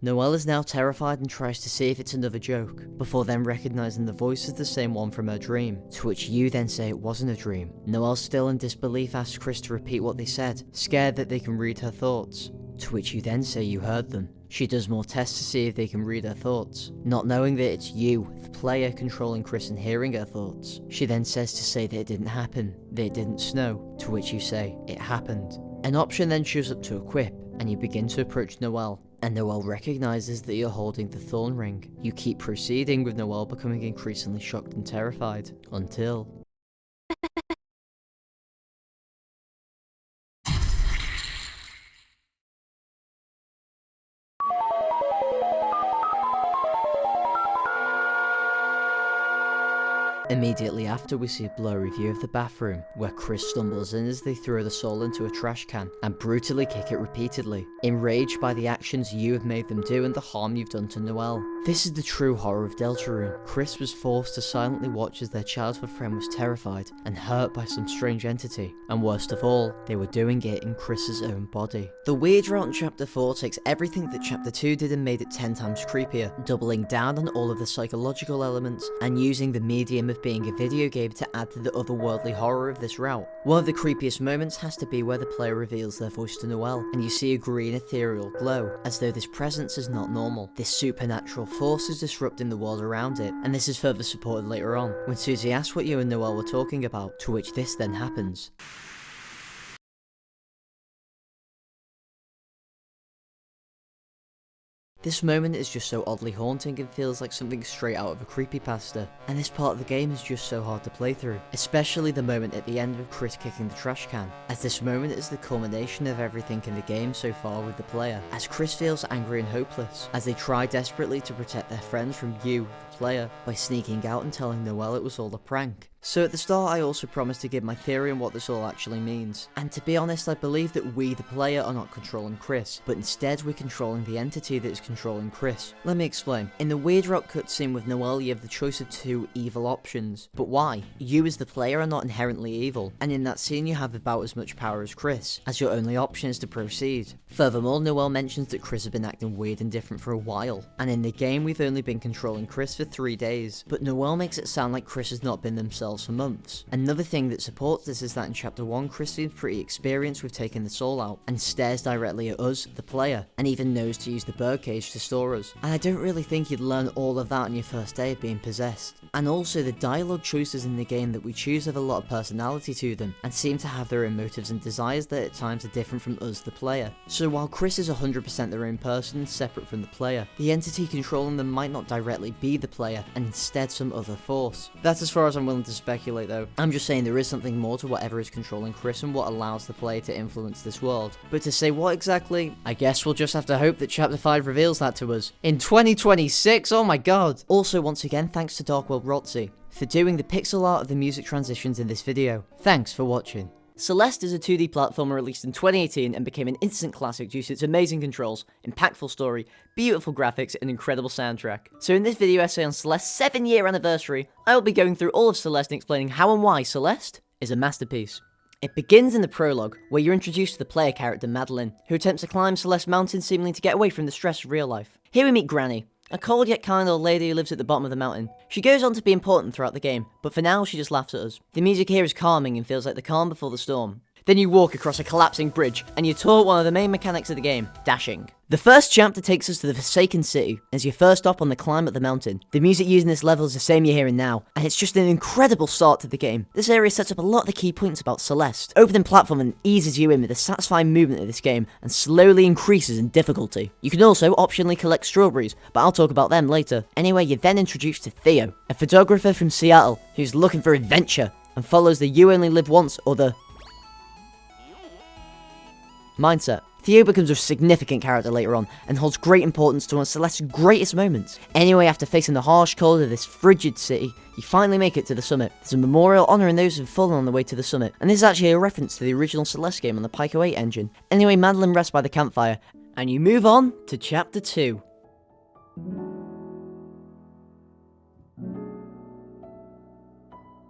Noel is now terrified and tries to see if it's another joke, before then recognising the voice as the same one from her dream, to which you then say it wasn't a dream. Noel, still in disbelief, asks Chris to repeat what they said, scared that they can read her thoughts, to which you then say you heard them. She does more tests to see if they can read her thoughts, not knowing that it's you, the player, controlling Chris and hearing her thoughts. She then says to say that it didn't happen, that it didn't snow, to which you say, it happened. An option then shows up to equip, and you begin to approach Noel, and Noel recognises that you're holding the thorn ring. You keep proceeding with Noel becoming increasingly shocked and terrified, until... Immediately after, we see a blurry view of the bathroom, where Chris stumbles in as they throw the soul into a trash can, and brutally kick it repeatedly, enraged by the actions you have made them do and the harm you've done to Noel. This is the true horror of Deltarune. Chris was forced to silently watch as their childhood friend was terrified and hurt by some strange entity, and worst of all, they were doing it in Chris's own body. The weird route in Chapter 4 takes everything that Chapter 2 did and made it 10 times creepier, doubling down on all of the psychological elements, and using the medium of being a video game to add to the otherworldly horror of this route. One of the creepiest moments has to be where the player reveals their voice to Noel, and you see a green ethereal glow, as though this presence is not normal. This supernatural force is disrupting the world around it, and this is further supported later on, when Susie asks what you and Noel were talking about, to which this then happens. This moment is just so oddly haunting and feels like something straight out of a creepypasta, and this part of the game is just so hard to play through, especially the moment at the end of Chris kicking the trash can, as this moment is the culmination of everything in the game so far with the player, as Chris feels angry and hopeless, as they try desperately to protect their friends from you, the player, by sneaking out and telling Noel it was all a prank. So at the start I also promised to give my theory on what this all actually means, and to be honest I believe that we the player are not controlling Chris, but instead we're controlling the entity that is controlling Chris. Let me explain. In the Weird Rock cutscene with Noel you have the choice of two evil options, but why? You as the player are not inherently evil, and in that scene you have about as much power as Chris, as your only option is to proceed. Furthermore, Noel mentions that Chris has been acting weird and different for a while, and in the game we've only been controlling Chris for 3 days, but Noel makes it sound like Chris has not been themselves for months. Another thing that supports this is that in chapter 1 Chris seems pretty experienced with taking the soul out, and stares directly at us, the player, and even knows to use the birdcage to store us. And I don't really think you'd learn all of that on your first day of being possessed. And also the dialogue choices in the game that we choose have a lot of personality to them, and seem to have their own motives and desires that at times are different from us, the player. So while Chris is 100% their own person, separate from the player, the entity controlling them might not directly be the player, and instead some other force. That's as far as I'm willing to speculate though. I'm just saying there is something more to whatever is controlling Chris and what allows the player to influence this world. But to say what exactly, I guess we'll just have to hope that chapter 5 reveals that to us. In 2026, oh my god! Also once again thanks to Darkworld Rotzi for doing the pixel art of the music transitions in this video. Thanks for watching. Celeste is a 2D platformer released in 2018 and became an instant classic due to its amazing controls, impactful story, beautiful graphics, and incredible soundtrack. So in this video essay on Celeste's 7-year anniversary, I will be going through all of Celeste and explaining how and why Celeste is a masterpiece. It begins in the prologue, where you're introduced to the player character Madeline, who attempts to climb Celeste Mountain seemingly to get away from the stress of real life. Here we meet Granny, a cold yet kind old lady who lives at the bottom of the mountain. She goes on to be important throughout the game, but for now she just laughs at us. The music here is calming and feels like the calm before the storm. Then you walk across a collapsing bridge, and you're taught one of the main mechanics of the game, dashing. The first chapter takes us to the Forsaken City, as your first stop on the climb up the mountain. The music used in this level is the same you're hearing now, and it's just an incredible start to the game. This area sets up a lot of the key points about Celeste. Opening platform and eases you in with the satisfying movement of this game, and slowly increases in difficulty. You can also optionally collect strawberries, but I'll talk about them later. Anyway, you're then introduced to Theo, a photographer from Seattle, who's looking for adventure, and follows the you only live once, or the mindset. Theo becomes a significant character later on, and holds great importance to one of Celeste's greatest moments. Anyway, after facing the harsh cold of this frigid city, you finally make it to the summit. There's a memorial honouring those who've fallen on the way to the summit, and this is actually a reference to the original Celeste game on the Pico 8 engine. Anyway, Madeline rests by the campfire, and you move on to chapter 2.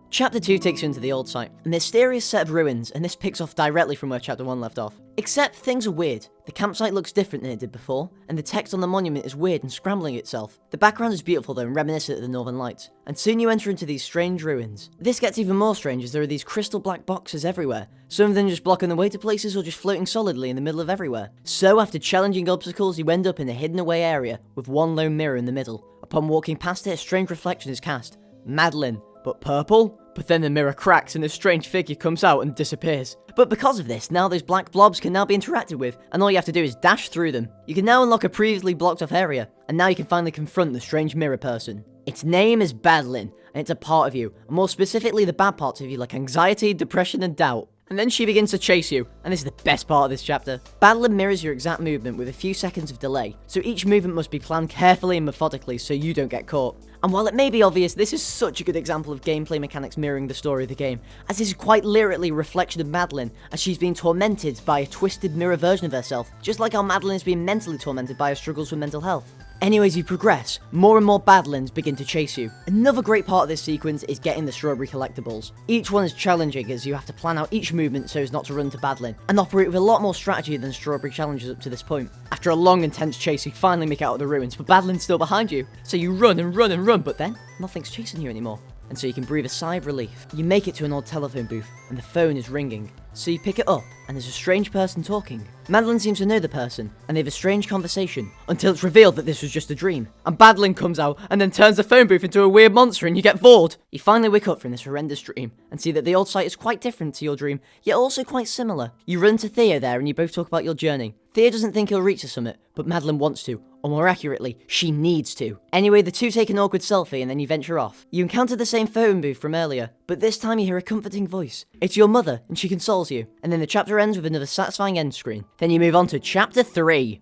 Chapter 2 takes you into the old site, a mysterious set of ruins, and this picks off directly from where chapter 1 left off. Except things are weird. The campsite looks different than it did before, and the text on the monument is weird and scrambling itself. The background is beautiful though and reminiscent of the Northern Lights, and soon you enter into these strange ruins. This gets even more strange as there are these crystal black boxes everywhere, some of them just blocking the way to places or just floating solidly in the middle of everywhere. So after challenging obstacles you end up in a hidden away area with one lone mirror in the middle. Upon walking past it, a strange reflection is cast. Madeline. But purple? But then the mirror cracks and a strange figure comes out and disappears. But because of this, now those black blobs can now be interacted with, and all you have to do is dash through them. You can now unlock a previously blocked off area, and now you can finally confront the strange mirror person. Its name is Madeline, and it's a part of you, and more specifically the bad parts of you like anxiety, depression, and doubt. And then she begins to chase you, and this is the best part of this chapter. Madeline mirrors your exact movement with a few seconds of delay, so each movement must be planned carefully and methodically so you don't get caught. And while it may be obvious, this is such a good example of gameplay mechanics mirroring the story of the game, as this is quite literally a reflection of Madeline, as she's being tormented by a twisted mirror version of herself, just like how Madeline is being mentally tormented by her struggles with mental health. Anyways, you progress, more and more Badlands begin to chase you. Another great part of this sequence is getting the strawberry collectibles. Each one is challenging as you have to plan out each movement so as not to run to Badland, and operate with a lot more strategy than strawberry challenges up to this point. After a long intense chase, you finally make it out of the ruins, but Badland's still behind you. So you run and run and run, but then nothing's chasing you anymore. And so you can breathe a sigh of relief. You make it to an old telephone booth, and the phone is ringing. So you pick it up, and there's a strange person talking. Madeline seems to know the person, and they have a strange conversation, until it's revealed that this was just a dream. And Madeline comes out, and then turns the phone booth into a weird monster, and you get bored. You finally wake up from this horrendous dream, and see that the old site is quite different to your dream, yet also quite similar. You run to Theo there, and you both talk about your journey. Theo doesn't think he'll reach the summit, but Madeline wants to, or more accurately, she needs to. Anyway, the two take an awkward selfie and then you venture off. You encounter the same phone booth from earlier, but this time you hear a comforting voice. It's your mother, and she consoles you. And then the chapter ends with another satisfying end screen. Then you move on to Chapter 3.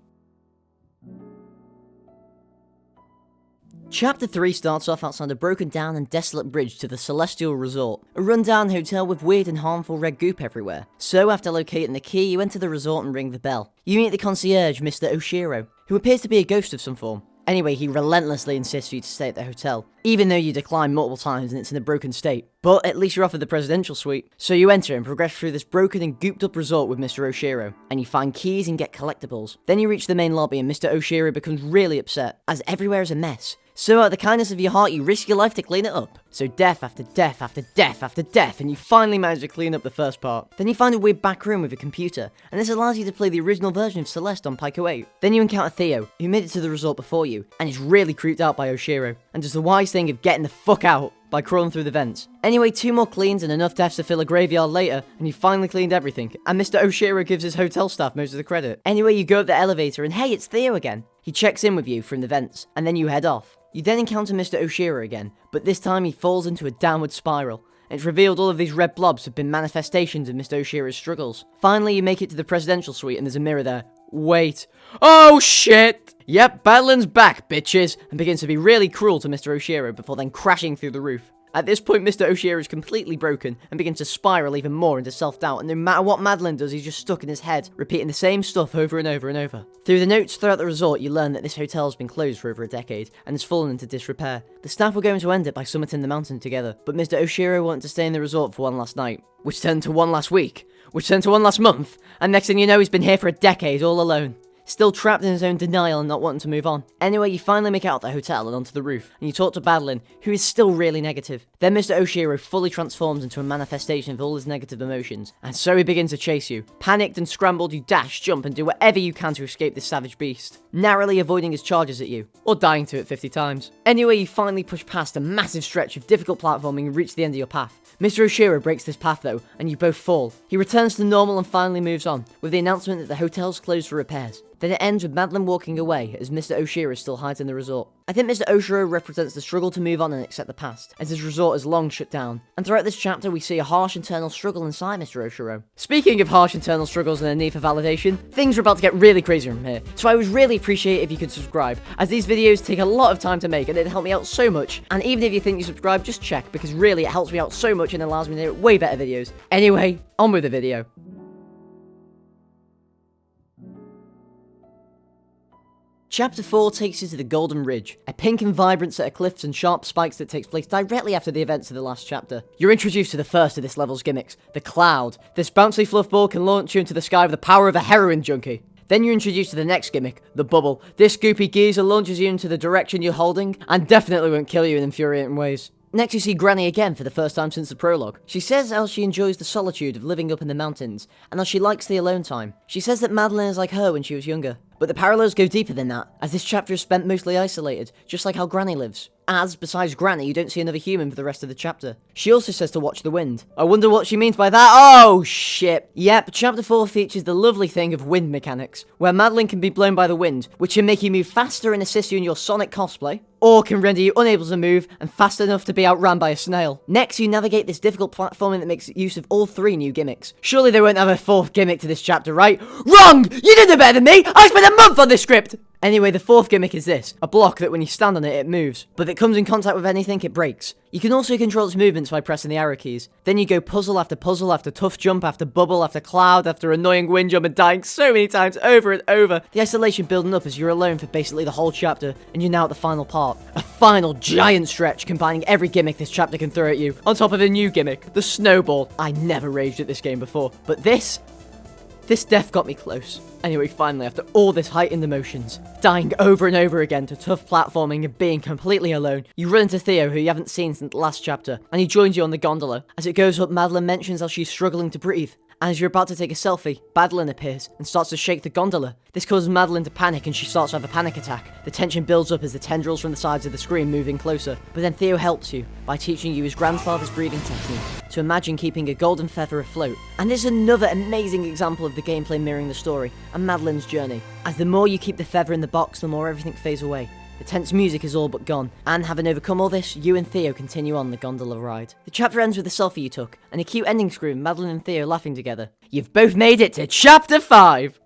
Chapter 3 starts off outside a broken down and desolate bridge to the Celestial Resort, a run-down hotel with weird and harmful red goop everywhere. So, after locating the key, you enter the resort and ring the bell. You meet the concierge, Mr. Oshiro, who appears to be a ghost of some form. Anyway, he relentlessly insists for you to stay at the hotel, even though you decline multiple times and it's in a broken state. But at least you're offered the presidential suite. So you enter and progress through this broken and gooped up resort with Mr. Oshiro, and you find keys and get collectibles. Then you reach the main lobby and Mr. Oshiro becomes really upset, as everywhere is a mess. So out of the kindness of your heart, you risk your life to clean it up. So death after death after death after death, and you finally manage to clean up the first part. Then you find a weird back room with a computer, and this allows you to play the original version of Celeste on Pico 8. Then you encounter Theo, who made it to the resort before you, and is really creeped out by Oshiro, and does the wise thing of getting the fuck out by crawling through the vents. Anyway, 2 more cleans and enough deaths to fill a graveyard later, and you finally cleaned everything, and Mr. Oshiro gives his hotel staff most of the credit. Anyway, you go up the elevator, and hey, it's Theo again. He checks in with you from the vents, and then you head off. You then encounter Mr. Oshiro again, but this time he falls into a downward spiral. It's revealed all of these red blobs have been manifestations of Mr. Oshiro's struggles. Finally, you make it to the presidential suite and there's a mirror there. Wait. Oh shit! Yep, Battlin's back, bitches! And begins to be really cruel to Mr. Oshiro before then crashing through the roof. At this point, Mr. Oshiro is completely broken and begins to spiral even more into self-doubt, and no matter what Madeline does, he's just stuck in his head, repeating the same stuff over and over and over. Through the notes throughout the resort, you learn that this hotel has been closed for over a decade and has fallen into disrepair. The staff were going to end it by summiting the mountain together, but Mr. Oshiro wanted to stay in the resort for one last night, which turned to one last week, which turned to one last month, and next thing you know, he's been here for a decade all alone. Still trapped in his own denial and not wanting to move on. Anyway, you finally make it out the hotel and onto the roof, and you talk to Madeline, who is still really negative. Then Mr. Oshiro fully transforms into a manifestation of all his negative emotions, and so he begins to chase you. Panicked and scrambled, you dash, jump, and do whatever you can to escape this savage beast, narrowly avoiding his charges at you, or dying to it 50 times. Anyway, you finally push past a massive stretch of difficult platforming and reach the end of your path. Mr. Oshiro breaks this path though, and you both fall. He returns to normal and finally moves on, with the announcement that the hotel's closed for repairs. Then it ends with Madeline walking away, as Mr. Oshiro still hides in the resort. I think Mr. Oshiro represents the struggle to move on and accept the past, as his resort is long shut down. And throughout this chapter, we see a harsh internal struggle inside Mr. Oshiro. Speaking of harsh internal struggles and a need for validation, things are about to get really crazy from here, so I would really appreciate if you could subscribe, as these videos take a lot of time to make and it'd help me out so much. And even if you think you subscribe, just check, because really it helps me out so much and allows me to make way better videos. Anyway, on with the video. Chapter 4 takes you to the Golden Ridge, a pink and vibrant set of cliffs and sharp spikes that takes place directly after the events of the last chapter. You're introduced to the first of this level's gimmicks, the Cloud. This bouncy fluff ball can launch you into the sky with the power of a heroin junkie. Then you're introduced to the next gimmick, the Bubble. This goopy geezer launches you into the direction you're holding, and definitely won't kill you in infuriating ways. Next you see Granny again for the first time since the prologue. She says how she enjoys the solitude of living up in the mountains, and how she likes the alone time. She says that Madeline is like her when she was younger. But the parallels go deeper than that, as this chapter is spent mostly isolated, just like how Granny lives. As, besides Granny, you don't see another human for the rest of the chapter. She also says to watch the wind. I wonder what she means by that. Oh, shit. Yep, chapter 4 features the lovely thing of wind mechanics, where Madeline can be blown by the wind, which can make you move faster and assist you in your Sonic cosplay, or can render you unable to move and fast enough to be outrun by a snail. Next, you navigate this difficult platforming that makes use of all 3 new gimmicks. Surely they won't have a 4th gimmick to this chapter, right? Wrong! You did it better than me! I spent a month on this script! Anyway, the 4th gimmick is this, a block that when you stand on it, it moves, but if it comes in contact with anything, it breaks. You can also control its movements by pressing the arrow keys. Then you go puzzle after tough jump after bubble after cloud after annoying wind jump and dying so many times over and over. The isolation building up as you're alone for basically the whole chapter, and you're now at the final part. A final giant stretch combining every gimmick this chapter can throw at you, on top of a new gimmick, the snowball. I never raged at this game before, but this death got me close. Anyway, finally, after all this heightened emotions, dying over and over again to tough platforming and being completely alone, you run into Theo, who you haven't seen since the last chapter, and he joins you on the gondola. As it goes up, Madeline mentions how she's struggling to breathe, And as you're about to take a selfie, Madeline appears and starts to shake the gondola. This causes Madeline to panic and she starts to have a panic attack. The tension builds up as the tendrils from the sides of the screen move in closer. But then Theo helps you by teaching you his grandfather's breathing technique to imagine keeping a golden feather afloat. And this is another amazing example of the gameplay mirroring the story and Madeline's journey. As the more you keep the feather in the box, the more everything fades away. The tense music is all but gone, and having overcome all this, you and Theo continue on the gondola ride. The chapter ends with the selfie you took, and a cute ending screen, Madeline and Theo laughing together. You've both made it to Chapter 5!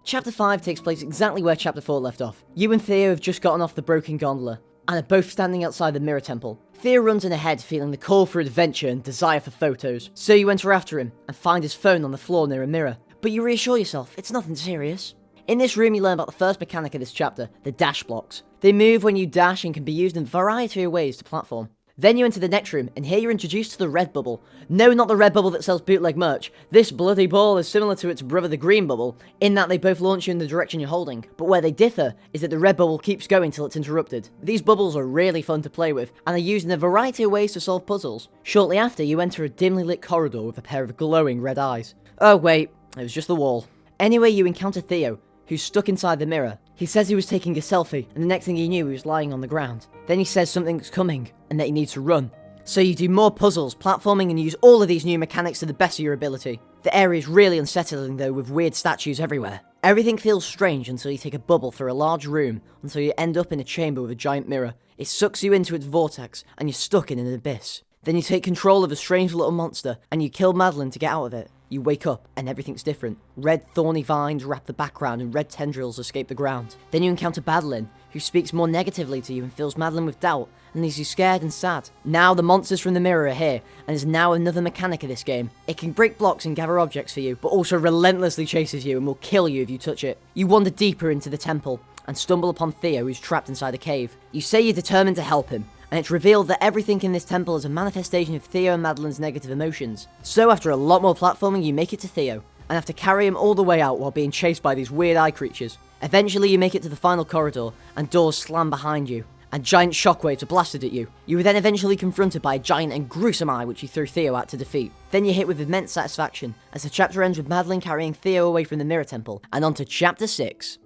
Chapter 5 takes place exactly where Chapter 4 left off. You and Theo have just gotten off the broken gondola, and are both standing outside the mirror temple. Theo runs in ahead, feeling the call for adventure and desire for photos, so you enter after him, and find his phone on the floor near a mirror. But you reassure yourself, it's nothing serious. In this room you learn about the first mechanic of this chapter, the dash blocks. They move when you dash and can be used in a variety of ways to platform. Then you enter the next room, and here you're introduced to the red bubble. No, not the red bubble that sells bootleg merch. This bloody ball is similar to its brother the green bubble, in that they both launch you in the direction you're holding. But where they differ is that the red bubble keeps going till it's interrupted. These bubbles are really fun to play with, and are used in a variety of ways to solve puzzles. Shortly after, you enter a dimly lit corridor with a pair of glowing red eyes. Oh wait, it was just the wall. Anyway, you encounter Theo, who's stuck inside the mirror. He says he was taking a selfie, and the next thing he knew, he was lying on the ground. Then he says something's coming, and that he needs to run. So you do more puzzles, platforming, and use all of these new mechanics to the best of your ability. The area is really unsettling though, with weird statues everywhere. Everything feels strange until you take a bubble through a large room, until you end up in a chamber with a giant mirror. It sucks you into its vortex, and you're stuck in an abyss. Then you take control of a strange little monster, and you kill Madeline to get out of it. You wake up, and everything's different. Red thorny vines wrap the background, and red tendrils escape the ground. Then you encounter Madeline, who speaks more negatively to you and fills Madeline with doubt, and leaves you scared and sad. Now the monsters from the mirror are here, and there's now another mechanic of this game. It can break blocks and gather objects for you, but also relentlessly chases you and will kill you if you touch it. You wander deeper into the temple, and stumble upon Theo, who's trapped inside a cave. You say you're determined to help him, and it's revealed that everything in this temple is a manifestation of Theo and Madeline's negative emotions. So after a lot more platforming, you make it to Theo, and have to carry him all the way out while being chased by these weird eye creatures. Eventually you make it to the final corridor, and doors slam behind you, and giant shockwaves are blasted at you. You were then eventually confronted by a giant and gruesome eye which you threw Theo at to defeat. Then you're hit with immense satisfaction, as the chapter ends with Madeline carrying Theo away from the mirror temple, and on to Chapter 6.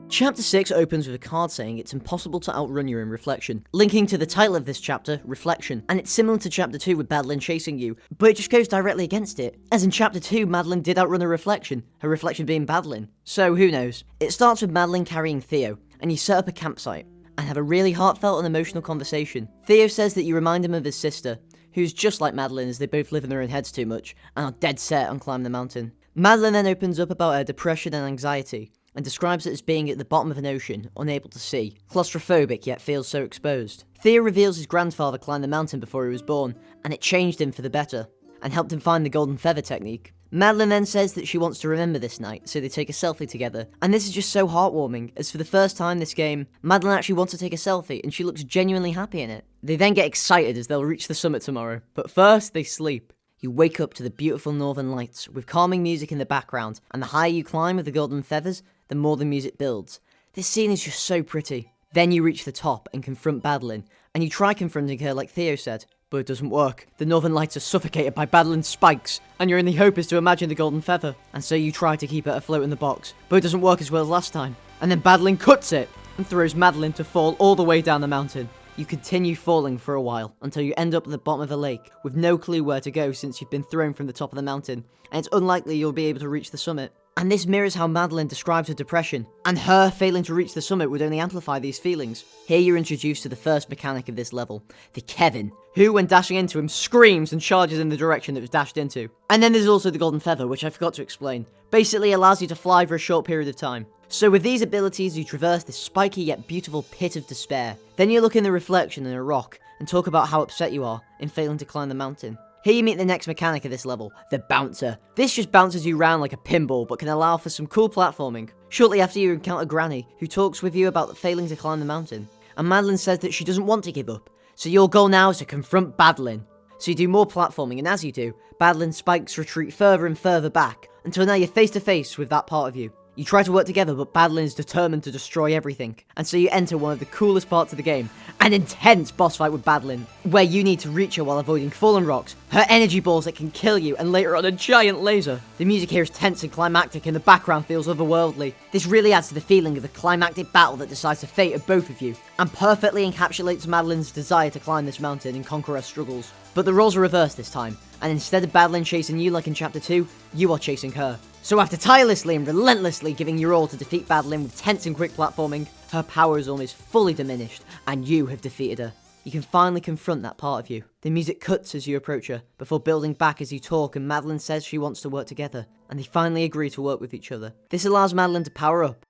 Chapter 6 opens with a card saying it's impossible to outrun you in reflection, linking to the title of this chapter, Reflection, and it's similar to Chapter 2 with Madeline chasing you, but it just goes directly against it. As in Chapter 2, Madeline did outrun her reflection being Madeline, so who knows. It starts with Madeline carrying Theo, and you set up a campsite, and have a really heartfelt and emotional conversation. Theo says that you remind him of his sister, who's just like Madeline as they both live in their own heads too much, and are dead set on climbing the mountain. Madeline then opens up about her depression and anxiety, and describes it as being at the bottom of an ocean, unable to see, claustrophobic yet feels so exposed. Theo reveals his grandfather climbed the mountain before he was born, and it changed him for the better, and helped him find the golden feather technique. Madeline then says that she wants to remember this night, so they take a selfie together, and this is just so heartwarming, as for the first time this game, Madeline actually wants to take a selfie, and she looks genuinely happy in it. They then get excited as they'll reach the summit tomorrow, but first they sleep. You wake up to the beautiful northern lights, with calming music in the background, and the higher you climb with the golden feathers, the more the music builds. This scene is just so pretty. Then you reach the top and confront Madeline, and you try confronting her like Theo said, but it doesn't work. The northern lights are suffocated by Madeline's spikes, and your only hope is to imagine the golden feather, and so you try to keep it afloat in the box, but it doesn't work as well as last time. And then Madeline cuts it, and throws Madeline to fall all the way down the mountain. You continue falling for a while, until you end up at the bottom of a lake, with no clue where to go since you've been thrown from the top of the mountain, and it's unlikely you'll be able to reach the summit. And this mirrors how Madeline describes her depression, and her failing to reach the summit would only amplify these feelings. Here you're introduced to the first mechanic of this level, the Kevin, who when dashing into him screams and charges in the direction that was dashed into. And then there's also the golden feather, which I forgot to explain. Basically allows you to fly for a short period of time. So with these abilities you traverse this spiky yet beautiful pit of despair. Then you look in the reflection in a rock, and talk about how upset you are in failing to climb the mountain. Here you meet the next mechanic of this level, the bouncer. This just bounces you around like a pinball, but can allow for some cool platforming. Shortly after you encounter Granny, who talks with you about failing to climb the mountain. And Madeline says that she doesn't want to give up, so your goal now is to confront Madeline. So you do more platforming, and as you do, Madeline's spikes retreat further and further back, until now you're face to face with that part of you. You try to work together, but Madeline is determined to destroy everything. And so you enter one of the coolest parts of the game, an intense boss fight with Madeline, where you need to reach her while avoiding fallen rocks, her energy balls that can kill you, and later on a giant laser. The music here is tense and climactic, and the background feels otherworldly. This really adds to the feeling of the climactic battle that decides the fate of both of you, and perfectly encapsulates Madeline's desire to climb this mountain and conquer her struggles. But the roles are reversed this time, and instead of Madeline chasing you like in Chapter 2, you are chasing her. So after tirelessly and relentlessly giving your all to defeat Madeline with tense and quick platforming, her power is almost fully diminished, and you have defeated her. You can finally confront that part of you. The music cuts as you approach her, before building back as you talk, and Madeline says she wants to work together, and they finally agree to work with each other. This allows Madeline to power up.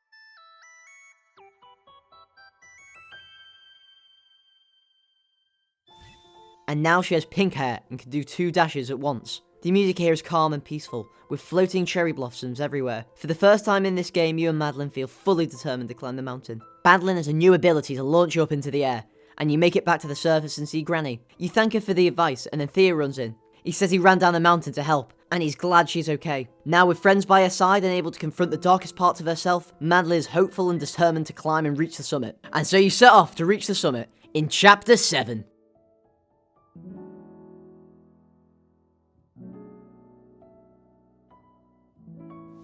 And now she has pink hair and can do 2 dashes at once. The music here is calm and peaceful, with floating cherry blossoms everywhere. For the first time in this game, you and Madeline feel fully determined to climb the mountain. Madeline has a new ability to launch you up into the air, and you make it back to the surface and see Granny. You thank her for the advice, and then Theo runs in. He says he ran down the mountain to help, and he's glad she's okay. Now with friends by her side and able to confront the darkest parts of herself, Madeline is hopeful and determined to climb and reach the summit. And so you set off to reach the summit in Chapter 7.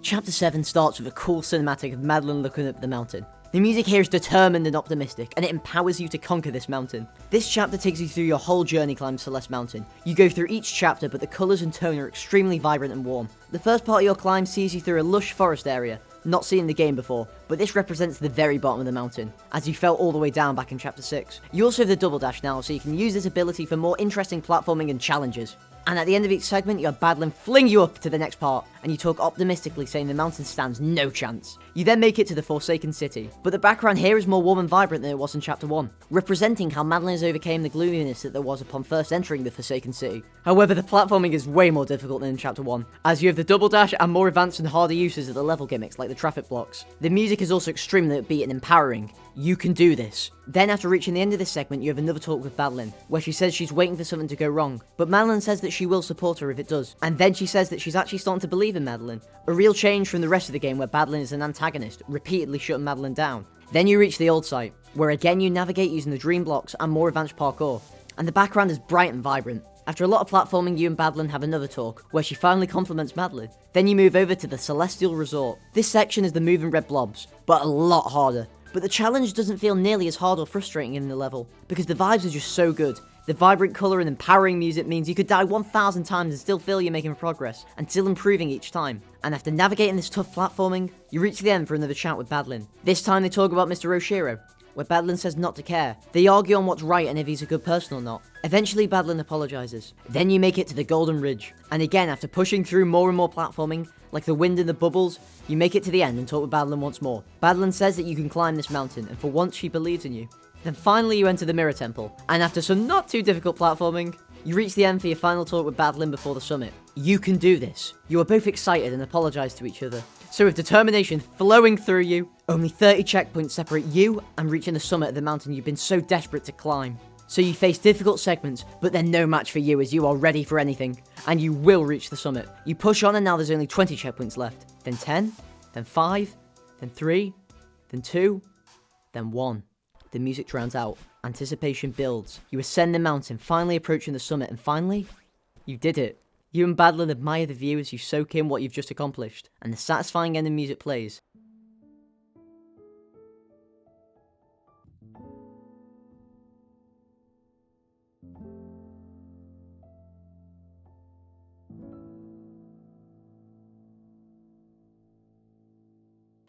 Chapter 7 starts with a cool cinematic of Madeline looking up the mountain. The music here is determined and optimistic, and it empowers you to conquer this mountain. This chapter takes you through your whole journey climbing Celeste Mountain. You go through each chapter, but the colours and tone are extremely vibrant and warm. The first part of your climb sees you through a lush forest area, not seen in the game before, but this represents the very bottom of the mountain, as you fell all the way down back in Chapter 6. You also have the double dash now, so you can use this ability for more interesting platforming and challenges. And at the end of each segment, you have Madeline fling you up to the next part, and you talk optimistically saying the mountain stands no chance. You then make it to the Forsaken City, but the background here is more warm and vibrant than it was in Chapter 1, representing how Madeline has overcame the gloominess that there was upon first entering the Forsaken City. However, the platforming is way more difficult than in Chapter 1, as you have the double dash and more advanced and harder uses of the level gimmicks like the traffic blocks. The music is also extremely upbeat and empowering. You can do this. Then after reaching the end of this segment, you have another talk with Madeline, where she says she's waiting for something to go wrong, but Madeline says that she will support her if it does. And then she says that she's actually starting to believe in Madeline, a real change from the rest of the game where Madeline is an antagonist, repeatedly shutting Madeline down. Then you reach the old site, where again you navigate using the dream blocks and more advanced parkour, and the background is bright and vibrant. After a lot of platforming, you and Madeline have another talk, where she finally compliments Madeline. Then you move over to the Celestial Resort. This section is the moving red blobs, but a lot harder. But the challenge doesn't feel nearly as hard or frustrating in the level, because the vibes are just so good. The vibrant colour and empowering music means you could die 1,000 times and still feel you're making progress, and still improving each time. And after navigating this tough platforming, you reach the end for another chat with Madeline. This time they talk about Mr. Oshiro, where Madeline says not to care. They argue on what's right and if he's a good person or not. Eventually Madeline apologises. Then you make it to the Golden Ridge, and again after pushing through more and more platforming, like the wind and the bubbles, you make it to the end and talk with Madeline once more. Madeline says that you can climb this mountain, and for once she believes in you. Then finally you enter the Mirror Temple, and after some not too difficult platforming, you reach the end for your final talk with Madeline before the summit. You can do this. You are both excited and apologise to each other. So with determination flowing through you, only 30 checkpoints separate you and reaching the summit of the mountain you've been so desperate to climb. So you face difficult segments, but they're no match for you as you are ready for anything, and you will reach the summit. You push on and now there's only 20 checkpoints left, then 10, then 5, then 3, then 2, then 1. The music drowns out, anticipation builds, you ascend the mountain, finally approaching the summit, and finally, you did it. You and Madeline admire the view as you soak in what you've just accomplished, and the satisfying ending music plays.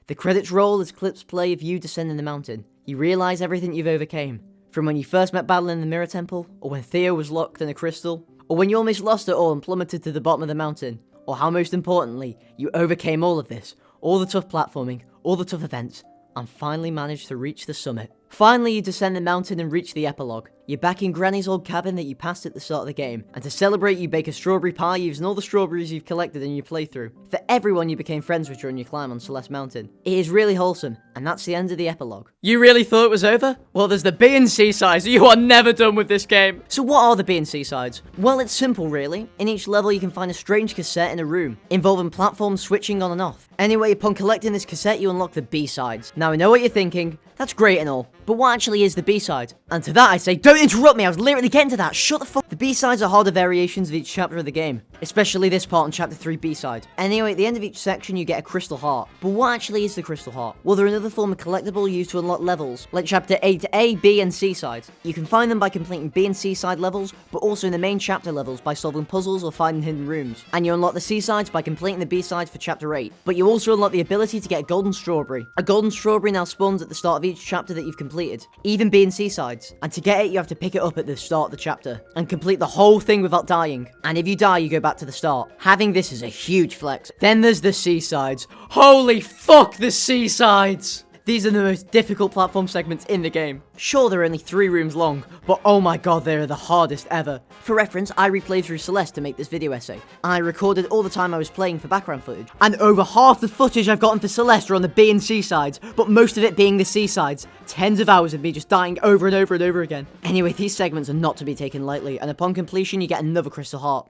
The credits roll as clips play of you descending the mountain. You realise everything you've overcame. From when you first met Madeline in the Mirror Temple, or when Theo was locked in a crystal, or when you almost lost it all and plummeted to the bottom of the mountain, or how most importantly, you overcame all of this, all the tough platforming, all the tough events, and finally managed to reach the summit. Finally, you descend the mountain and reach the epilogue. You're back in Granny's old cabin that you passed at the start of the game, and to celebrate you bake a strawberry pie using all the strawberries you've collected in your playthrough, for everyone you became friends with during your climb on Celeste Mountain. It is really wholesome, and that's the end of the epilogue. You really thought it was over? Well, there's the B and C sides, you are never done with this game! So what are the B and C sides? Well, it's simple really. In each level you can find a strange cassette in a room, involving platforms switching on and off. Anyway, upon collecting this cassette you unlock the B-sides. Now I know what you're thinking, that's great and all, but what actually is the B-side? And to that I say, don't interrupt me, I was literally getting to that, shut the fuck. The B-sides are harder variations of each chapter of the game, especially this part on chapter 3 B-side. Anyway, at the end of each section you get a crystal heart. But what actually is the crystal heart? Well, they're another form of collectible used to unlock levels, like chapter 8A, B and C sides. You can find them by completing B and C side levels, but also in the main chapter levels by solving puzzles or finding hidden rooms. And you unlock the C sides by completing the B sides for chapter 8. But you also unlock the ability to get a golden strawberry. A golden strawberry now spawns at the start of each chapter that you've completed, even B and C sides. And to get it, you have to pick it up at the start of the chapter, and complete the whole thing without dying. And if you die, you go back to the start. Having this is a huge flex. Then there's the C sides. Holy fuck, the C sides! These are the most difficult platform segments in the game. Sure, they're only 3 rooms long, but oh my god, they are the hardest ever. For reference, I replayed through Celeste to make this video essay. I recorded all the time I was playing for background footage, and over half the footage I've gotten for Celeste are on the B and C sides, but most of it being the C sides. Tens of hours of me just dying over and over and over again. Anyway, these segments are not to be taken lightly, and upon completion you get another crystal heart.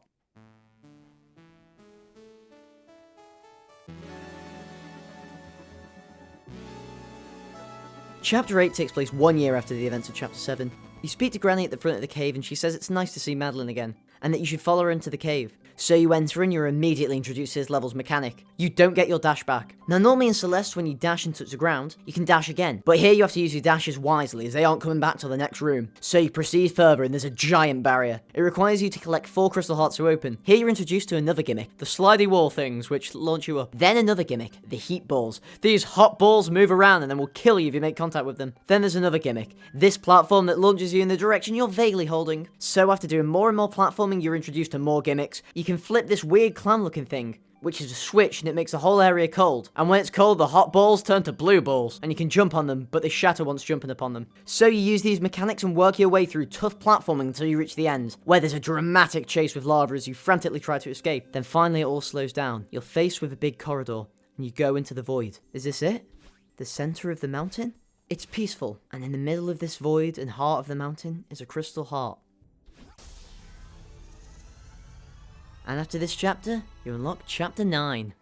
Chapter 8 takes place 1 year after the events of Chapter 7. You speak to Granny at the front of the cave and she says it's nice to see Madeline again, and that you should follow her into the cave. So you enter and you're immediately introduced to this level's mechanic. You don't get your dash back. Now normally in Celeste when you dash and touch the ground, you can dash again. But here you have to use your dashes wisely as they aren't coming back till the next room. So you proceed further and there's a giant barrier. It requires you to collect 4 crystal hearts to open. Here you're introduced to another gimmick, the slidey wall things which launch you up. Then another gimmick, the heat balls. These hot balls move around and then will kill you if you make contact with them. Then there's another gimmick, this platform that launches you in the direction you're vaguely holding. So after doing more and more platforming you're introduced to more gimmicks. You can flip this weird clam looking thing, which is a switch and it makes the whole area cold. And when it's cold, the hot balls turn to blue balls, and you can jump on them, but they shatter once jumping upon them. So you use these mechanics and work your way through tough platforming until you reach the end, where there's a dramatic chase with lava as you frantically try to escape. Then finally it all slows down. You're faced with a big corridor, and you go into the void. Is this it? The center of the mountain? It's peaceful, and in the middle of this void and heart of the mountain is a crystal heart. And after this chapter, you unlock Chapter 9.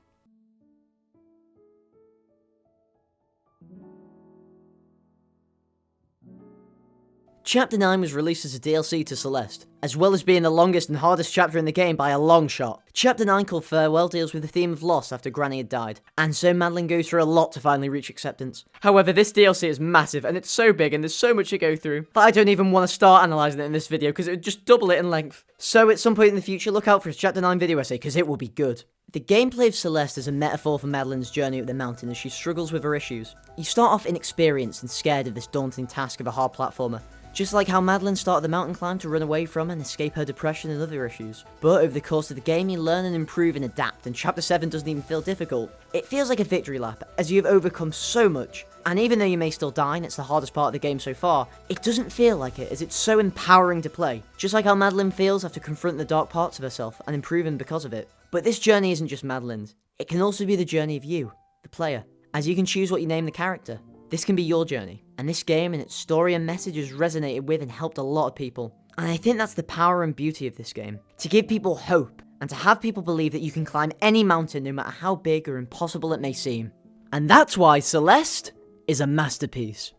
Chapter 9 was released as a DLC to Celeste, as well as being the longest and hardest chapter in the game by a long shot. Chapter 9 called Farewell deals with the theme of loss after Granny had died, and so Madeline goes through a lot to finally reach acceptance. However, this DLC is massive, and it's so big and there's so much to go through, that I don't even want to start analysing it in this video because it would just double it in length. So at some point in the future, look out for his Chapter 9 video essay because it will be good. The gameplay of Celeste is a metaphor for Madeline's journey up the mountain as she struggles with her issues. You start off inexperienced and scared of this daunting task of a hard platformer, just like how Madeline started the mountain climb to run away from and escape her depression and other issues. But over the course of the game, you learn and improve and adapt, and Chapter 7 doesn't even feel difficult. It feels like a victory lap, as you have overcome so much. And even though you may still die and it's the hardest part of the game so far, it doesn't feel like it, as it's so empowering to play. Just like how Madeline feels after confronting the dark parts of herself and improving because of it. But this journey isn't just Madeline's. It can also be the journey of you, the player, as you can choose what you name the character. This can be your journey, and this game and its story and message has resonated with and helped a lot of people. And I think that's the power and beauty of this game, to give people hope, and to have people believe that you can climb any mountain no matter how big or impossible it may seem. And that's why Celeste is a masterpiece.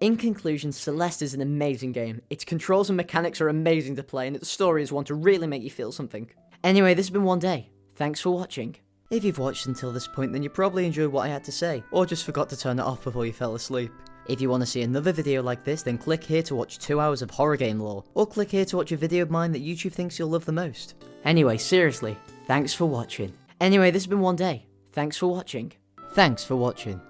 In conclusion, Celeste is an amazing game. Its controls and mechanics are amazing to play, and its story is one to really make you feel something. Anyway, this has been One Day. Thanks for watching. If you've watched until this point, then you probably enjoyed what I had to say, or just forgot to turn it off before you fell asleep. If you want to see another video like this, then click here to watch 2 hours of horror game lore, or click here to watch a video of mine that YouTube thinks you'll love the most. Anyway, seriously, thanks for watching. Anyway, this has been One Day. Thanks for watching. Thanks for watching.